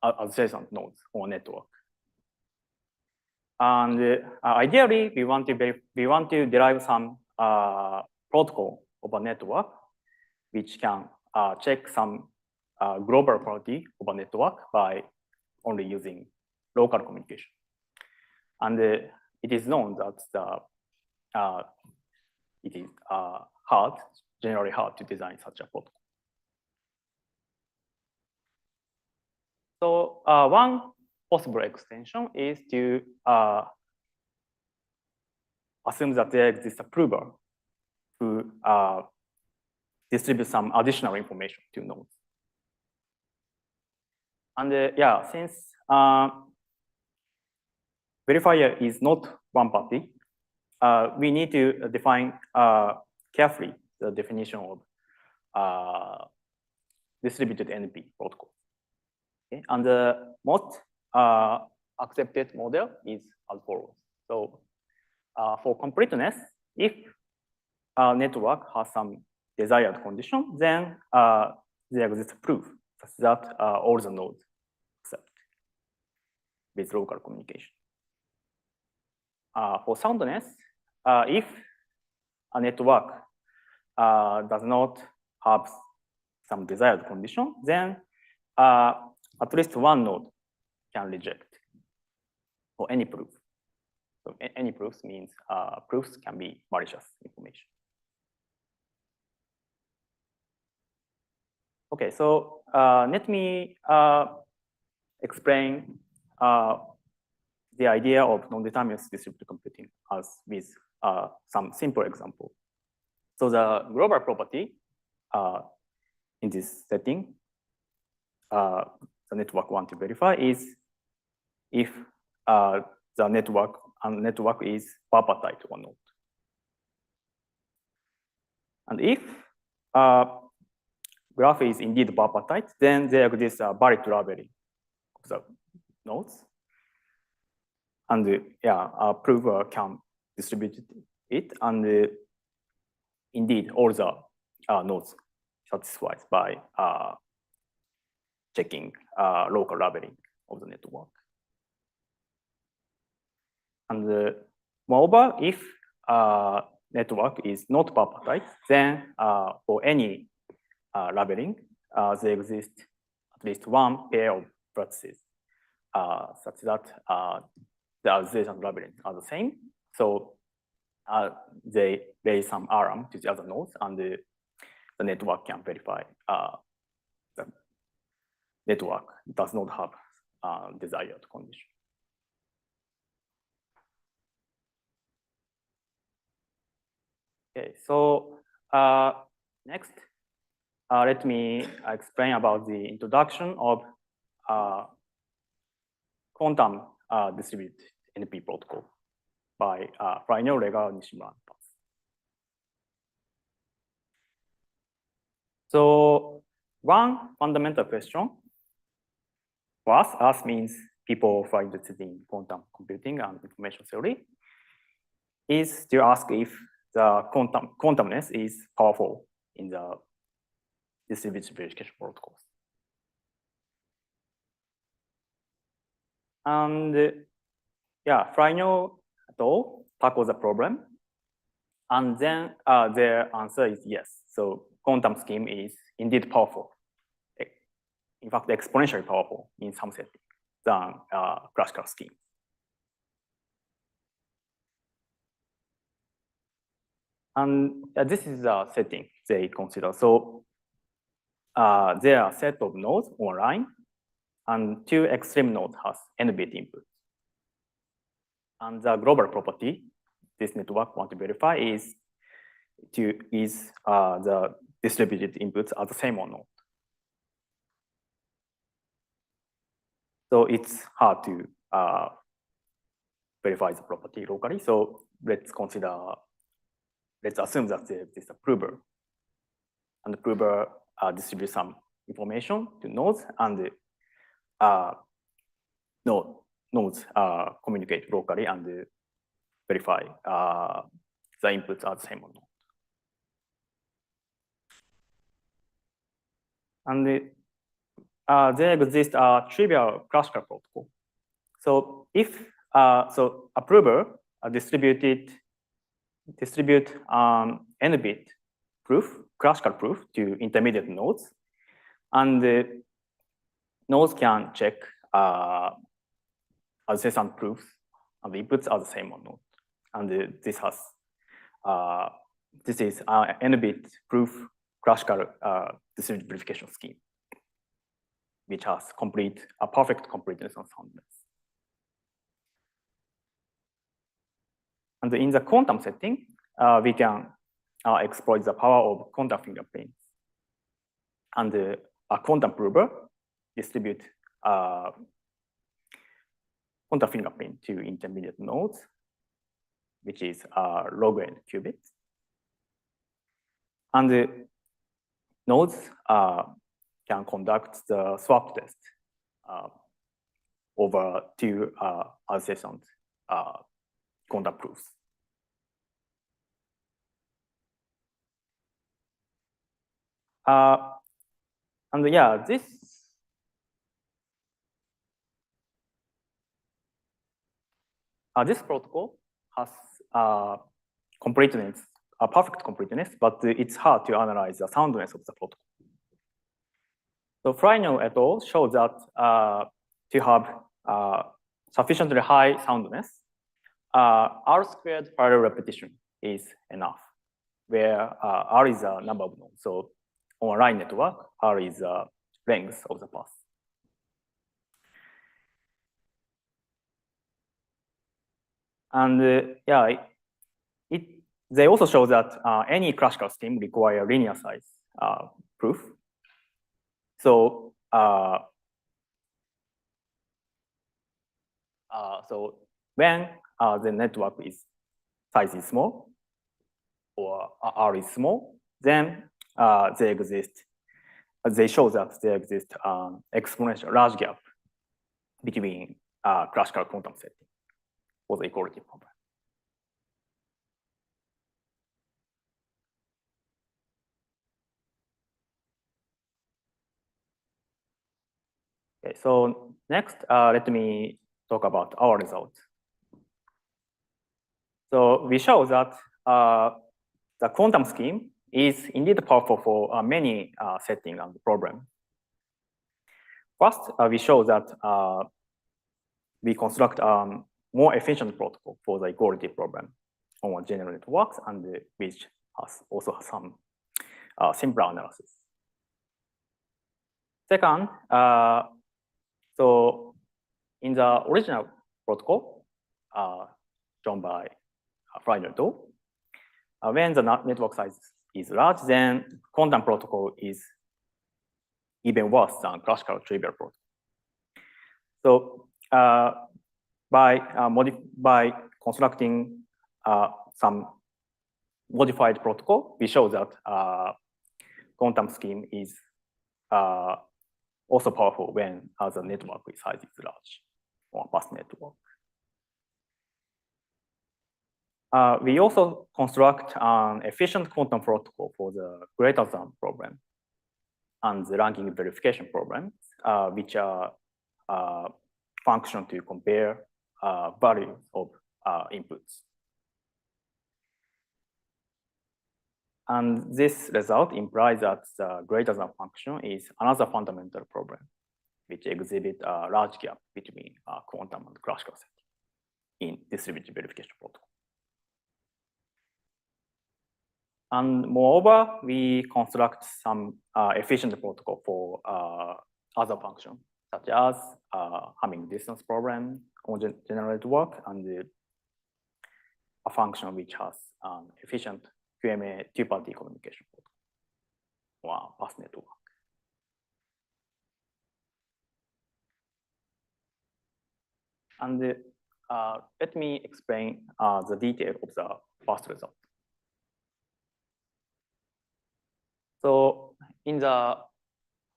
[SPEAKER 11] adjacent nodes on a network. And ideally, we want to derive some protocol of a network which can check some global property of a network by only using local communication. And it is known that it is generally hard to design such a protocol. So one possible extension is to assume that there exists a prover who distributes some additional information to nodes. And yeah, since verifier is not one party, we need to define carefully the definition of distributed NP protocol. Okay? And the most accepted model is as follows. So for completeness, if a network has some desired condition, then there exists proof such that all the nodes accept with local communication. For soundness, if a network does not have some desired condition, then at least one node can reject for any proof. So any proofs means proofs can be malicious information. Okay, so let me explain the idea of non-deterministic distributed computing as with some simple example. So the global property in this setting, the network want to verify is if the network is bipartite or not. And if graph is indeed bipartite, then there exists a valid labeling of the nodes. And yeah, a prover can distribute it, and indeed all the nodes satisfied by checking local labeling of the network. And moreover, if network is not bipartite, then for any labeling, there exists at least one pair of vertices such that the association labeling are the same. So they lay some alarm to the other nodes, and the network can verify the network does not have desired condition. Okay, so next, let me explain about the introduction of quantum distributed NP protocol by Fraino, Lega, Nishimura. So one fundamental question for us means people who are interested in quantum computing and information theory, is to ask if the quantumness is powerful in the distributed verification protocols. And yeah, Fraino et al. Tackle the problem. And then their answer is yes. So quantum scheme is indeed powerful. In fact, exponentially powerful in some setting than classical scheme. And this is the setting they consider. So there are a set of nodes online, and two extreme nodes has n-bit inputs. And the global property this network want to verify is the distributed inputs are the same or not. So it's hard to verify the property locally. So let's assume that there is a prover, and the prover distributes some information to nodes, and nodes communicate locally and verify the inputs are the same or not. And there exists a trivial classical protocol. So if so a prover distribute n-bit proof, classical proof to intermediate nodes, and the nodes can check adjacent proofs, and the inputs are the same or not. And this is n-bit proof classical distributed verification scheme, which has a perfect completeness and soundness. And in the quantum setting, we can exploit the power of quantum fingerprints. And a quantum prover distribute quantum fingerprint to intermediate nodes, which is log n qubits. And the nodes can conduct the swap test over two adjacent quantum proofs. And yeah, this protocol has completeness, a perfect completeness, but it's hard to analyze the soundness of the protocol. So Fraino et al. Showed that to have sufficiently high soundness, R squared parallel repetition is enough, where R is a number of nodes. So on a line network, R is the length of the path. And yeah, they also show that any classical scheme require linear size proof. So so when the network size is small, or R is small, then they exist. They show that there exists exponential large gap between classical quantum setting for the equality problem. Okay, so next, let me talk about our results. So we show that the quantum scheme is indeed powerful for many settings and problems. First, we show that we construct more efficient protocol for the equality problem on general networks, and which also has some simpler analysis. Second, so in the original protocol shown by Friday et al., when the network size is large, then quantum protocol is even worse than classical trivial protocol. So by constructing some modified protocol, we show that quantum scheme is also powerful when the network size is large or fast network. We also construct an efficient quantum protocol for the greater than problem and the ranking verification problems, which are function to compare values of inputs. And this result implies that the greater than function is another fundamental problem, which exhibits a large gap between quantum and classical setting in distributed verification protocol. And moreover, we construct some efficient protocol for other functions, such as Hamming distance problem on general network, and a function which has efficient QMA two-party communication protocol or fast network. And let me explain the detail of the first result. So in the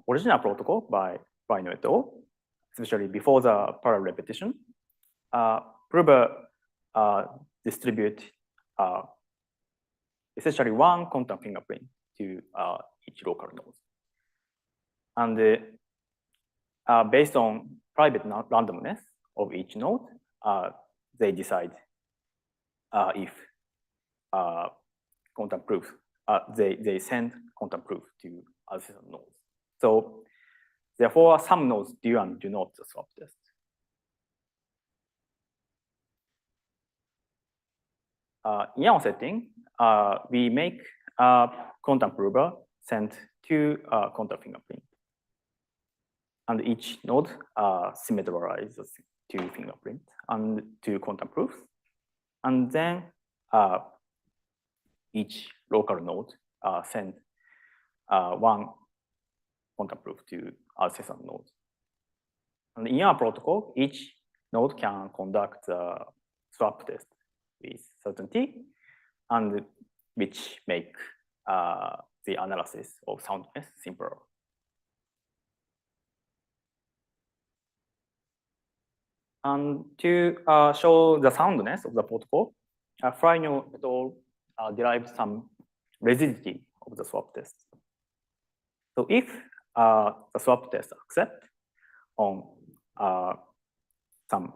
[SPEAKER 11] original protocol by Bino et al., especially before the parallel repetition, prover distribute essentially one quantum fingerprint to each local node. And based on private randomness of each node, they decide if quantum proof, they send quantum proof to other nodes. So therefore, some nodes do and do not the swap test. In our setting, we make quantum prover send two quantum fingerprints. And each node symmetrize two fingerprints and two quantum proofs. And then each local node send one quantum proof to adjacent nodes. And in our protocol, each node can conduct the swap test with certainty, and which make the analysis of soundness simpler. And to show the soundness of the protocol, Frino et al. Derived some rigidity of the swap test. So if the swap test accept on some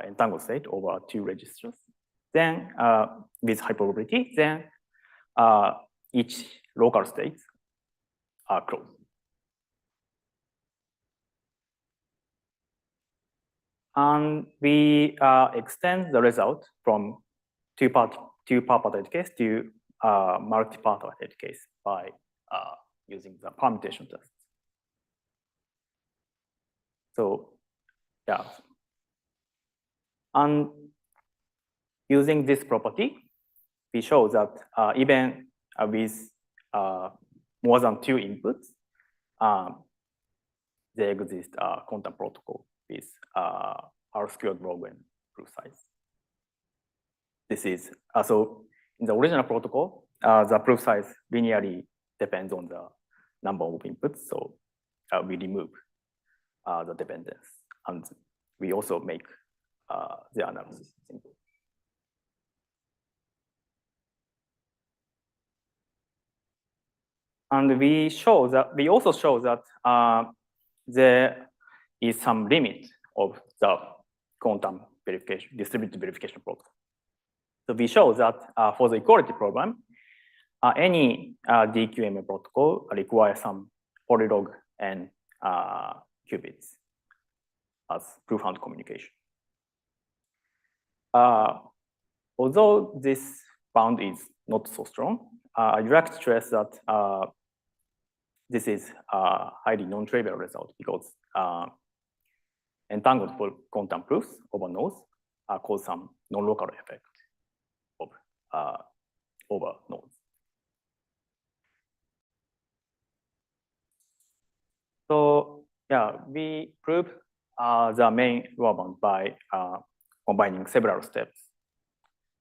[SPEAKER 11] entangled state over two registers, then with high probability, then each local states are closed. And we extend the result from two-part case to multi-part case by using the permutation test. So, yeah. And using this property, we show that even with more than two inputs, there exists a quantum protocol with R-squared log proof size. This is so in the original protocol, the proof size linearly depends on the number of inputs. So we remove the dependence, and we also make the analysis simple. And we also show that there is some limit of the quantum verification, distributed verification protocol. So we show that for the equality problem, any DQMA protocol requires some polylog and qubits as profound communication. Although this bound is not so strong, I'd like to stress that this is a highly non-trivial result because entangled quantum proofs over nodes cause some non-local effect of over nodes. So yeah, we prove the main lower bound by combining several steps.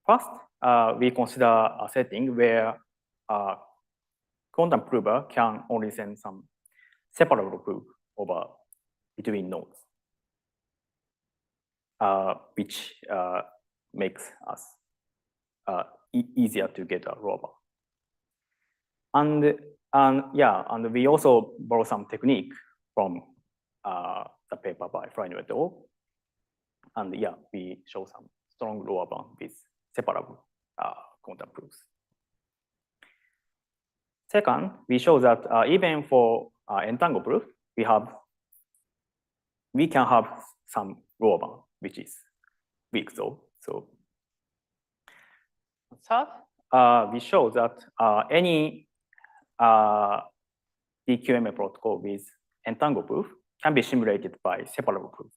[SPEAKER 11] First, we consider a setting where quantum prover can only send some separable proof over between nodes, which makes us easier to get a lower bound. And we also borrow some technique from the paper by Freino et al. And yeah, we show some strong lower bound with separable quantum proofs. Second, we show that even for entangled proof, we can have some lower bound, which is weak though. So third, we show that any DQMA protocol with entangled proof can be simulated by separable proof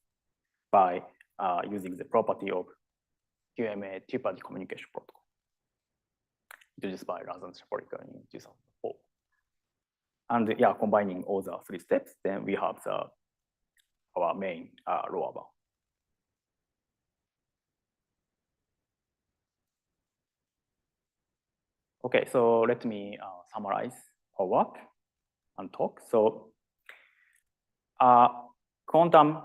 [SPEAKER 11] by using the property of QMA two-party communication protocol introduced by Razan Shaporika in 2004. And yeah, combining all the three steps, then we have our main lower bound. Okay, so let me summarize our work and talk. So quantum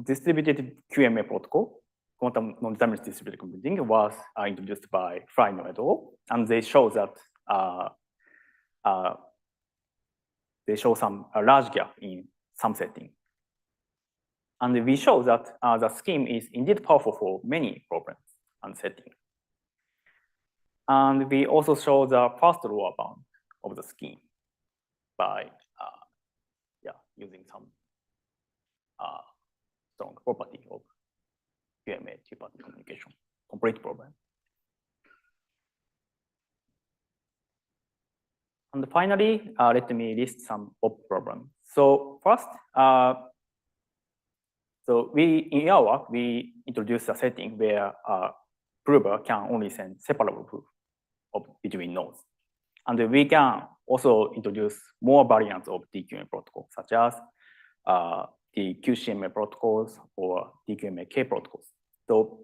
[SPEAKER 11] distributed QMA protocol, quantum non-deterministic distributed computing, was introduced by Freino et al. And they show that they show some large gap in some setting. And we show that the scheme is indeed powerful for many problems and settings. And we also show the first lower bound of the scheme by using some strong property of QMA two-party communication, complete problem. And finally, let me list some op problems. So first, in our work, we introduced a setting where prover can only send separable proof between nodes. And we can also introduce more variants of DQMA protocols, such as the QCMA protocols or DQMA-K protocols. So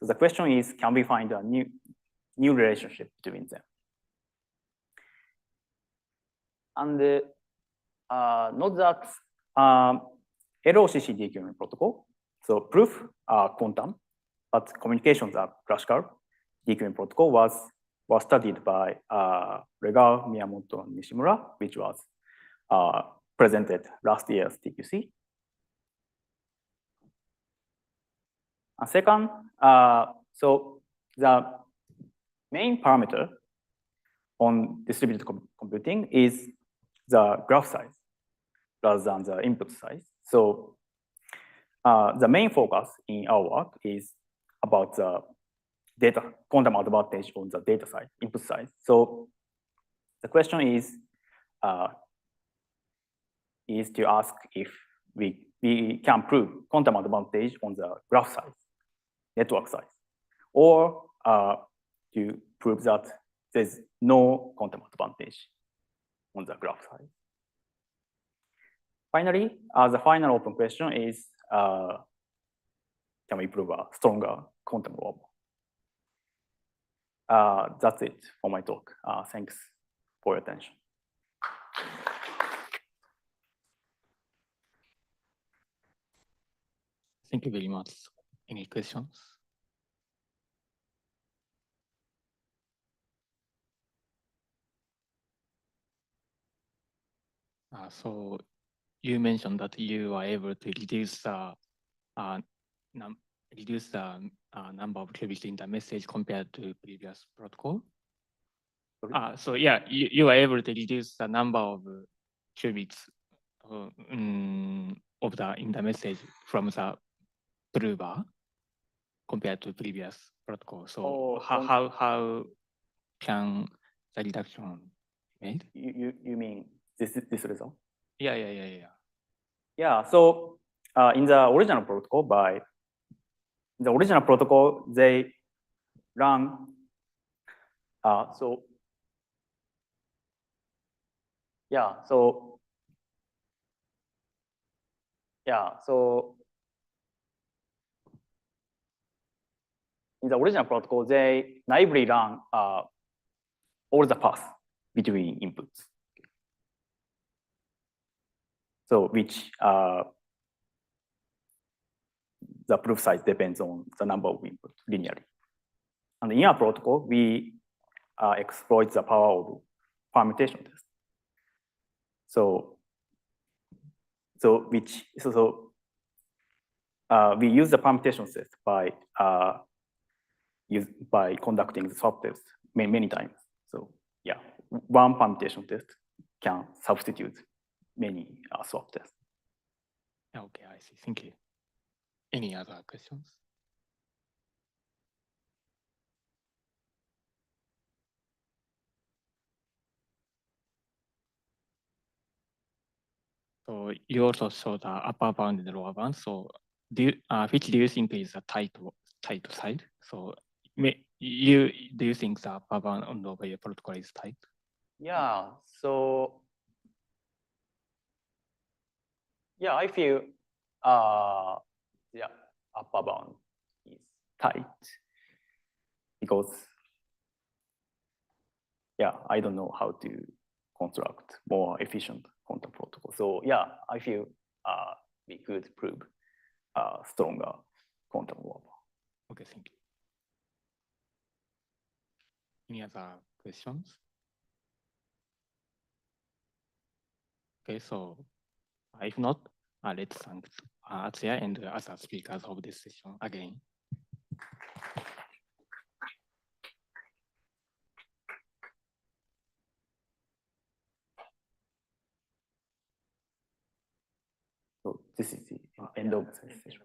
[SPEAKER 11] the question is, can we find a new relationship between them? And note that LOCC DQMA protocol, so proof are quantum, but communications are classical. DQMA protocol was studied by Regal, Miyamoto, and Nishimura, which was presented last year's TQC. And second, so the main parameter on distributed computing is the graph size rather than the input size. So the main focus in our work is about the data quantum advantage on the data side, input side. So the question is to ask if we can prove quantum advantage on the graph size, network size, or to prove that there's no quantum advantage on the graph size. Finally, the final open question is, can we prove a stronger quantum lower bound? That's it for my talk. Thanks for your attention.
[SPEAKER 7] Thank you very much. Any questions? So you mentioned that you are able to reduce the number of qubits in the message compared to previous protocol. So yeah, you are able to reduce the number of qubits in the message from the prover compared to previous protocol. So how can the reduction be made?
[SPEAKER 11] You mean this result?
[SPEAKER 7] Yeah.
[SPEAKER 11] Yeah, so in the original protocol, they run, in the original protocol, they naively run all the paths between inputs. So which the proof size depends on the number of inputs linearly. And in our protocol, we exploit the power of permutation test. So we use the permutation test by conducting the swap test many times. So yeah, one permutation test can substitute many swap tests.
[SPEAKER 7] Okay, I see. Thank you. Any other questions? So you also showed the upper bound and the lower bound. So which do you think is a tight side? So do you think the upper bound on the protocol is tight?
[SPEAKER 11] Yeah, so yeah, I feel yeah, upper bound is tight because yeah, I don't know how to construct more efficient quantum protocol. So yeah, I feel we could prove stronger quantum warp.
[SPEAKER 7] Okay, thank you. Any other questions? Okay, so if not, let's thank Atsuya and the other speakers of this session again.
[SPEAKER 11] So this is the end of the session.